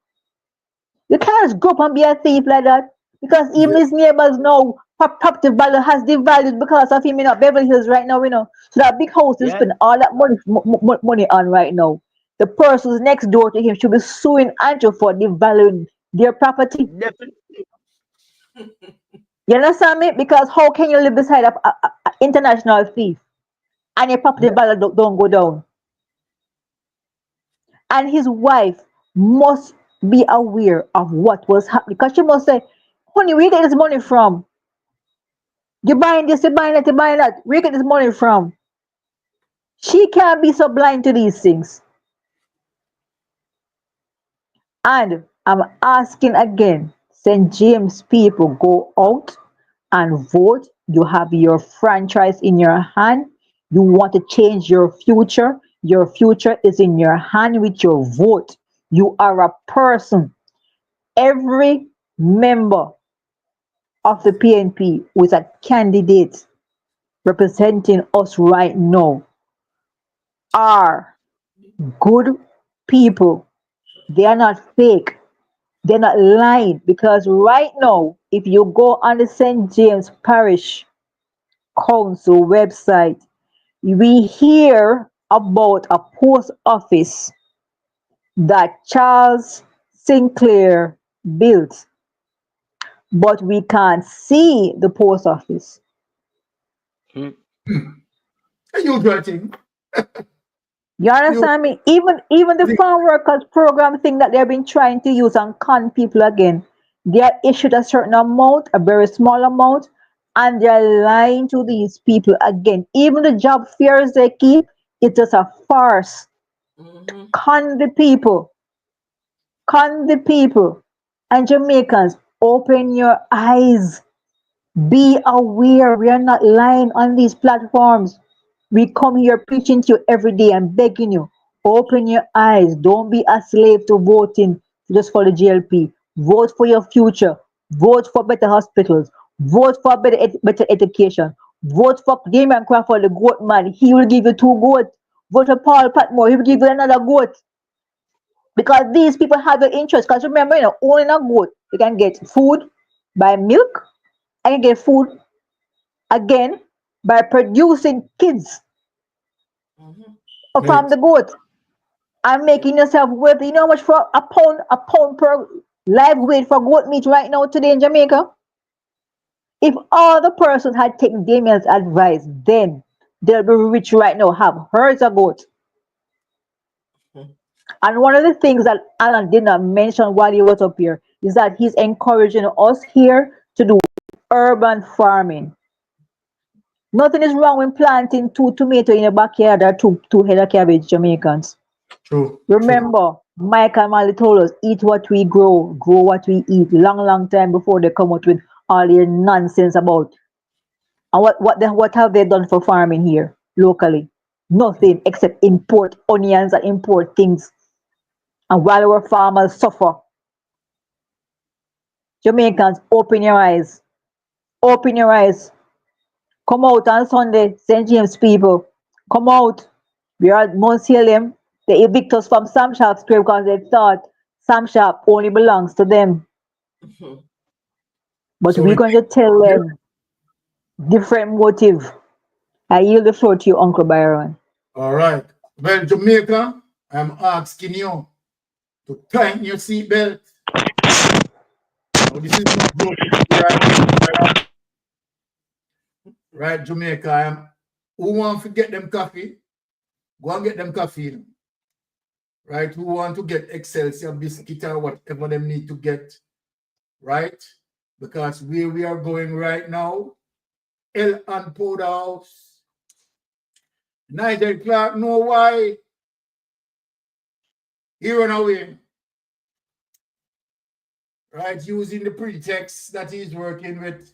You can't just go up and be a thief like that. Because even his neighbors know property value has devalued because of him in Beverly Hills right now, So that big house is spending all that money on right now. The person who's next door to him should be suing Andrew for devaluing their property. Definitely. You understand me? Because how can you live beside an international thief and your property value don't go down? And his wife must be aware of what was happening. Because she must say, honey, where you get this money from? You're buying this, you're buying that, you're buying that. Where you get this money from? She can't be so blind to these things. And I'm asking again, St. James people, go out and vote. You have your franchise in your hand. You want to change your future. Your future is in your hand with your vote. You are a person. Every member of the PNP who is a candidate representing us right now are good people. They are not fake. They're not lying. Because right now, if you go on the St. James Parish Council website, we hear about a post office that Charles Sinclair built, but we can't see the post office. A usual thing. You understand me? Even the farm workers program thing that they've been trying to use and con people again, they are issued a certain amount, a very small amount, and they're lying to these people again. Even the job fairs they keep, it's just a farce. Con the people. Con the people. And Jamaicans, open your eyes. Be aware. We are not lying on these platforms. We come here preaching to you every day and begging you. Open your eyes. Don't be a slave to voting just for the GLP. Vote for your future. Vote for better hospitals. Vote for better education. Vote for Damien Crawford, the goat man. He will give you 2 goats. Vote for Paul Patmore. He will give you another goat. Because these people have the interest. Because remember, owning a goat, you can get food by milk. And you get food again by producing kids from the goat and making yourself worth. You know how much for a pound per live weight for goat meat right now today in Jamaica? If all the persons had taken Damien's advice, then they'll be rich right now, have herds of goat. And one of the things that Alan did not mention while he was up here is that he's encouraging us here to do urban farming. Nothing is wrong with planting 2 tomatoes in your backyard or two head of cabbage, Jamaicans. True. Remember, Mike and Molly told us, eat what we grow what we eat. Long time before they come out with all their nonsense about. And what have they done for farming here locally? Nothing except import onions and import things. And while our farmers suffer, Jamaicans, open your eyes. Open your eyes. Come out on Sunday, St. James people. Come out. We are at Mount Salem. They evict us from Sam Shop Square because they thought Sam Shop only belongs to them. But So we're going to tell them different motive. I yield the floor to you, Uncle Byron. All right. Well, Jamaica, I'm asking you to tighten your seatbelt. Now, this is not joking. Right, Jamaica. Who want to get them coffee? Go and get them coffee. Right? Who want to get Excelsior biscuit or whatever them need to get? Right? Because where we are going right now, El and Powder House. Nigel Clark know why he run away. Right? Using the pretext that he's working with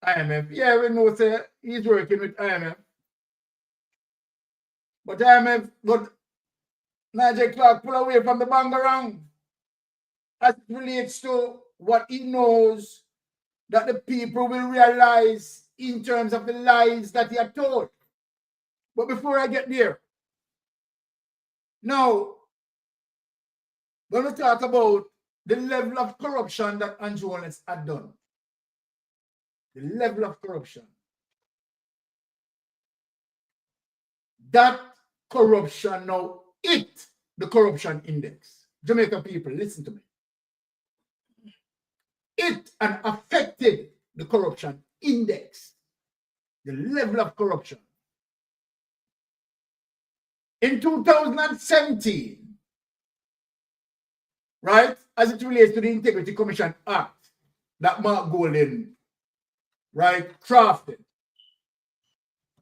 IMF. Yeah, we know that he's working with IMF. But Nigel Clark pull away from the bangarang. as it relates to what he knows that the people will realize in terms of the lies that he had told. But before I get there, now, when we talk about the level of corruption that Andrew Holness had done, the level of corruption, that corruption now hit the corruption index. Jamaica people, listen to me. It and affected the corruption index, the level of corruption. In 2017, right, as it relates to the Integrity Commission Act that Mark Golden, right, crafted,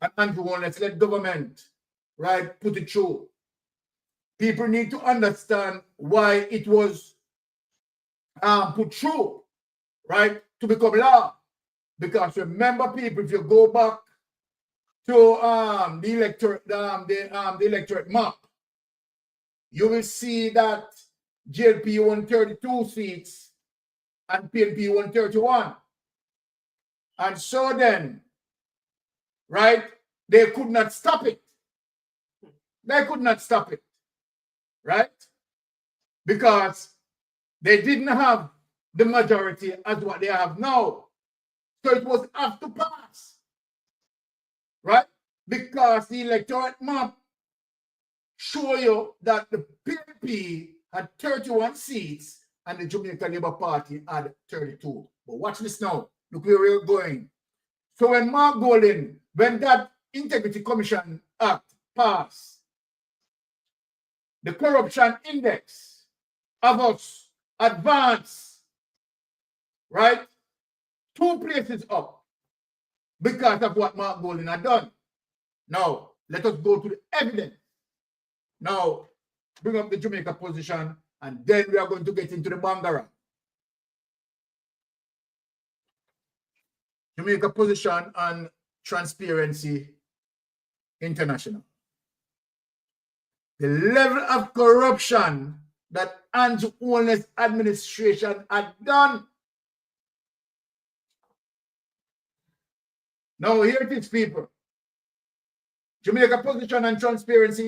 and Andrew Holness led government, right, put it through. People need to understand why it was put through, right, to become law. Because remember, people, if you go back to the electorate map, you will see that JLP won 32 seats and PNP won 31. And so then, right, they could not stop it. They could not stop it, right? Because they didn't have the majority as what they have now. So it was have to pass, right? Because the electorate map show you that the PNP had 31 seats and the Jamaica Labour Party had 32. But watch this now. Look where we're going. So when Mark Golden, when that Integrity Commission Act passed, the corruption index of us advanced, right? 2 places up because of what Mark Golden had done. Now, let us go to the evidence. Now, bring up the Jamaica position, and then we are going to get into the Bangara. Jamaica position on Transparency International. The level of corruption that Andrew Holness administration had done. Now, here it is, people. Jamaica position on Transparency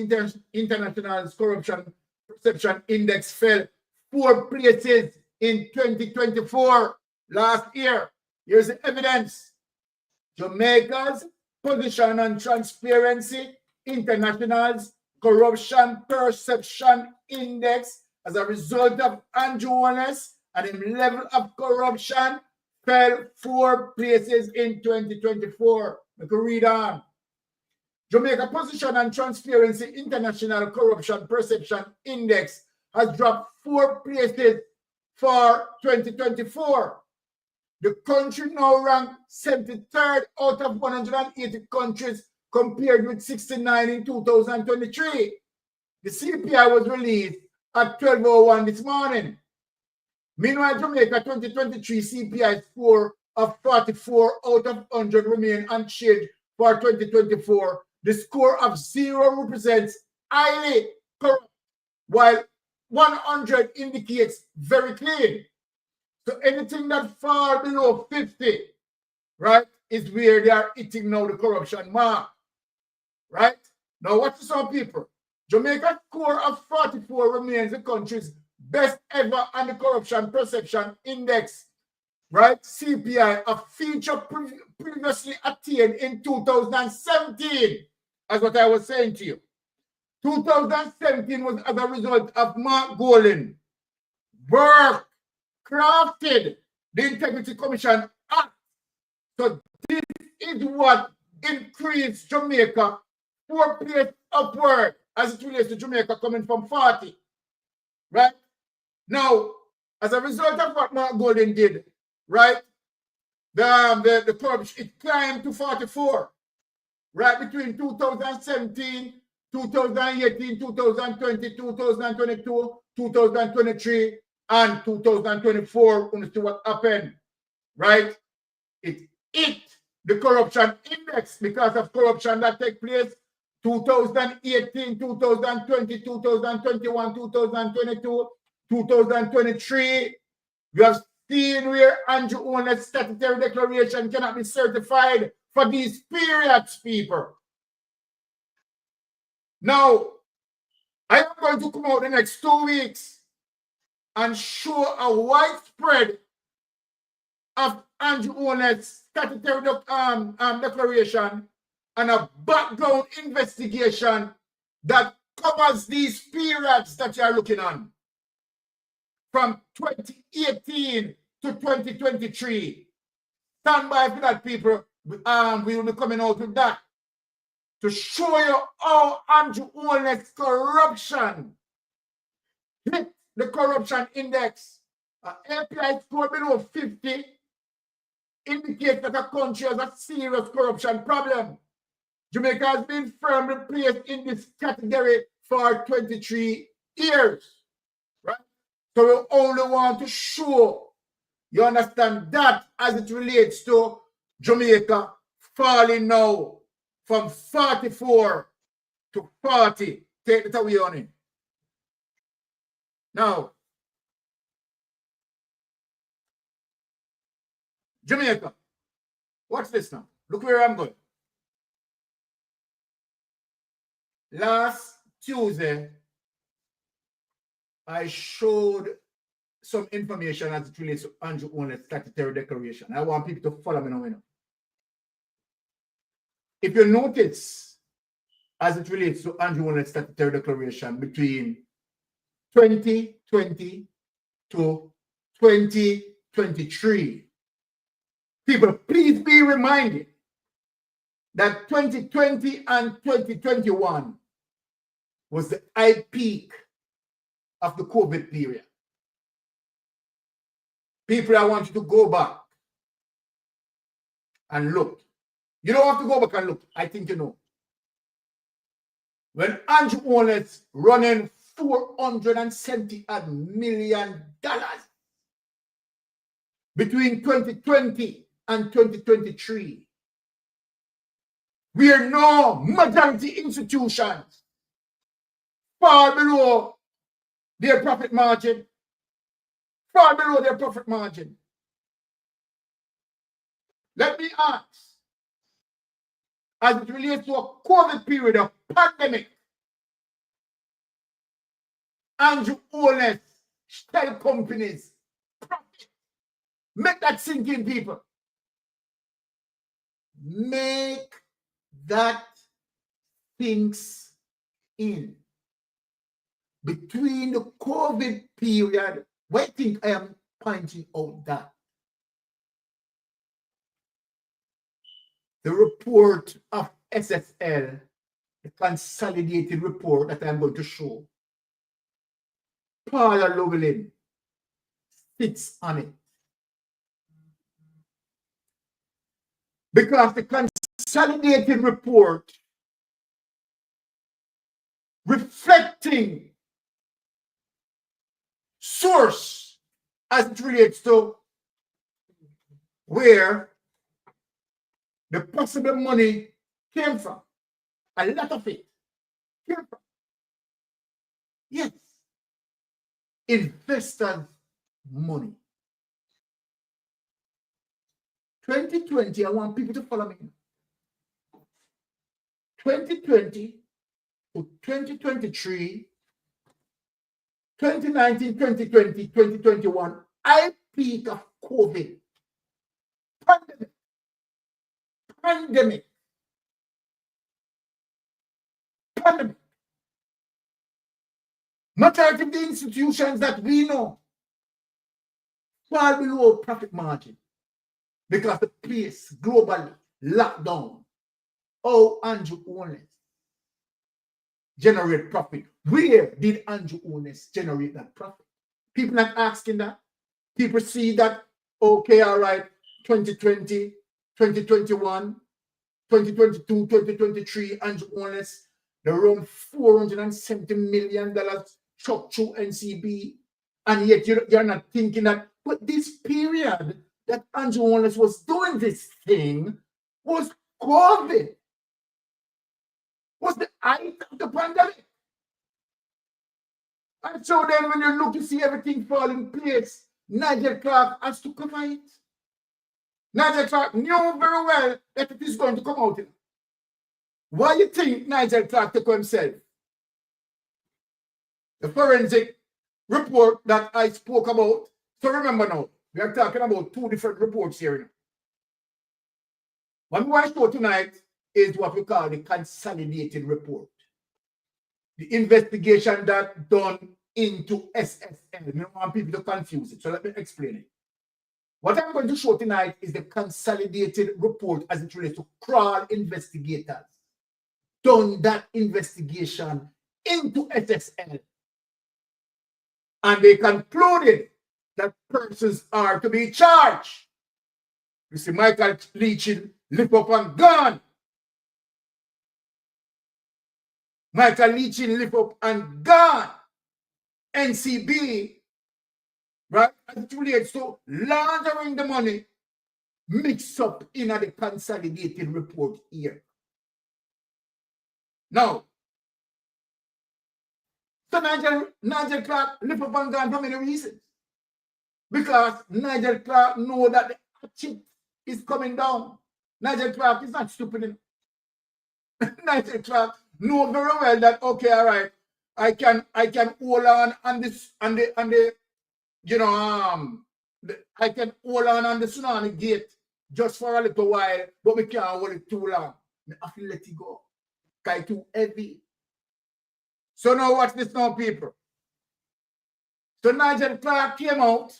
International's Corruption Perception Index fell 4 places in 2024, last year. Here's the evidence. Jamaica's position on Transparency International's Corruption Perception Index as a result of Andrew Holness and the level of corruption fell 4 places in 2024. We can read on. Jamaica position on Transparency International Corruption Perception Index has dropped 4 places for 2024. The country now ranked 73rd out of 180 countries compared with 69 in 2023. The CPI was released at 12:01 this morning. Meanwhile, Jamaica 2023 CPI score of 44 out of 100 remain unchanged for 2024. The score of 0 represents highly corrupt, while 100 indicates very clean. So anything that falls below 50, right, is where they are hitting now the corruption mark, right? Now watch this on, people. Jamaica's score of 44 remains the country's best ever on the Corruption Perception Index, right? CPI, a feature previously attained in 2017, as what I was saying to you. 2017 was as a result of Mark Golden work crafted the Integrity Commission Act. So this is what increased Jamaica 4 places upward as it relates to Jamaica coming from 40. Right? Now, as a result of what Mark Golden did, right, the corruption, it climbed to 44. Right between 2017, 2018, 2020, 2022, 2023, and 2024, you see what happened, right? It hit the corruption index because of corruption that took place 2018, 2020, 2021, 2022, 2023, we have seen where Andrew Holness statutory declaration cannot be certified for these periods, people. Now, I am going to come out the next 2 weeks and show a widespread of Andrew Holness statutory declaration and a background investigation that covers these periods that you are looking on from 2018 to 2023. Stand by for that, people. We will be coming out with that to show you how Andrew Holness corruption hit the corruption index. API score below 50 indicates that a country has a serious corruption problem. Jamaica has been firmly placed in this category for 23 years, right? So we only want to show you understand that as it relates to Jamaica falling now from 44 to 40. Take it away on it. Now, Jamaica, watch this now. Look where I'm going. Last Tuesday, I showed some information as it relates to Andrew Holness statutory declaration. I want people to follow me now. If you notice, as it relates to Andrew Holness statutory declaration between 2020 to 2023, people, please be reminded that 2020 and 2021 was the high peak of the COVID period. People, I want you to go back and look. You don't have to go back and look. I think you know. When Andrew Holness running $470 million between 2020 and 2023, where no majority institutions far below their profit margin, far below their profit margin. Let me ask, as it relates to a COVID period of pandemic, Andrew Holness, shell companies, profit. Make that sink in, people. Make that things in. Between the COVID period, where I think I am pointing out that the report of SSL, the consolidated report that I'm going to show, Paula Llewellyn sits on it. Because the consolidated report reflecting source as it relates to where the possible money came from. A lot of it came from. Yes. Investors' money. 2020, I want people to follow me. 2020 to 2023, 2019, 2020, 2021, high peak of COVID. Pandemic. Majority of the institutions that we know fall below profit margin because the place globally locked down. Oh, Andrew Holness generate profit. Where did Andrew Holness generate that profit? People not asking that. People see that, okay, all right, 2020, 2021, 2022, 2023, Andrew Holness, the around $470 million chuck through NCB, and yet you're not thinking that, but this period that Andrew Holness was doing this thing was COVID, was the height of the pandemic. And so then when you look to see everything fall in place, Nigel Clark has to cover it. Nigel Clark knew very well that it is going to come out. Why do you think Nigel Clark took himself? The forensic report that I spoke about. So remember now, we are talking about two different reports here. What we want to show tonight is what we call the consolidated report. The investigation that done into SSL. I don't want people to confuse it, so let me explain it. What I'm going to show tonight is the consolidated report as it relates to Crawl investigators. Done that investigation into SSL. And they concluded that persons are to be charged. You see, Michael Leachin lift up and gone. Michael Leachin lift up and gone. NCB, right? As it relates to laundering the money, mixed up in the consolidated report here. Now, so Nigel Clark lift up and gone for many reasons. Because Nigel Clark know that the hatchet is coming down. Nigel Clark is not stupid. Nigel Clark know very well that, okay, all right, I can hold on this and the you know I can hold on the tsunami gate just for a little while, but we can't hold it too long. I have to let it go. It's too heavy. So now watch this now, people. So Nigel Clark came out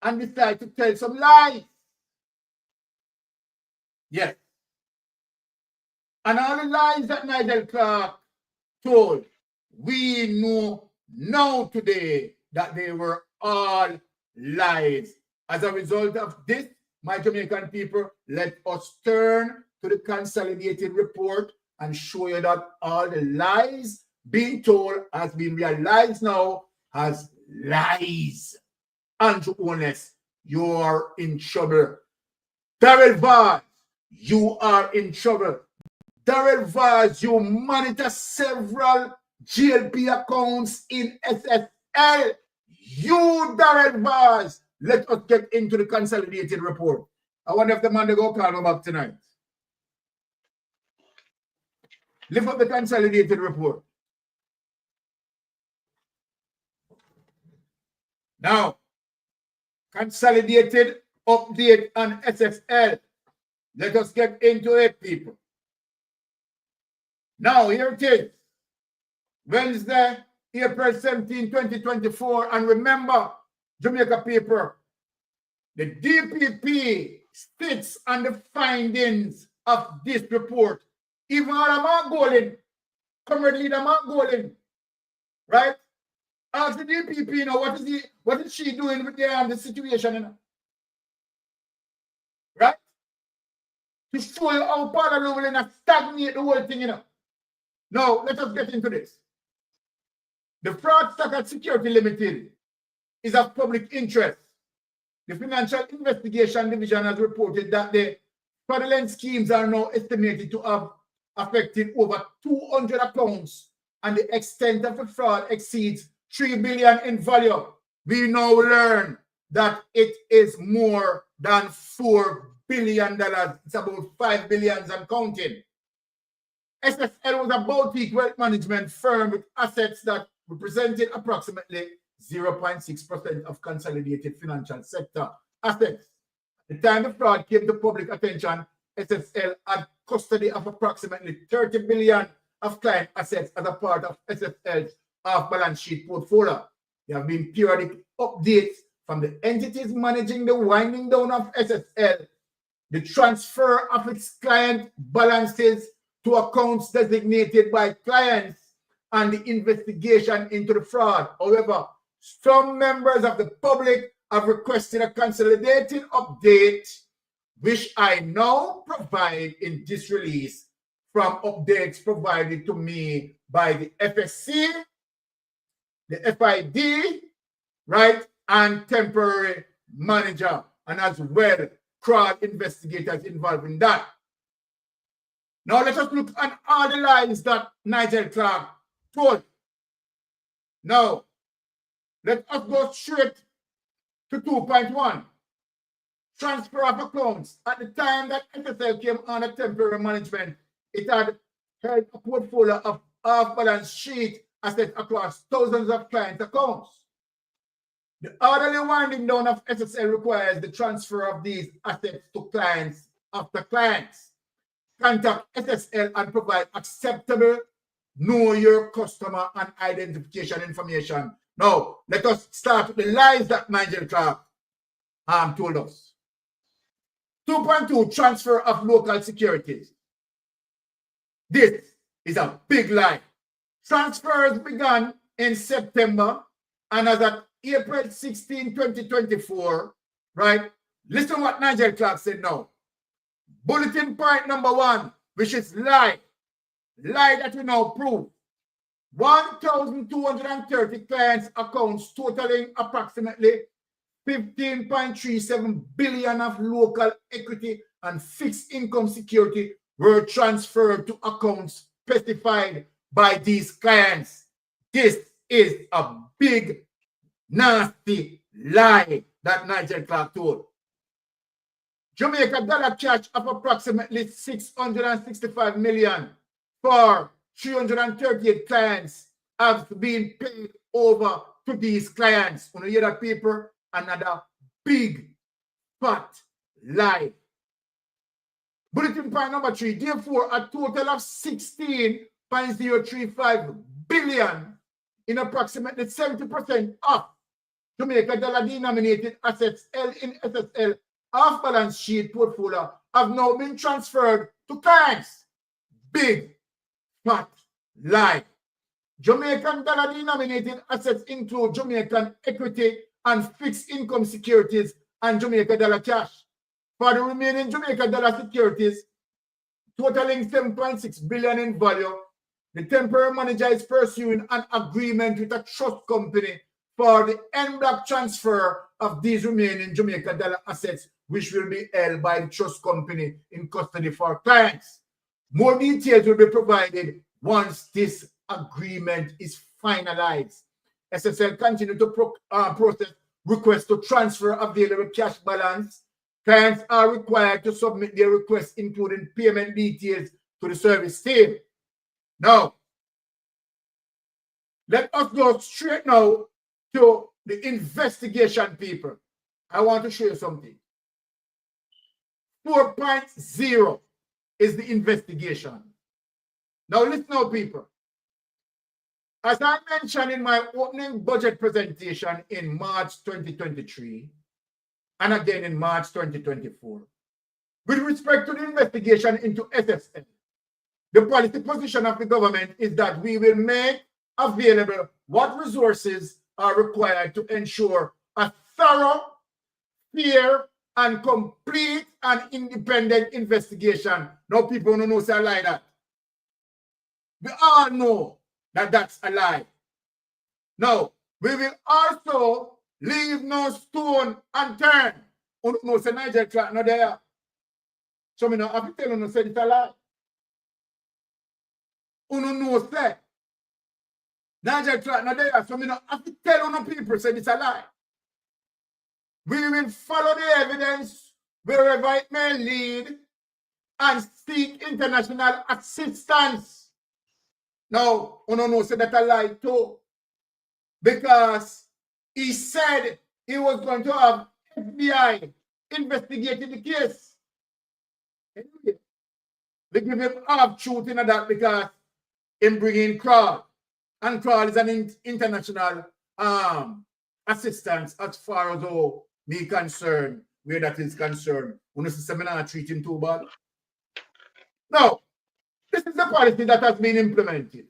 and decided to tell some lies. Yes. And all the lies that Nigel Clark told, we know now today that they were all lies. As a result of this, my Jamaican people, let us turn to the consolidated report and show you that all the lies being told has been realized now as lies. Andrew Holness, you are in trouble. Darrell Vaz, you are in trouble. Darrell Vaz, you monitor several GLP accounts in SSL. You, Darrell Vaz, let us get into the consolidated report. I wonder if the man they go call him back tonight. Lift up the consolidated report. Now, consolidated update on SSL. Let us get into it, people. Now, here it is. Wednesday, April 17, 2024. And remember, Jamaica people, the DPP sits on the findings of this report. Even Mark Golden, Comrade Leader Mark Golden, right? Ask the DPP, you know, what is she doing with the situation, you know? Right? To show you how Paula will stagnate the whole thing, you know. Now, let us get into this. The Fraud Stock Security Limited is of public interest. The Financial Investigation Division has reported that the fraudulent schemes are now estimated to have affected over 200 accounts, and the extent of the fraud exceeds 3 billion in value. We now learn that it is more than $4 billion. It's about 5 billion and counting. SSL was a boutique wealth management firm with assets that represented approximately 0.6% of consolidated financial sector assets. At the time the fraud came to public attention, SSL had custody of approximately 30 billion of client assets as a part of SSL's off-balance sheet portfolio. There have been periodic updates from the entities managing the winding down of SSL, the transfer of its client balances to accounts designated by clients, and the investigation into the fraud. However, some members of the public have requested a consolidated update, which I now provide in this release from updates provided to me by the FSC, the FID, right, and temporary manager, and as well, crowd investigators involved in that. Now let us look at all the lies that Nigel Clark told. Now, Let us go straight to 2.1. Transfer of accounts. At the time that SSL came under temporary management, it had held a portfolio of off-balance sheet assets across thousands of client accounts. The orderly winding down of SSL requires the transfer of these assets to clients after clients. Contact SSL and provide acceptable know your customer and identification information. Now, let us start with the lies that Nigel Clark told us. 2.2, transfer of local securities. This is a big lie. Transfers began in September, and as at April 16, 2024, right? Listen what Nigel Clark said now. Bulletin point number 1, which is lie. Lie that we now prove. 1,230 clients' accounts totaling approximately 15.37 billion of local equity and fixed income security were transferred to accounts specified by these clients. This is a big, nasty lie that Nigel Clark told. Jamaica dollar cash of approximately 665 million for 338 clients have been paid over to these clients. When you hear that paper, another big, fat lie. Bulletin point number 3, therefore, a total of 16.035 billion in approximately 70% of Jamaica dollar denominated assets held in SSL off-balance sheet portfolio have now been transferred to clients. Big, fat lie. Jamaican dollar denominated assets include Jamaican equity and fixed income securities and Jamaica dollar cash. For the remaining Jamaica dollar securities, totaling 7.6 billion in value, the temporary manager is pursuing an agreement with a trust company for the en bloc transfer of these remaining Jamaica dollar assets, which will be held by the trust company in custody for clients. More details will be provided once this agreement is finalized. SSL continue to process requests to transfer available cash balance. Clients are required to submit their requests, including payment details, to the service team. Now, let us go straight now to the investigation people. I want to show you something. 4.0 is the investigation. Now listen now, people. As I mentioned in my opening budget presentation in March 2023, and again in March 2024, with respect to the investigation into SSL, the policy position of the government is that we will make available what resources are required to ensure a thorough, fair, and complete and independent investigation. Now people don't know say I lie that. We all know that that's a lie. Now, we will also leave no stone unturned. No, say Nigel Clark not there. So me no have to tell you say it's a lie. No say Nigel Clark not there. So me no have to tell you people say it's a lie. We will follow the evidence wherever it may lead and seek international assistance. Now, no say that a lie too, because he said he was going to have FBI investigating the case. Anyway, they give him half truth in that because him bringing Crawl, and Crawl is an international assistance as far as me concerned, where that is concerned. When the seminar treat him too bad. Now, this is the policy that has been implemented.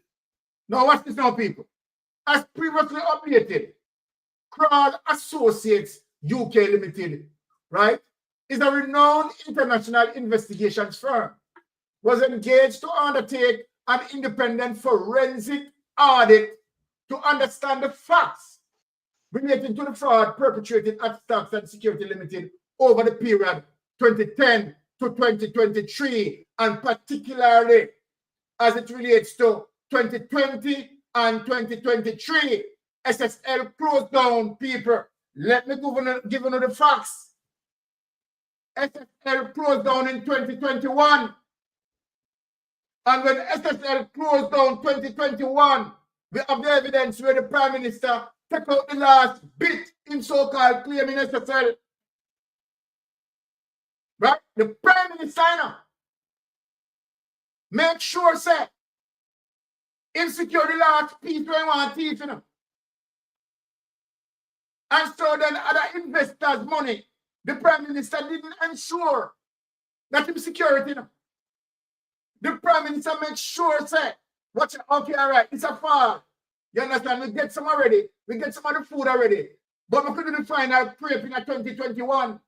Now, watch this now, people. As previously updated, Crawl Associates UK Limited, right, is a renowned international investigations firm, was engaged to undertake an independent forensic audit to understand the facts relating to the fraud perpetrated at Stocks and Security Limited over the period 2010 to 2023, and particularly as it relates to 2020 and 2023. SSL closed down, people. Let me give you the facts. SSL closed down in 2021. And when SSL closed down 2021, we have the evidence where the Prime Minister took out the last bit in so-called claiming SSL. Right? The Prime Minister make sure, say, insecure the last piece where you want to teach, And so then other investors' money, the Prime Minister didn't ensure that him security. The Prime Minister makes sure, say, watch it, okay, all right, it's a fall. You understand? We get some already. We get some of the food already. But we couldn't find out prep in 2021.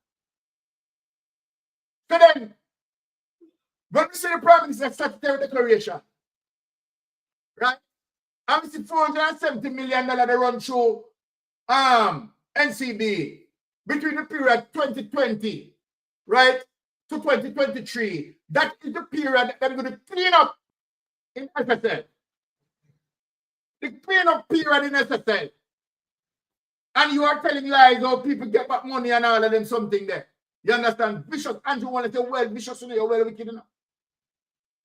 So then, when we see the Prime Minister statutory declaration, right? And we see $470 million they run through NCB between the period 2020, right, to 2023. That is the period that they're going to clean up in SSL. The clean up period in SSL. And you are telling lies how people get back money and all of them something there. You understand? Vicious, Andrew Holness say, well, vicious, you're well wicked enough.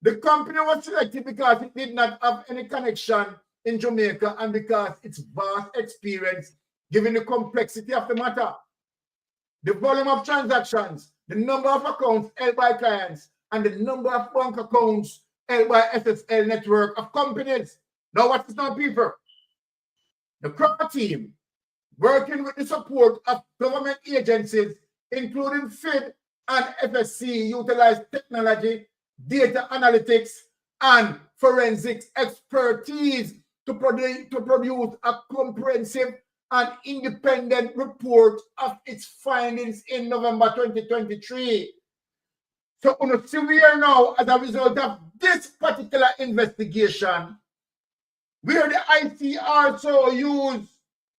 The company was selected because it did not have any connection in Jamaica and because its vast experience, given the complexity of the matter, the volume of transactions, the number of accounts held by clients, and the number of bank accounts held by SSL network of companies. Now, what's this now, people? The core team, working with the support of government agencies, including FID and FSC, utilize technology, data analytics, and forensics expertise to produce a comprehensive and independent report of its findings in November 2023. So, see, we are now, as a result of this particular investigation, where the ICR so use,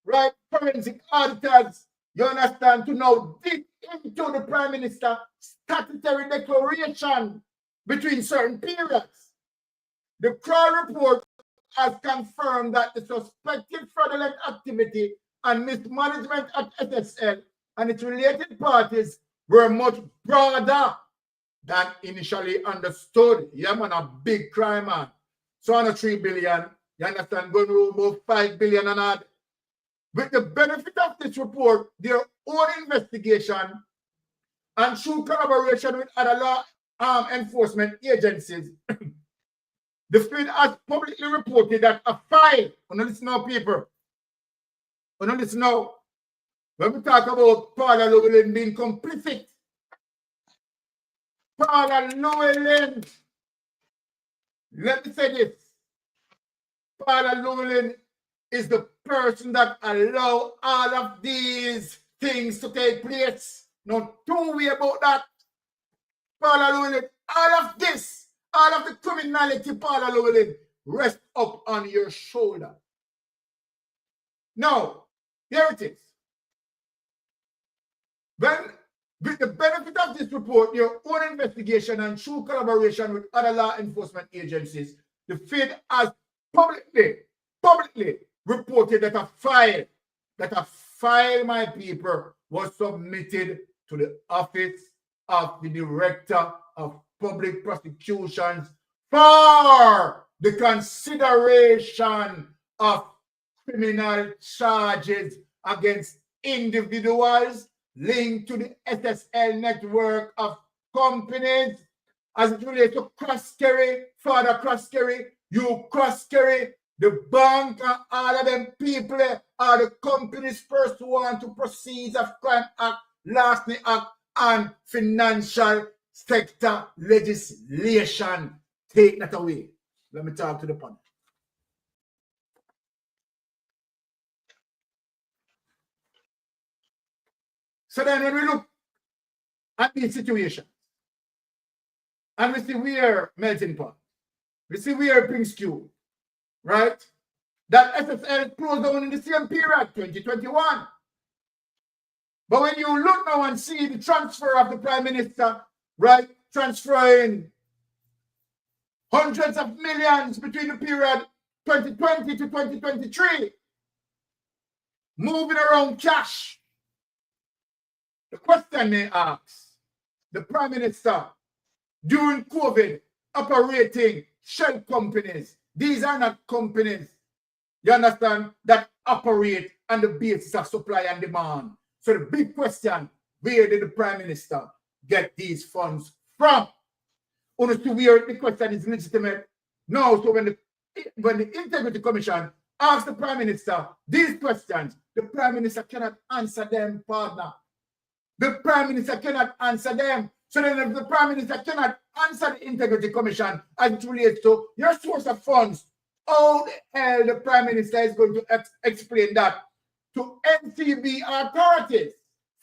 right, forensic auditors, you understand, to now dig into the Prime Minister statutory declaration between certain periods. The CRA report has confirmed that the suspected fraudulent activity and mismanagement at SSL and its related parties were much broader than initially understood. Yeah, man, a big crime, man. So on a 3 billion, you understand, going to about 5 billion and odd. With the benefit of this report, their own investigation and through collaboration with other law enforcement agencies, the FID has publicly reported that a file, listen now, people, listen now, when we talk about Paula Llewellyn being complicit, Paula Llewellyn, let me say this, Paula Llewellyn is the person that allow all of these things to take place. No two way about that. Paula Llewellyn, all of this, all of the criminality, Paula Llewellyn, rest up on your shoulder. Now, here it is. When, with the benefit of this report, your own investigation and through collaboration with other law enforcement agencies, the FID has publicly reported that a file, my people, was submitted to the Office of the Director of Public Prosecutions for the consideration of criminal charges against individuals linked to the SSL network of companies as it relates to cross-carry, Father cross-carry, you cross-carry, the bank and all of them people are the companies first one to proceed of Crime Act, Larceny Act, and financial sector legislation. Take that away. Let me talk to the panel. So then when we look at these situations, and we see where melting pot, we see where Prince Q, right? That SSL closed down in the same period, 2021. But when you look now and see the transfer of the Prime Minister, right, transferring hundreds of millions between the period 2020 to 2023, moving around cash. The question they ask, the Prime Minister, during COVID, operating shell companies. These are not companies, you understand, that operate on the basis of supply and demand. So the big question, where did the Prime Minister get these funds from? Honestly, where the question is legitimate. No, so when the Integrity Commission asks the Prime Minister these questions, the Prime Minister cannot answer them, partner. The Prime Minister cannot answer them. So then if the Prime Minister cannot answer the Integrity Commission as it relates to your source of funds, how the hell the Prime Minister is going to explain that to NCB authorities?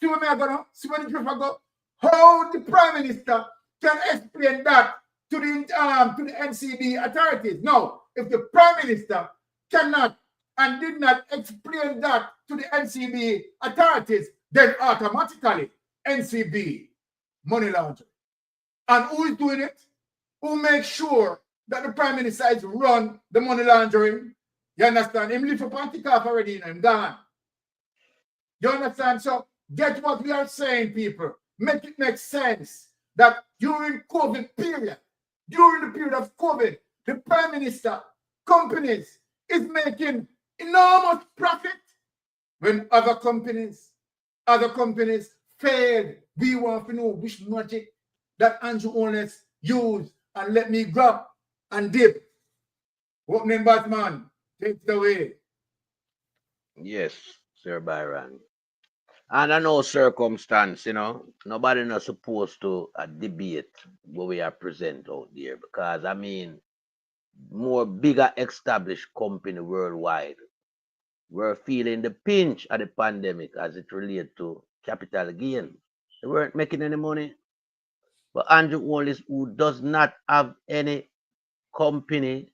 See where I'm going to? See where the truth I go? How the Prime Minister can explain that to the NCB authorities? No, if the Prime Minister cannot and did not explain that to the NCB authorities, then automatically NCB money laundering. And who is doing it? Who makes sure that the Prime Minister is run the money laundering? You understand? Him live for Pantikaf already, you know, him gone. You understand? So get what we are saying, people. Make it make sense that during COVID period, during the period of COVID, the Prime Minister, companies is making enormous profit when other companies failed. We want to know which magic that Andrew Holness used and let me grab and dip. Opening Batman, take it away. Yes, Sir Byron. And I know circumstance, you know, nobody not supposed to debate what we are present out there, because I mean, more bigger established company worldwide were feeling the pinch of the pandemic as it related to capital gain. They weren't making any money. But Andrew Holness, who does not have any company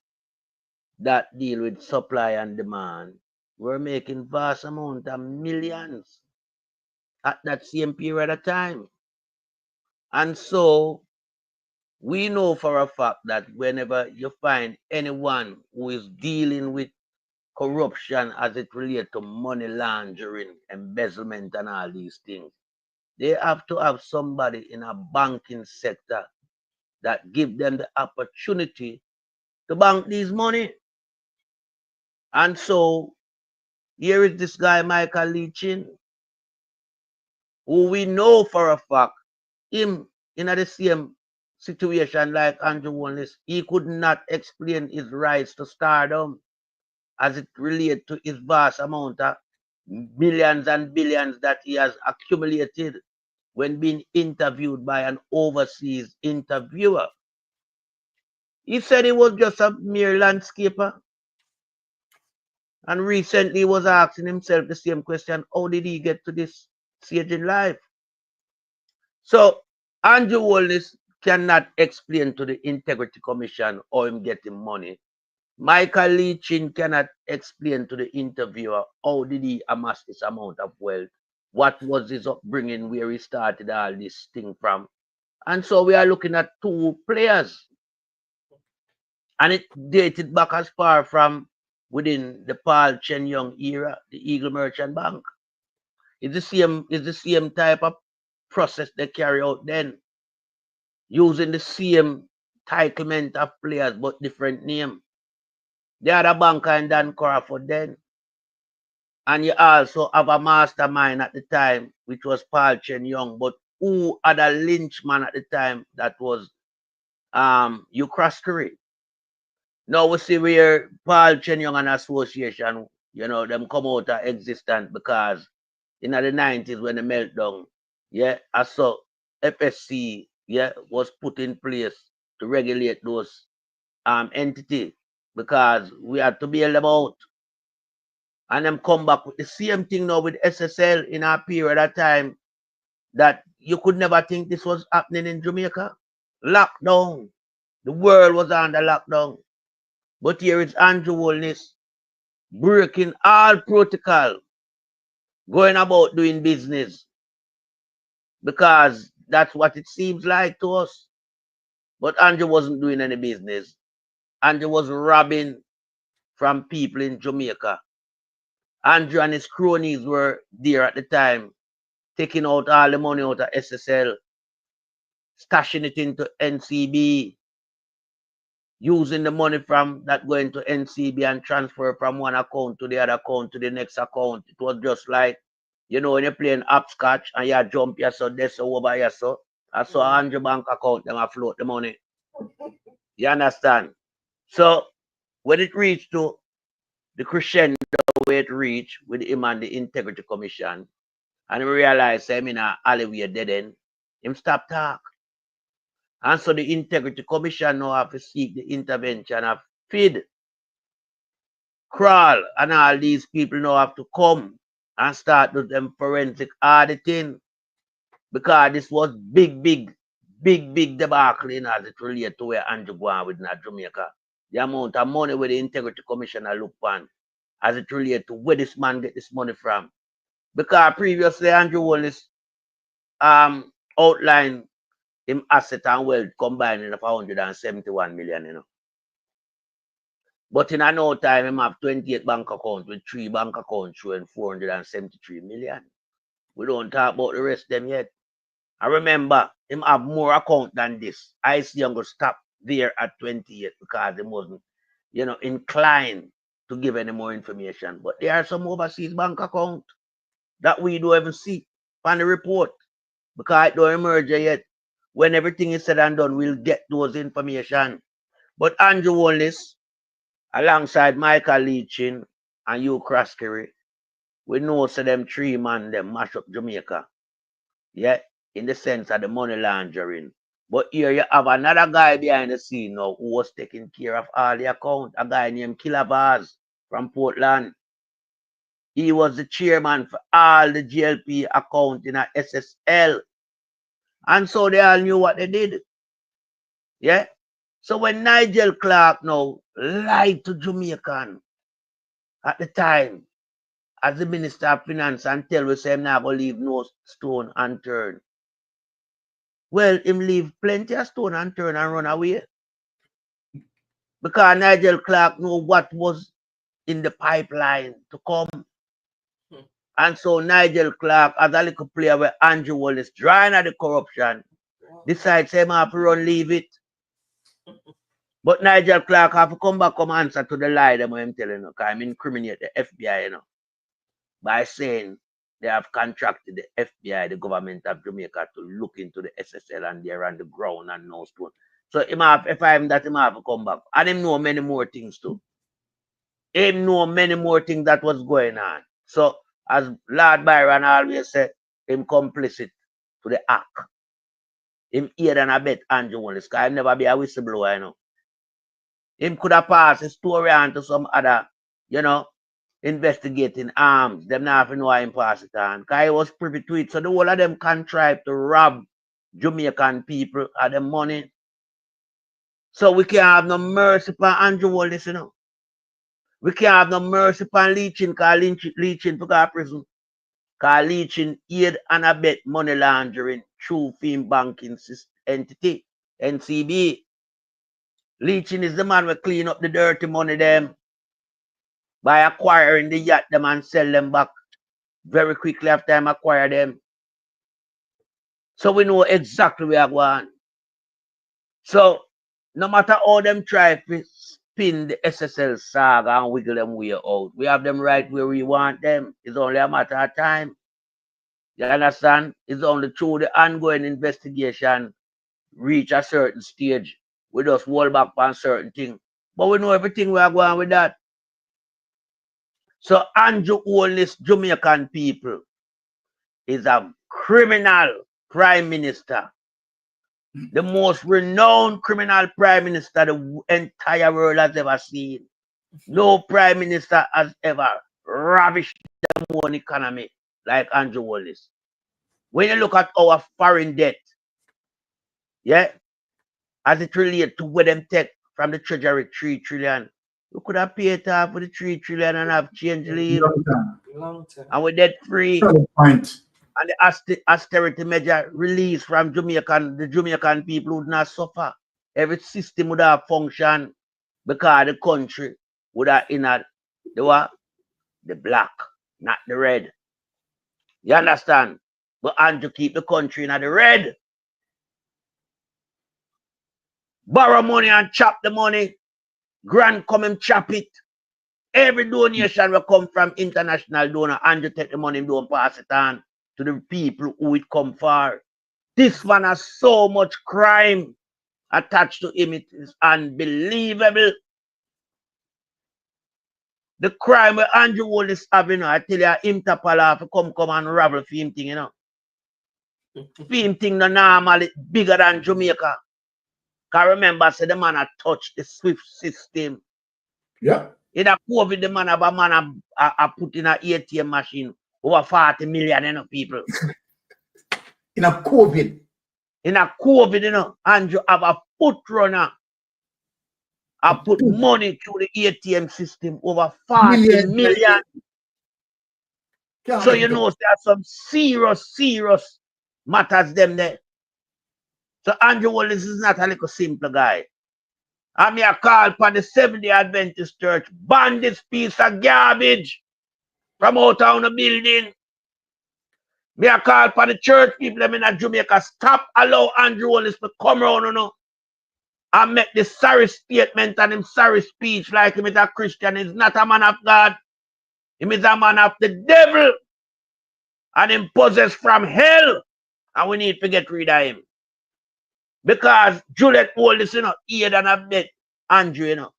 that deal with supply and demand, were making vast amount of millions at that same period of time. And so we know for a fact that whenever you find anyone who is dealing with corruption as it relates to money laundering, embezzlement, and all these things, they have to have somebody in a banking sector that give them the opportunity to bank these money. And so here is this guy, Michael Leachin, who we know for a fact, him in the same situation like Andrew Holness, he could not explain his rise to stardom as it relates to his vast amount of millions and billions that he has accumulated when being interviewed by an overseas interviewer. He said he was just a mere landscaper. And recently he was asking himself the same question, how did he get to this stage in life? So Andrew Holness cannot explain to the Integrity Commission how him getting money. Michael Leachin cannot explain to the interviewer how did he amass this amount of wealth, what was his upbringing, where he started all this thing from. And so we are looking at two players. And it dated back as far from within the Paul Chen Young era, the Eagle Merchant Bank. It's the same type of process they carry out then, using the same entitlement of players but different name. They had a banker in Dan Crawford then. And you also have a mastermind at the time, which was Paul Chen Young, but who had a lynchman at the time that was Hugh Croskery. Now we see where Paul Chen Young and Association, you know, them come out of existence because in the 90s when the meltdown, yeah, I saw FSC, yeah, was put in place to regulate those entities because we had to bail them out. And them come back with the same thing now with SSL in a period of time that you could never think this was happening in Jamaica. Lockdown. The world was under lockdown. But here is Andrew Holness breaking all protocol, going about doing business because that's what it seems like to us. But Andrew wasn't doing any business. Andrew was robbing from people in Jamaica Andrew and his cronies were there at the time, taking out all the money out of SSL, stashing it into NCB, using the money from that going to NCB and transfer from one account to the other account to the next account. It was just like, you know, when you're playing hopscotch and you jump here, so this over here, so I saw Andrew bank account, them I float the money. You understand? So when it reached to the crescendo where it reached with him and the Integrity Commission, and we realized him in a alleyway dead end, him stop talk. And so the Integrity Commission now have to seek the intervention of FID, Crawl, and all these people now have to come and start with them forensic auditing, because this was big debacle in as it relates to where Andrew going with Jamaica. The amount of money where the Integrity Commissioner look on as it relates to where this man get this money from. Because previously Andrew Holness outlined him asset and wealth combined of 171 million, you know. But in a no time, him have 28 bank accounts with 3 bank accounts showing 473 million. We don't talk about the rest of them yet. I remember him have more account than this. I see him go stop there at 28 because he wasn't, you know, inclined to give any more information. But there are some overseas bank accounts that we don't even see on the report because it don't emerge yet. When everything is said and done, we'll get those information. But Andrew Holness, alongside Michael Leachin and Hugh Croskery, we know so them 3 man them mash up Jamaica. Yeah, in the sense of the money laundering. But here you have another guy behind the scene now who was taking care of all the accounts, a guy named Killer Bars from Portland. He was the chairman for all the GLP account in a SSL. And so they all knew what they did. Yeah. So when Nigel Clark now lied to Jamaican at the time as the Minister of Finance and tell us him not going to leave no stone unturned. Well, him leave plenty of stone unturned and run away. Because Nigel Clark know what was in the pipeline to come. And so Nigel Clark, as a little player where Andrew Holness drawing at the corruption, decides him have to run leave it. But Nigel Clark have to come back, come answer to the lie them I'm telling you, because I'm incriminate the FBI, you know, by saying they have contracted the FBI, the government of Jamaica, to look into the SSL and they're on the ground and no stone. So him have, if I'm that, him have to come back. And him know many more things too. Him know many more things that was going on. So as Lord Byron always said, him complicit to the act. Him aid and abet Andrew Holness, because I'll never be a whistleblower, you know. Him could have passed his story on to some other, you know, investigating arms. Them not even know how him pass it on. Because he was privy to it. So the whole of them contrived to rob Jamaican people of their money. So we can't have no mercy for Andrew Holness, you know. We can't have no mercy for Leachin, because Leachin to go to prison. Because Leachin aid and abet money laundering through film banking entity, NCB. Leachin is the man who clean up the dirty money them by acquiring the yacht them and sell them back very quickly after him acquire them. So we know exactly where we are going. So no matter how them try to spin the SSL saga and wiggle them way out, we have them right where we want them. It's only a matter of time. You understand? It's only through the ongoing investigation reach a certain stage. We just hold back on certain things. But we know everything we are going with that. So Andrew Holness, Jamaican people, is a criminal prime minister. The most renowned criminal prime minister the entire world has ever seen. No prime minister has ever ravished the own economy like Andrew Holness. When you look at our foreign debt, yeah, as it relates to where them take from the treasury 3 trillion, we could have paid off with the 3 trillion and have change leave. Long time. And with debt free. Point. And the austerity measure released from the Jamaican people would not suffer. Every system would have functioned because the country would have in the what? The black not the red. You understand? But Andrew keep the country in the red. Borrow money and chop the money. Grant come and chop it. Every donation will come from international donor. Andrew take the money and don't pass it on to the people who it come for. This man has so much crime attached to him. It is unbelievable. The crime where Andrew Holness having, I tell you, him tapala to come and ravel for him thing, you know. For him thing the normal, it's bigger than Jamaica. Can remember, say the man had touched the SWIFT system. Yeah. In a COVID, the man have a man a put in an ATM machine over 40 million, you know, people. In a COVID. In a COVID, you know, Andrew have a foot runner. I put money through the ATM system over 40 million. So you know there are some serious matters them there. So Andrew Holness is not a little simple guy. I'm here call for the Seventh-day Adventist Church, ban this piece of garbage from out of the building. Me a call for the church people them in Jamaica, stop allow Andrew Holness to come around, you know, and make the sorry statement and him sorry speech like him is a Christian. He's not a man of God. He is a man of the devil. And him possessed from hell. And we need to get rid of him. Because Juliet Holness, you know, ear than a bet Andrew, you know.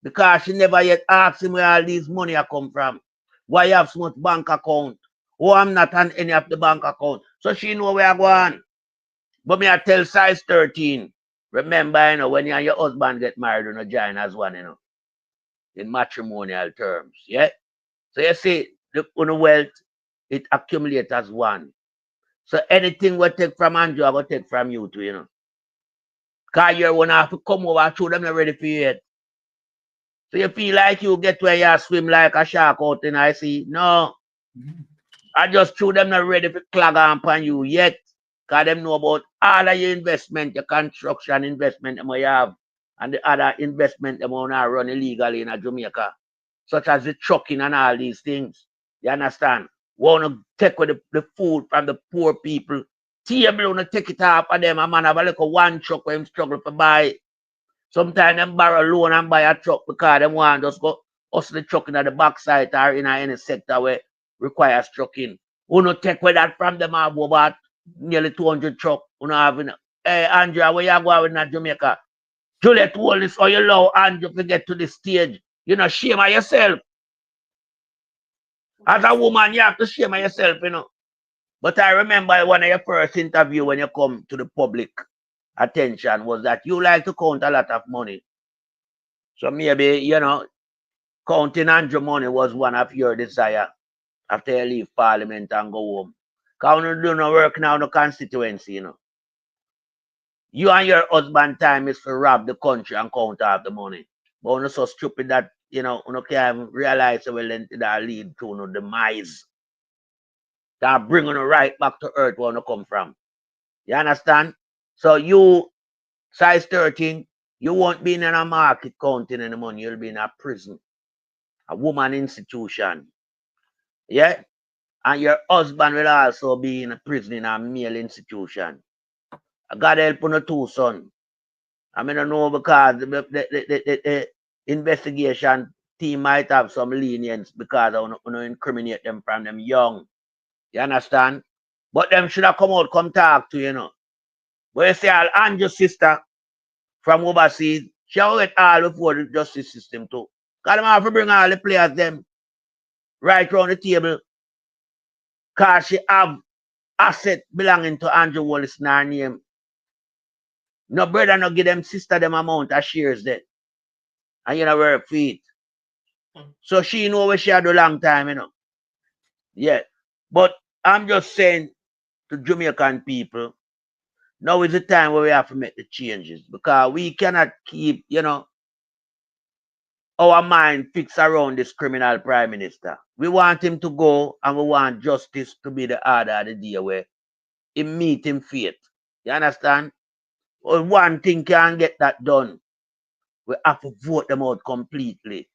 Because she never yet asked him where all these money are come from. Why you have so much bank account? Oh, I'm not on any of the bank account. So she know where I go on. But me I tell size 13. Remember, you know, when you and your husband get married, you know, join as one, you know. In matrimonial terms. Yeah? So you see, the wealth, it accumulates as one. So anything we take from Andrew, I will take from you too, you know. Because you're one have to come over through them not ready for you yet. So you feel like you get where you swim like a shark out in I see. No. I just threw them not ready for clog on you yet. Because them know about all of your investment, your construction investment them you have, and the other investment them want to run illegally in Jamaica. Such as the trucking and all these things. You understand? Want to take away the food from the poor people. Table want to take it off of them. A man have a little one truck where him struggle to buy. Sometimes them borrow loan and buy a truck because them want just go hustle the truck in the backside or in any sector where requires trucking. Who no take away that from them have about nearly 200 truck. Who no have in, hey Andrew, where you going in Jamaica? Juliet Holness, or you allow Andrew to get to the stage. You know, shame of yourself. As a woman, you have to shame of yourself, you know. But I remember one of your first interview when you come to the public attention was that you like to count a lot of money. So maybe, you know, counting Andrew money was one of your desire after you leave Parliament and go home. Because you do no work now in the constituency, you know. You and your husband time is to rob the country and count off the money. But you're so stupid that, you know, you can't realize that lead to no demise. That bring you right back to earth where you come from. You understand? So you, size 13, you won't be in a market counting any money. You'll be in a prison, a woman institution. Yeah? And your husband will also be in a prison in a male institution. God help you two son. I mean, I know because the investigation team might have some lenience because I want to incriminate them from them young. You understand? But them should have come out, come talk to you know. But you see, Andrew's sister from overseas, she will get all before the justice system too. Because them have to bring all the players them right around the table. Because she have asset belonging to Andrew Holness in her name. No brother no give them sister them amount of shares there. And you know where feet. So she know what she had a long time, you know. Yeah. But I'm just saying to Jamaican people, now is the time where we have to make the changes because we cannot keep, you know, our mind fixed around this criminal prime minister. We want him to go and we want justice to be the order of the day where he meet him fate. You understand? Well, one thing can't get that done. We have to vote them out completely.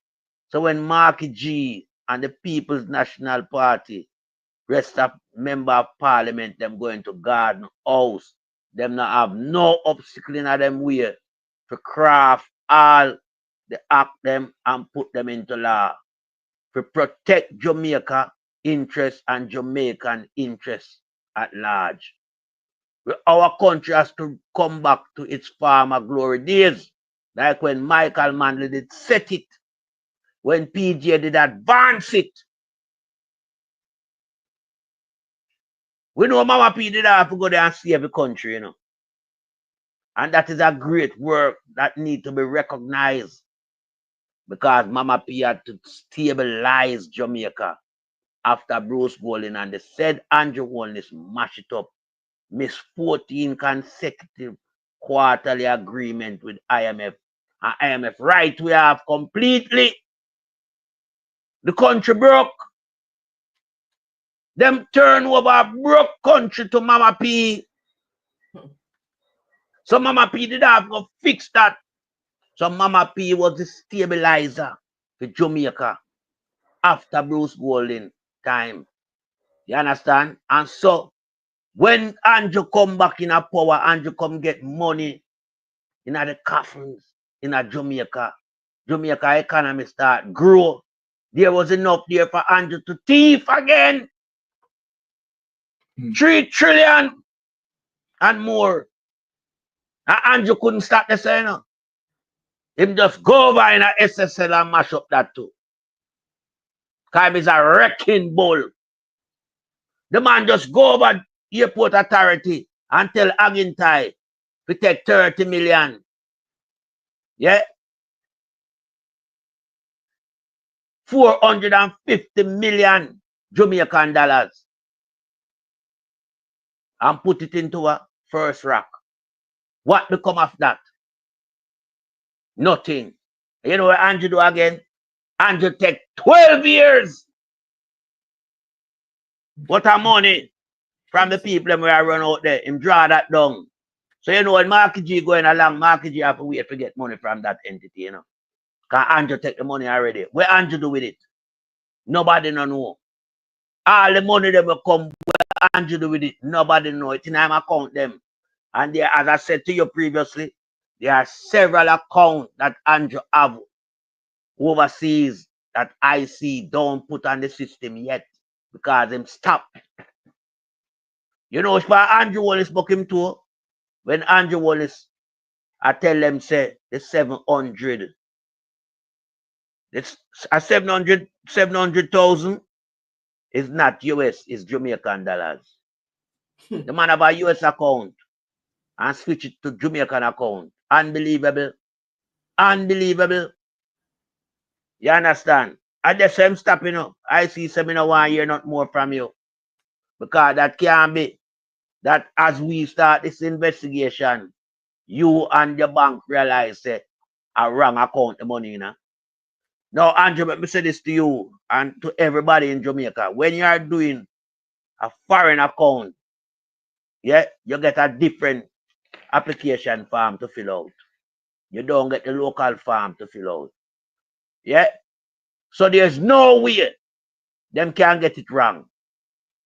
So when Marky G and the People's National Party, rest of member of parliament, them going to garden house. Them not have no obstacle in them way to craft all the act them and put them into law. To protect Jamaica interests and Jamaican interests at large. Our country has to come back to its former glory days, like when Michael Manley did set it, when PJ did advance it. We know Mama P did have to go there and save the country, you know. And that is a great work that needs to be recognized, because Mama P had to stabilize Jamaica after Bruce Golding, and they said Andrew Holness mash it up. Miss 14 consecutive quarterly agreement with IMF. And IMF right we have completely. The country broke. Them turn over broke country to Mama P. So Mama P did have to fix that. So Mama P was the stabilizer for Jamaica after Bruce Golding time. You understand? And so when Andrew come back in a power, Andrew come get money in the coffins in a Jamaica. Jamaica economy start grow. There was enough there for Andrew to thief again. 3 trillion and more. And Andrew couldn't start the same. Him just go over in a SSL and mash up that too. Because he's a wrecking bull. The man just go over airport authority and tell Agintai to take 30 million. Yeah? 450 million Jamaican dollars. And put it into a first rack. What become of that? Nothing. You know what Andrew do again? Andrew take 12 years. What a money from the people that we are run out there. Him draw that down. So you know when Marky G going along, Marky G have to wait to get money from that entity, you know. Because Andrew take the money already. What Andrew do with it? Nobody no know. All the money that will come, what Andrew do with it? Nobody know. It's in him account them. And there, as I said to you previously, there are several accounts that Andrew have overseas that I see don't put on the system yet because them stop. You know, if Andrew Wallace book him too, when Andrew Wallace, I tell them say the 700, it's a 700,000 is not US, it's Jamaican dollars. The man have a US account and switch it to Jamaican account. Unbelievable. Unbelievable. You understand? I just say I'm stopping up. I see seminar 1 year, not more from you. Because that can't be. That as we start this investigation, you and the bank realize that a wrong account the money, you know. Now, Andrew, let me say this to you and to everybody in Jamaica. When you are doing a foreign account, yeah, you get a different application form to fill out. You don't get the local form to fill out. Yeah? So there's no way them can get it wrong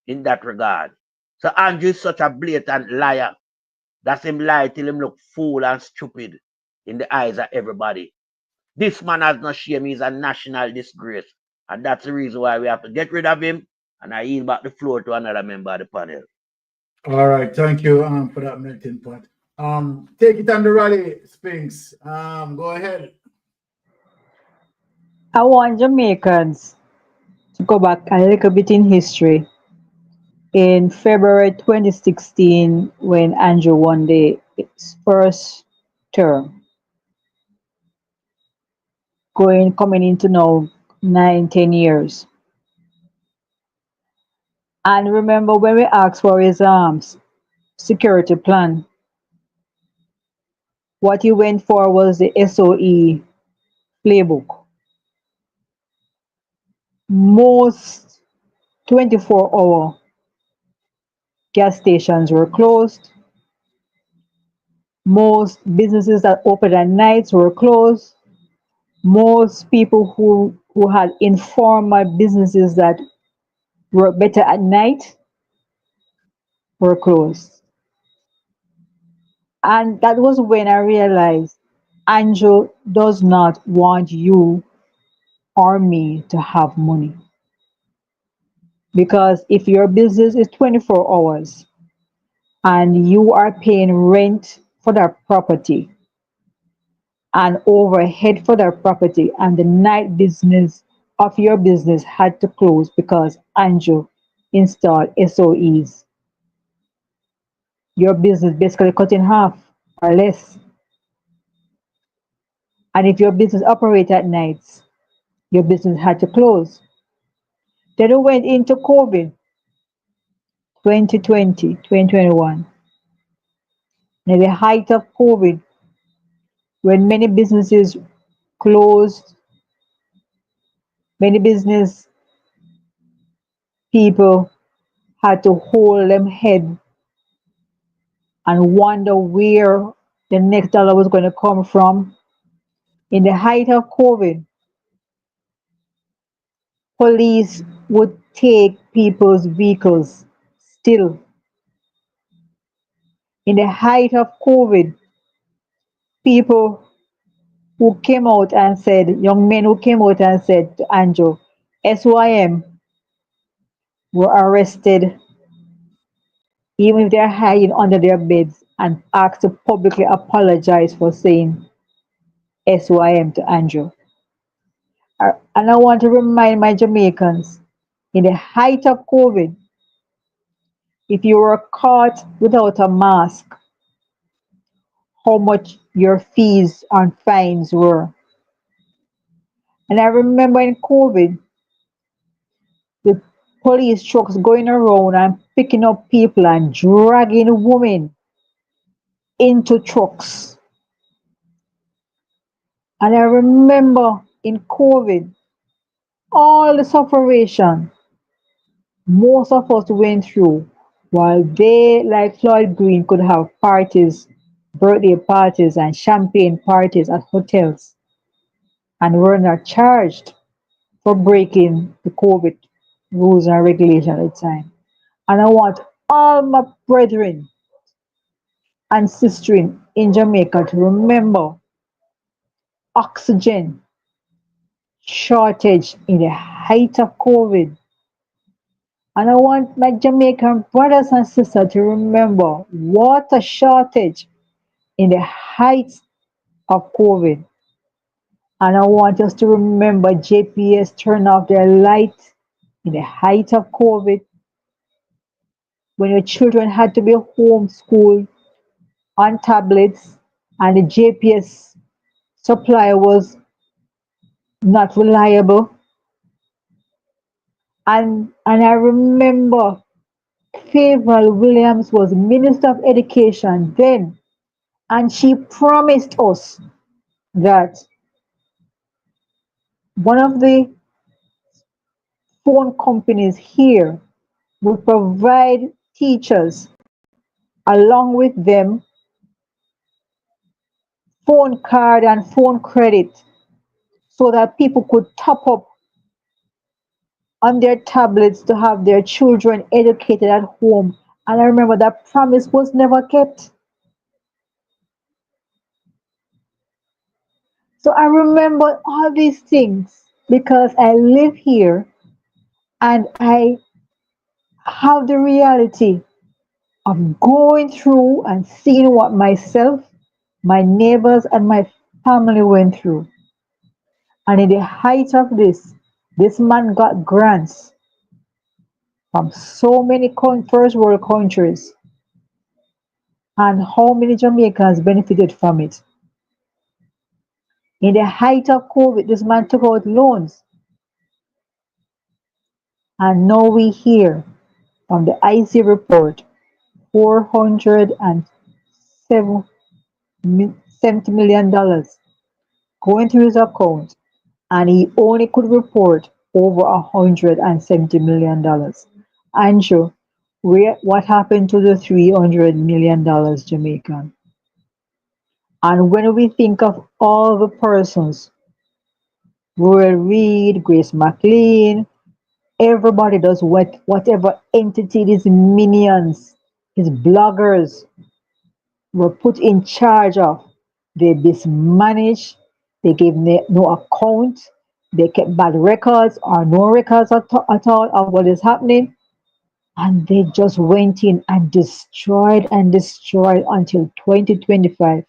in that regard. So Andrew is such a blatant liar. That's him lie till him look fool and stupid in the eyes of everybody. This man has no shame. He's a national disgrace. And that's the reason why we have to get rid of him. And I yield back the floor to another member of the panel. All right, thank you for that melting pot. Take it on the rally, Spinks. Go ahead. I want Jamaicans to go back a little bit in history. In February 2016, when Andrew won his first term, coming into now 9-10 years. And remember when we asked for his security plan, what he went for was the SOE playbook. Most 24-hour gas stations were closed. Most businesses that opened at nights were closed. Most people who had informal businesses that work better at night were closed. And that was when I realized Andrew does not want you or me to have money. Because if your business is 24 hours and you are paying rent for that property and overhead for that property, and the night business of your business had to close because Andrew installed SOEs, your business basically cut in half or less. And if your business operates at nights, your business had to close. Then we went into COVID 2020, 2021. At the height of COVID, when many businesses closed, many business people had to hold them head and wonder where the next dollar was going to come from. In the height of COVID, police would take people's vehicles still. In the height of COVID, people who came out and said, young men who came out and said to Andrew, SYM were arrested even if they're hiding under their beds, and asked to publicly apologize for saying SYM to Andrew. And I want to remind my Jamaicans, in the height of COVID, if you were caught without a mask, how much your fees and fines were. And I remember in COVID, the police trucks going around and picking up people and dragging women into trucks. And I remember in COVID, all the separation most of us went through, while they, like Floyd Green, could have parties, birthday parties and champagne parties at hotels, and were not charged for breaking the COVID rules and regulations at the time. And I want all my brethren and sisters in Jamaica to remember oxygen shortage in the height of COVID. And I want my Jamaican brothers and sisters to remember water shortage in the height of COVID. And I want us to remember JPS turn off their light in the height of COVID, when your children had to be homeschooled on tablets and the JPS supply was not reliable. And I remember Favor Williams was Minister of Education then, and she promised us that one of the phone companies here would provide teachers along with them phone card and phone credit so that people could top up on their tablets to have their children educated at home. And I remember that promise was never kept. So I remember all these things because I live here and I have the reality of going through and seeing what myself, my neighbors, and my family went through. And in the height of this man got grants from so many first world countries. And how many Jamaicans benefited from it? In the height of COVID, this man took out loans. And now we hear from the IC report, $470 million going through his account, and he only could report over $170 million. Andrew, what happened to the $300 million Jamaican? And when we think of all the persons Royal Reed, Grace McLean, everybody does whatever entity these minions, these bloggers were put in charge of. They mismanaged, they gave no account, they kept bad records or no records at all of what is happening, and they just went in and destroyed until 2025.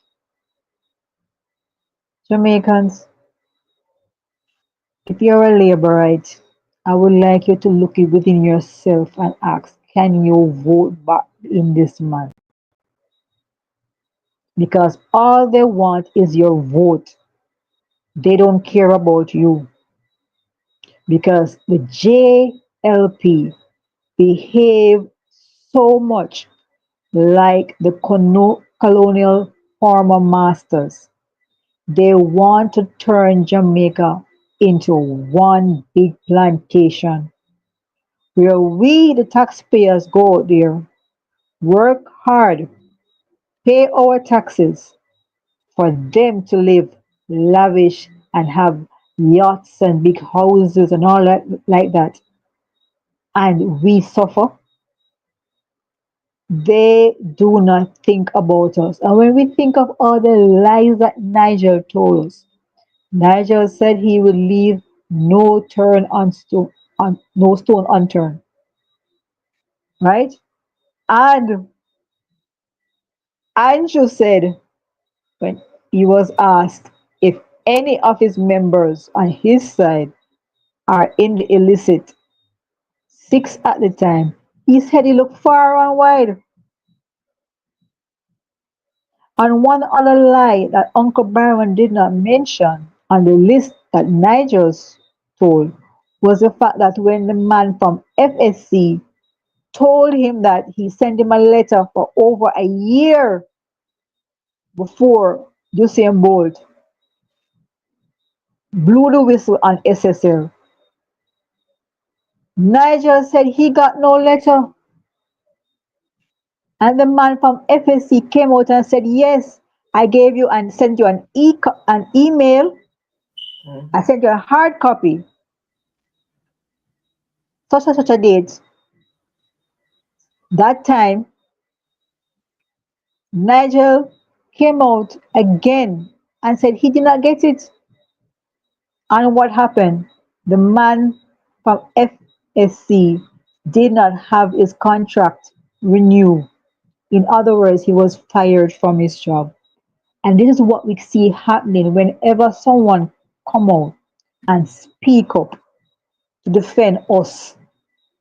Jamaicans, if you're a laborite, I would like you to look within yourself and ask, can you vote back in this man? Because all they want is your vote. They don't care about you. Because the JLP behave so much like the colonial former masters. They want to turn Jamaica into one big plantation where we, the taxpayers, go out there, work hard, pay our taxes for them to live lavish and have yachts and big houses and all that like that. And we suffer. They do not think about us. And when we think of all the lies that Nigel told us, Nigel said he would leave no no stone unturned. Right? And Andrew said when he was asked if any of his members on his side are in the illicit, 6 at the time, he said he looked far and wide. And one other lie that Uncle Byron did not mention on the list that Nigel's told was the fact that when the man from FSC told him that he sent him a letter for over a year before Usain Bolt blew the whistle on SSL, Nigel said he got no letter. And the man from FSC came out and said, yes, I gave you and sent you an email. I sent you a hard copy. Such and such a date. That time, Nigel came out again and said he did not get it. And what happened? The man from FSC did not have his contract renewed. In other words, he was fired from his job. And this is what we see happening whenever someone come out and speak up to defend us,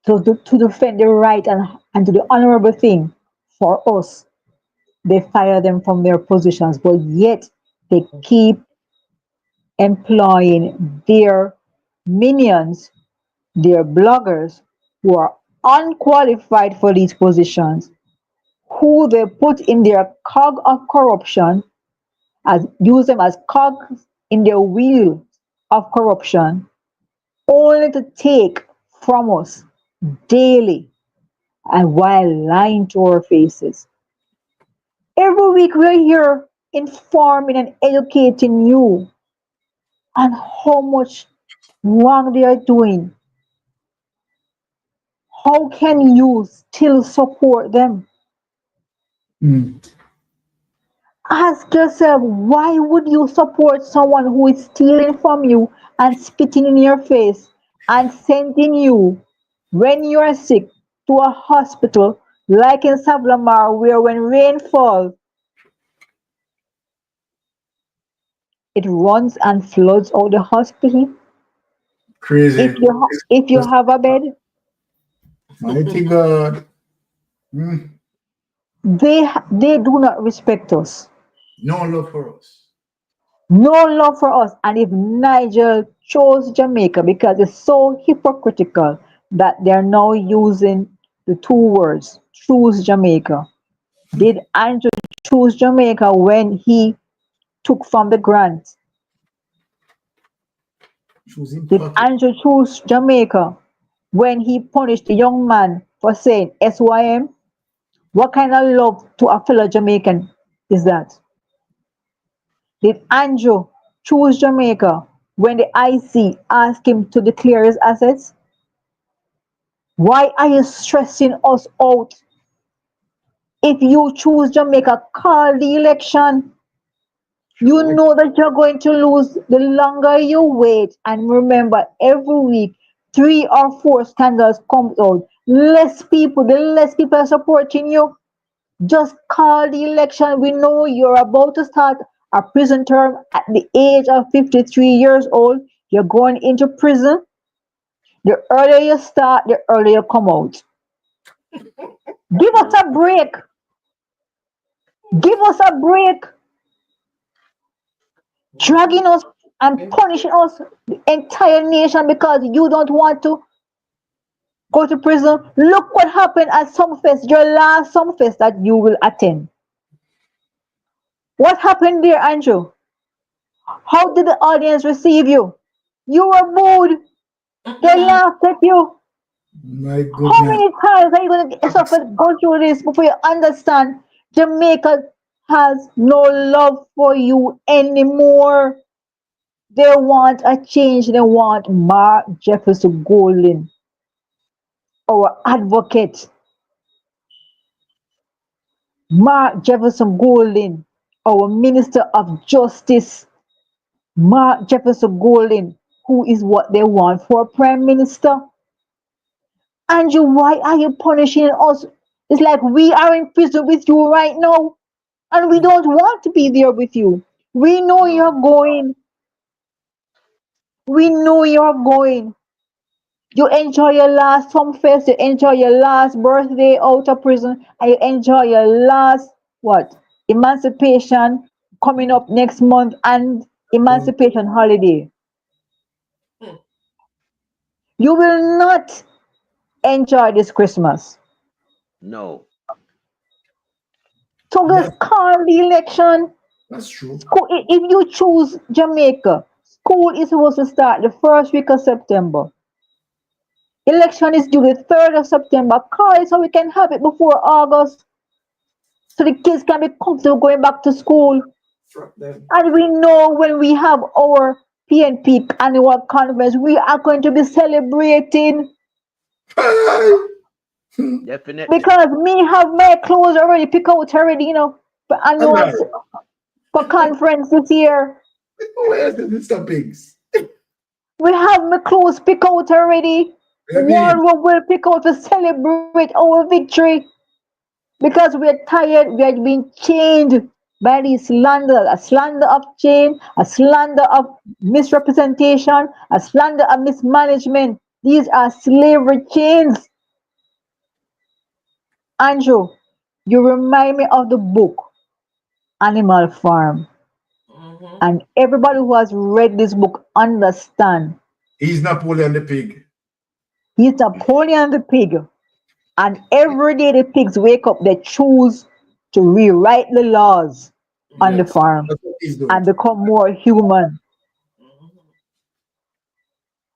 to defend the right and to the honorable thing for us. They fire them from their positions, but yet they keep employing their minions, their bloggers who are unqualified for these positions, who they put in their cog of corruption, as use them as cogs in their wheel of corruption, only to take from us daily and while lying to our faces. Every week we're here informing and educating you on how much wrong they are doing. How can you still support them? Ask yourself, why would you support someone who is stealing from you and spitting in your face and sending you when you are sick to a hospital like in Sablamar, where when rain falls, it runs and floods out the hospital? Crazy. If you have a bed, Mighty God. they do not respect us. No love for us. No love for us. And if Nigel chose Jamaica because it's so hypocritical that they're now using the two words, choose Jamaica. Did Andrew choose Jamaica when he took from the grant? Did Andrew choose Jamaica when he punished the young man for saying SYM? What kind of love to a fellow Jamaican is that? Did Andrew choose Jamaica when the IC asked him to declare his assets? Why are you stressing us out? If you choose Jamaica, call the election. You know that you're going to lose the longer you wait. And remember, every week, 3 or 4 scandals come out. The less people are supporting you. Just call the election. We know you're about to start a prison term at the age of 53 years old. You're going into prison. The earlier you start, the earlier you come out. Give us a break. Give us a break. Dragging us and punishing us, the entire nation, because you don't want to go to prison. Look what happened at Summerfest, your last Summerfest that you will attend. What happened there, Andrew? How did the audience receive you? You were booed. They laughed at you. My How goodness. many times are you going to suffer, go through this before you understand Jamaica has no love for you anymore? They want a change. They want Mark Jefferson Golden, our advocate. Mark Jefferson Golden, our Minister of Justice. Mark Jefferson Golden, who is what they want for Prime Minister. Andrew, why are you punishing us? It's like we are in prison with you right now, and we don't want to be there with you. We know you're going. We know you're going. You enjoy your last Summerfest, you enjoy your last birthday out of prison, and you enjoy your last, what? Emancipation coming up next month and emancipation holiday. You will not enjoy this Christmas. No. So just call the election. That's true. If you choose Jamaica, school is supposed to start the first week of September. Election is due the 3rd of September. Call it so we can have it before August. So the kids can be comfortable going back to school. And we know when we have our PNP annual conference, we are going to be celebrating. Definitely. Because me have my clothes already picked out already, you know, for annual for conference this year. Where's the Mr. Pigs? We have my clothes picked out already. One will pick out to celebrate our victory. Because we are tired, we are being chained by this slander, a slander of change, a slander of misrepresentation, a slander of mismanagement. These are slavery chains. Andrew, you remind me of the book Animal Farm. And everybody who has read this book understand. He's Napoleon the pig. He's Napoleon the pig. And every day the pigs wake up, they choose to rewrite the laws on the farm and become more human.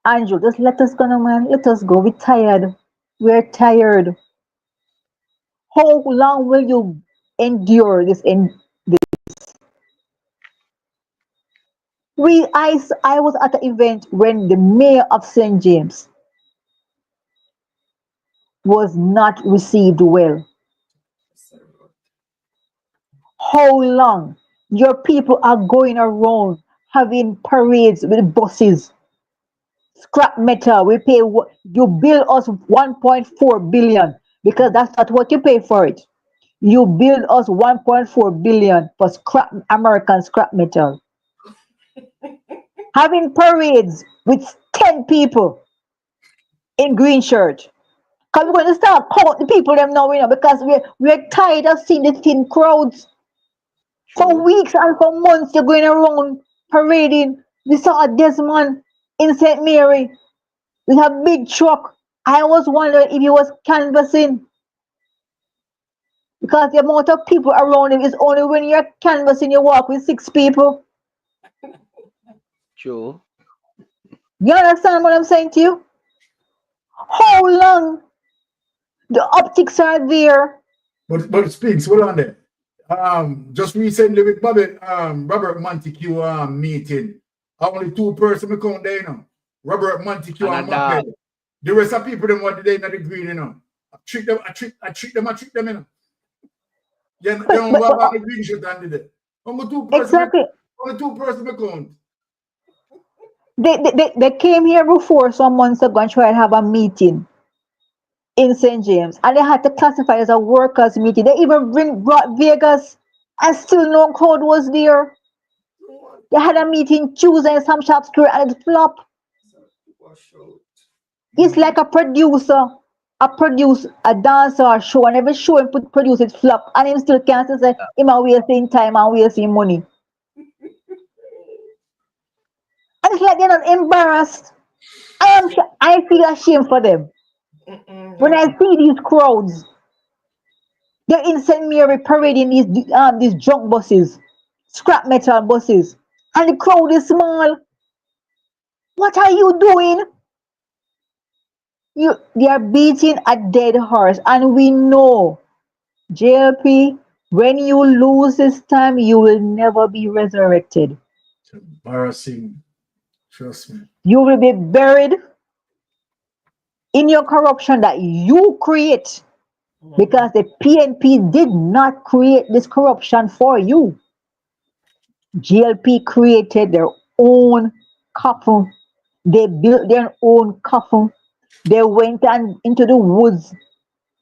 Andrew, just let us go now, man. Let us go. We're tired. We're tired. How long will you endure this? I was at an event when the mayor of St. James was not received well. How long? Your people are going around having parades with buses. Scrap metal, we pay, you bill us 1.4 billion because that's not what you pay for it. You bill us 1.4 billion for American scrap metal. Having parades with 10 people in green shirt. Because we're going to start counting the people them now, you know, because we're tired of seeing the thin crowds. For weeks and for months, you're going around parading. We saw a Desmond in St. Mary with a big truck. I was wondering if he was canvassing. Because the amount of people around him is only when you're canvassing, you walk with 6 people. True. You understand what I'm saying to you? How long? The optics are there. But Speaks, hold on there. Just recently with Robert Montague meeting, Only 2 persons count there, you know. Robert Montague and dog. Macbeth. The rest of people them what they not the green, you know. I treat them, you know. They don't have the green shit under there. Only 2 persons. Exactly. Only 2 persons count. They came here before some months ago and tried to have a meeting in St. James, and they had to classify it as a workers' meeting. They even brought Vegas, and still no crowd was there. They had a meeting Tuesday in some shop square, and it flopped. It's like a producer, a dancer or show, and every show and produce it flop, and him still can't say him are wasting time and wasting money. And it's like they're not embarrassed. I feel ashamed for them. When I see these crowds, they're in St. Mary parading these junk buses, scrap metal buses, and the crowd is small. What are you doing? They are beating a dead horse, and we know, JLP, when you lose this time, you will never be resurrected. It's embarrassing. Trust me. You will be buried in your corruption that you create, because the PNP did not create this corruption for you. GLP created their own coffin. They built their own coffin. They went into the woods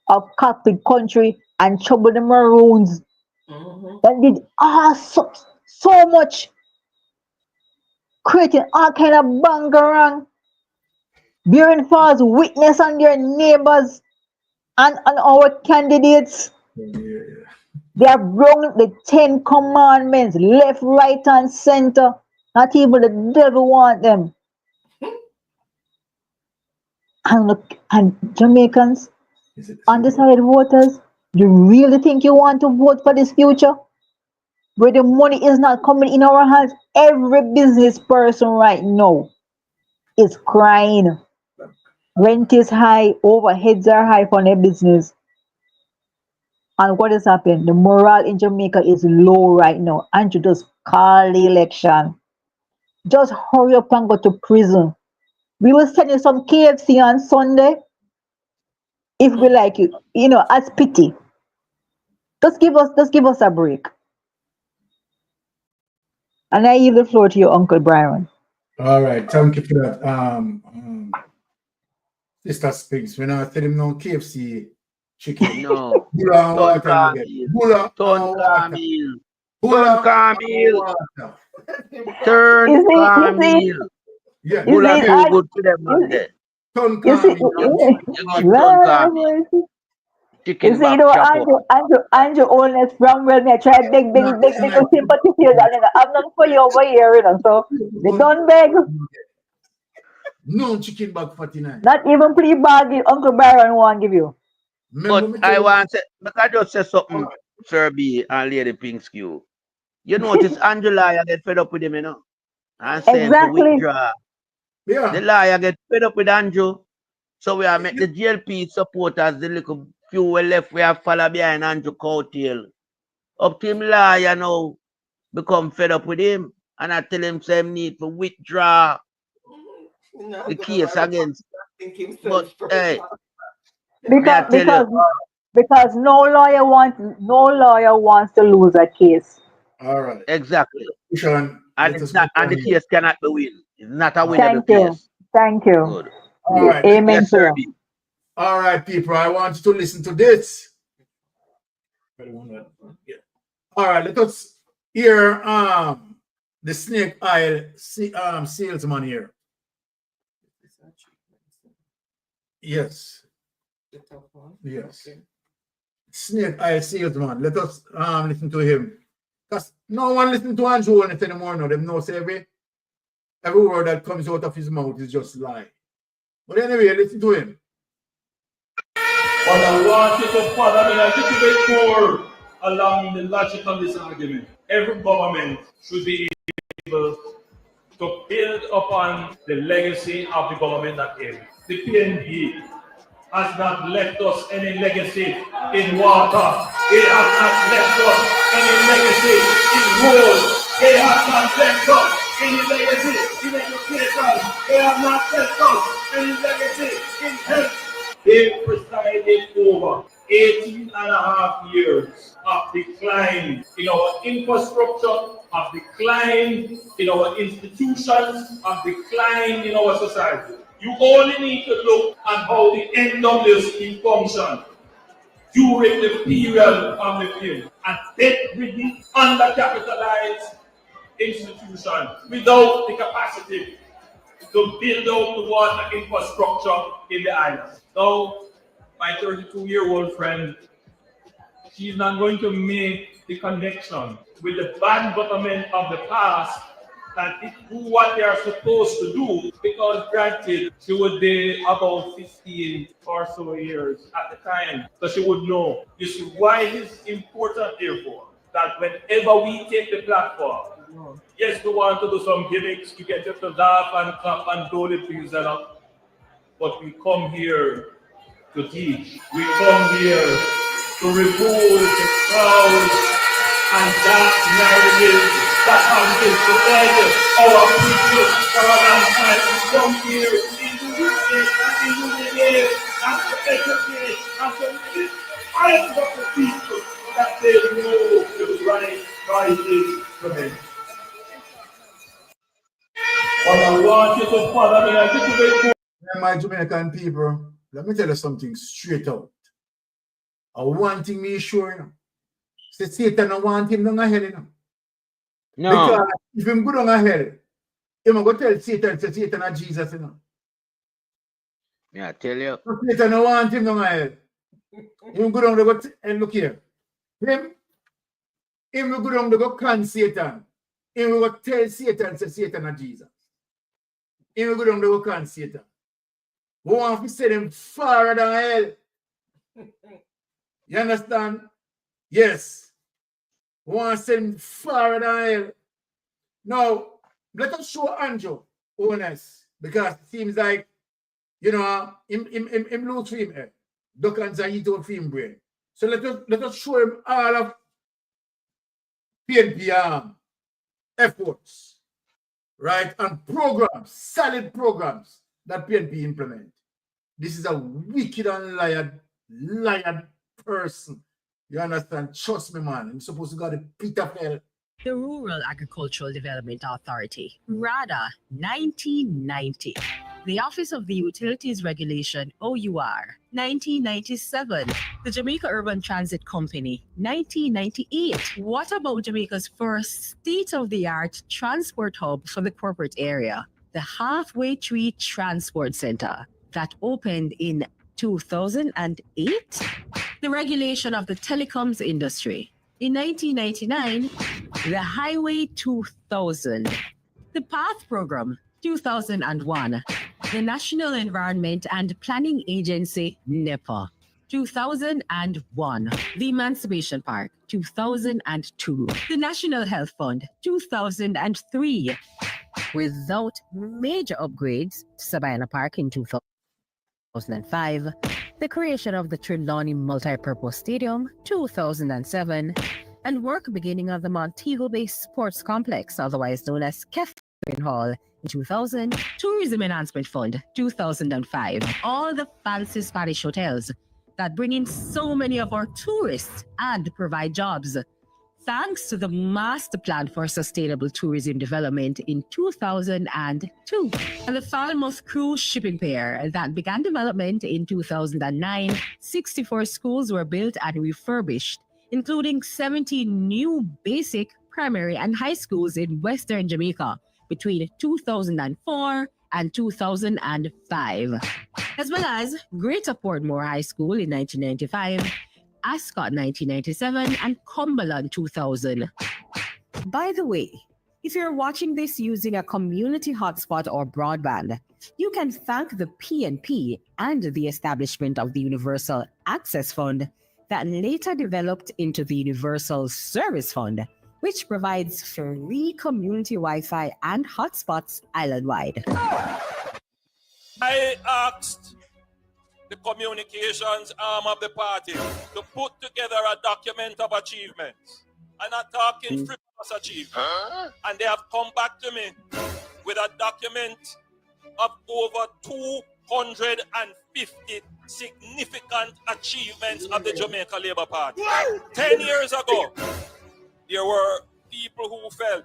of Catholic country and troubled the Maroons. That did so much, creating all kind of bangarang, bearing false witness on their neighbors and on our candidates. They have wrong the 10 commandments, left, right, and center. Not even the devil want them. And Jamaicans, undecided voters, you really think you want to vote for this future? Where the money is not coming in our hands? Every business person right now is crying. Rent is high, overheads are high for their business. And what has happened? The morale in Jamaica is low right now. And you just call the election. Just hurry up and go to prison. We will send you some KFC on Sunday. If we like you, as pity. Just give us a break. And I yield the floor to your Uncle Byron. All right, thank you for that. Sister Spinks, when I tell him no KFC chicken. No. Bula Turn Camille. Turn Camille. Yeah. Bula too good to them, man. Turn Camille. Chicken back Andrew Holness from where me try beg to sympathy here. I'm not for you over here, so they don't beg. No chicken back 49. Not even plea bargain Uncle Byron won't give you. But I want to I just say something, Sir B and Lady Pinkskew. You notice Andrew Liar get fed up with him, and saying to withdraw. Yeah. The liar get fed up with Andrew. So we are make the GLP supporters, the little few we left, we have follow behind Andrew coattail. Up to him liar now become fed up with him. And I tell him same need to withdraw the case against. But hey, because no lawyer wants to lose a case. All right. Exactly. Sean, and the case cannot be win. It's not a winnable case. Thank you. Good. All right. Amen. Yes, sir. All right, people. I want you to listen to this. All right, let us hear the snake oil salesman here. Yes. Yes. Snake oil salesman. Let us listen to him. Because no one listens to Andrew Holness anymore now. They know say every word that comes out of his mouth is just lie. But anyway, listen to him. But I want you to follow me a little bit more along the logic of this argument. Every government should be able to build upon the legacy of the government that came. The PNP has not left us any legacy in water. It has not left us any legacy in roads. It has not left us any legacy in education. They have not left us any legacy in health. They presided over 18 and a half years of decline in our infrastructure, of decline in our institutions, of decline in our society. You only need to look at how the NWC functioned during the period of the film, and debt-ridden, undercapitalized institution without the capacity to build out the water infrastructure in the island. So, my 32-year-old friend, she's not going to make the connection with the bad government of the past and do what they are supposed to do, because granted, she would be about 15 or so years at the time, so she would know. You see, why it is important, therefore, that whenever we take the platform, yes, we want to do some gimmicks to get you to laugh and clap and do the things that are, but we come here to teach. We come here to remove the crowd and dark narratives that have been provided our people for a long time. We come here in the weekend and in the day and to educate and to inspire the people that they know the right choices to make. But I want you to follow me and to My Jamaican people, let me tell you something straight out. One thing me sure, you know, say Satan don't want him down a hell, you know. No. Because if him go down a hell, he will go tell Satan, say Satan are Jesus, you know. Yeah, I tell you. So Satan don't want him down a hell. He will go down there and look here. Him will go down there go con Satan. He will go tell Satan, say Satan are Jesus. He will go down there go con Satan. We want to send him farther than hell. You understand? Yes. We want to send him farther than hell. Now, let us show Andrew Holness, because it seems like, you know, him lose him head. Duckans are eat out him brain. So let us show him all of PNP efforts, right? And programs, solid programs that PNP implement. This is a wicked and liar person. You understand? Trust me, man. I'm supposed to go to Peter Fell. The Rural Agricultural Development Authority, RADA, 1990. The Office of the Utilities Regulation, OUR, 1997. The Jamaica Urban Transit Company, 1998. What about Jamaica's first state-of-the-art transport hub for the corporate area? The Halfway Tree Transport Center that opened in 2008. The regulation of the telecoms industry. In 1999, the Highway 2000. The PATH Program, 2001. The National Environment and Planning Agency, NEPA, 2001. The Emancipation Park, 2002. The National Health Fund, 2003. Without major upgrades to Sabina Park in 2005, the creation of the Trelawney Multipurpose Stadium, 2007, and work beginning of the Montego Bay Sports Complex, otherwise known as Catherine Hall, in 2000, Tourism Enhancement Fund, 2005. All the fancy Spanish hotels that bring in so many of our tourists and provide jobs. Thanks to the Master Plan for Sustainable Tourism Development in 2002. And the Falmouth Cruise Shipping Pier that began development in 2009. 64 schools were built and refurbished, including 70 new basic, primary, and high schools in Western Jamaica between 2004 and 2005. As well as Greater Portmore High School in 1995, Ascot 1997, and Cumberland 2000. By the way, if you're watching this using a community hotspot or broadband, you can thank the PNP and the establishment of the Universal Access Fund that later developed into the Universal Service Fund, which provides free community Wi-Fi and hotspots island-wide. I asked the communications arm of the party to put together a document of achievements. I'm not talking frivolous us achieve. And they have come back to me with a document of over 250 significant achievements of the Jamaica Labour Party. 10 years ago, there were people who felt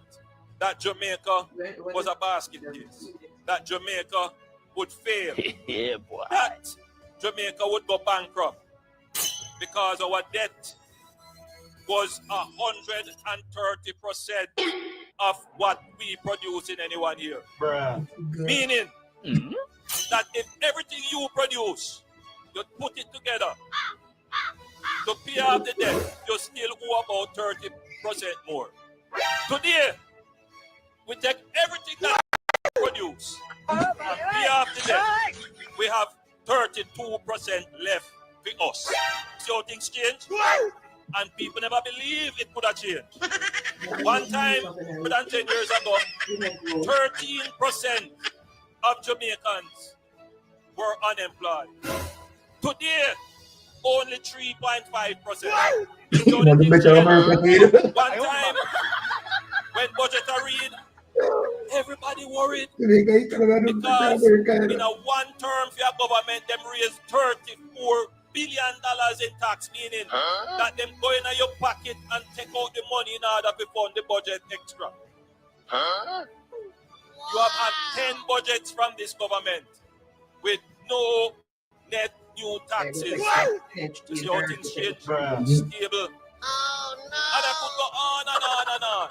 that Jamaica was a basket case, that Jamaica would fail, that Jamaica would go bankrupt because our debt was 130% of what we produce in any 1 year. Meaning that if everything you produce, you put it together to pay off the debt, you still owe about 30% more. Today, we take everything that we produce and pay off the debt. We have 32% left for us. See how things change? And people never believe it could have changed. One time, more than 10 years ago, 13% of Jamaicans were unemployed. Today, only 3.5%. One time, when budget are read, everybody worried because in a one term for your government, them raise $34 billion in tax, meaning that them go in your pocket and take out the money in order to fund the budget extra. You have had 10 budgets from this government with no net new taxes. You see how things change? Stable. Oh no! And I could go on and on and on.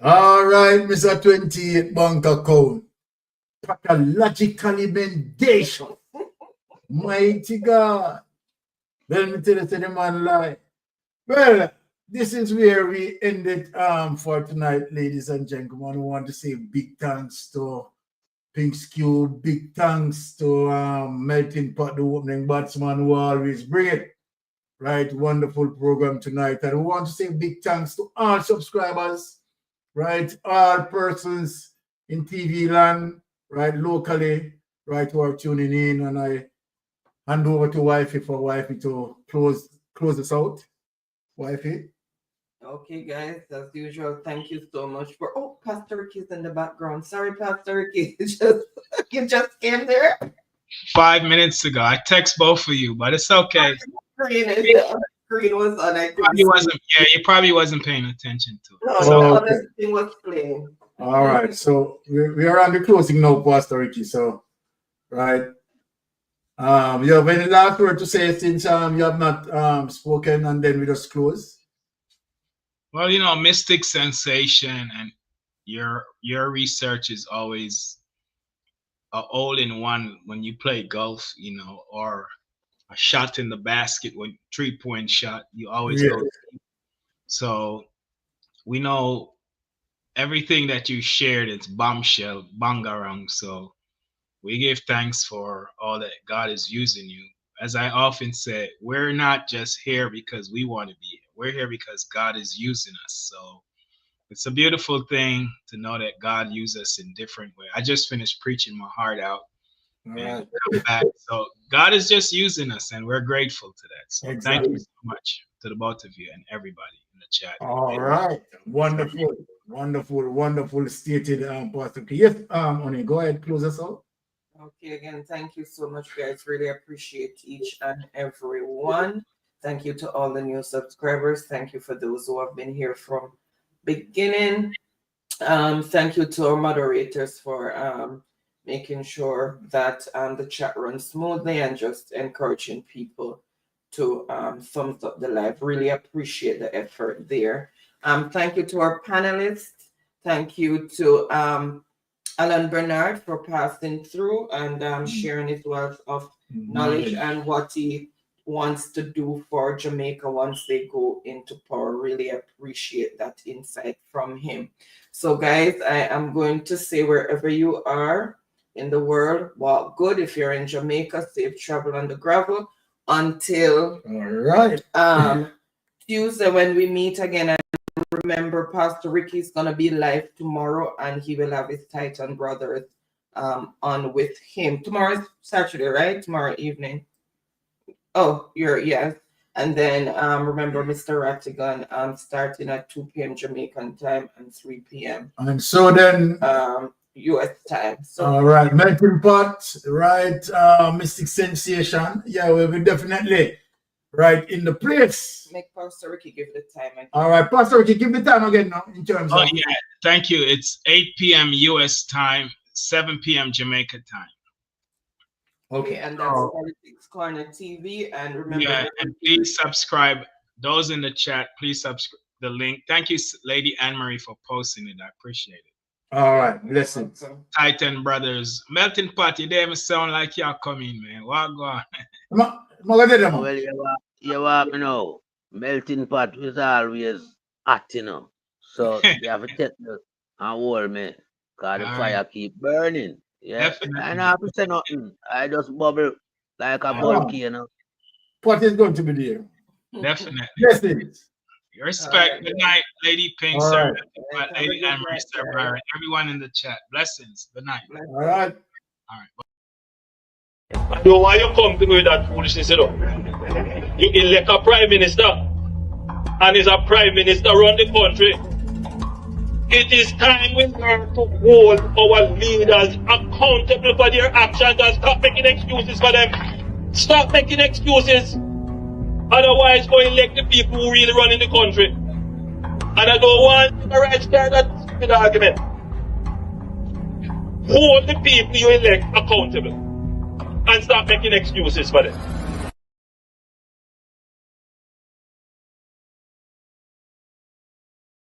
All right, Mr. 28 bank account. Pathological emendation. Mighty God. Let me tell you to the man lie. Well, this is where we ended for tonight, ladies and gentlemen. I want to say big thanks to Pink's Cube, big thanks to Melting Pot, the opening batsman who always bring it. Right, wonderful program tonight. And we want to say big thanks to all subscribers, right, all persons in TV land, right, locally, right, who are tuning in. And I hand over to Wifey for Wifey to close us out. Wifey. Okay, guys, as usual, thank you so much for. Oh, Pastor Ricky's in the background. Sorry, Pastor Ricky, you just came there 5 minutes ago. I text both of you, but it's okay. Screen was on. You probably wasn't paying attention to it. No, So, the other thing was playing. All right, so we are on the closing now, Pastor Ricky. So, right. You have any last word to say since you have not spoken, and then we just close? well, Mystic Sensation and your research is always a all-in-one when you play golf, or a shot in the basket when 3-point shot, you always go. So we know everything that you shared is bombshell, bangarang. So we give thanks for all that God is using you. As I often say, we're not just here because we want to be here. We're here because God is using us. So it's a beautiful thing to know that God uses us in different ways. I just finished preaching my heart out. And come back. So God is just using us, and we're grateful to that. So Thank you so much to the both of you and everybody in the chat. All right, wonderful stated, Pastor. Yes, Oni, go ahead, close us out. Okay, again, thank you so much, guys. Really appreciate each and every one. Thank you to all the new subscribers. Thank you for those who have been here from beginning. Thank you to our moderators for making sure that the chat runs smoothly and just encouraging people to thumbs up the live. Really appreciate the effort there. Thank you to our panelists. Thank you to Alan Bernard for passing through and sharing his wealth of knowledge and what he wants to do for Jamaica once they go into power. Really appreciate that insight from him. So guys, I am going to say, wherever you are in the world, walk good. If you're in Jamaica, safe travel on the gravel until Tuesday when we meet again. And remember, Pastor Ricky is going to be live tomorrow, and he will have his Titan brothers on with him. Tomorrow is Saturday, right? Tomorrow evening. Oh, yes. And then remember Mr. Rattigan starting at 2 p.m. Jamaican time and 3 p.m. And so then US time. So all right, Melting Pot, right, Mystic Sensation. Yeah, we'll be definitely right in the place. Make Pastor Ricky give the time again. All right, Pastor Ricky, give the time again now in terms of. Yeah, thank you. It's 8 p.m. US time, 7 p.m. Jamaica time. Okay, and that's Politics Corner TV. And remember, yeah, and please subscribe. Those in the chat, please subscribe the link. Thank you, Lady Anne-Marie, for posting it. I appreciate it. All right, listen. Titan Brothers. Melting Pot, you damn sound like you're coming, man. What go on? Well, you want me know. Melting Pot is always hot, you know. So you have to take me and hold me. Because the fire keep burning. Yeah. Definitely. I don't have to say nothing. I just bubble like a volcano. What is going to be there? Definitely. Yes, it is. Respect. Good night, Lady Pink, Sir, Lady Anne-Marie, Sir Byron, everyone in the chat. Blessings. Good night. All right. So why you come to me with that foolishness, you know? You elect a prime minister, and is a prime minister run the country. It is time we learn to hold our leaders accountable for their actions and stop making excuses for them. Stop making excuses. Otherwise, go elect the people who really run in the country. And I don't want the right start that stupid argument. Hold the people you elect accountable and stop making excuses for them.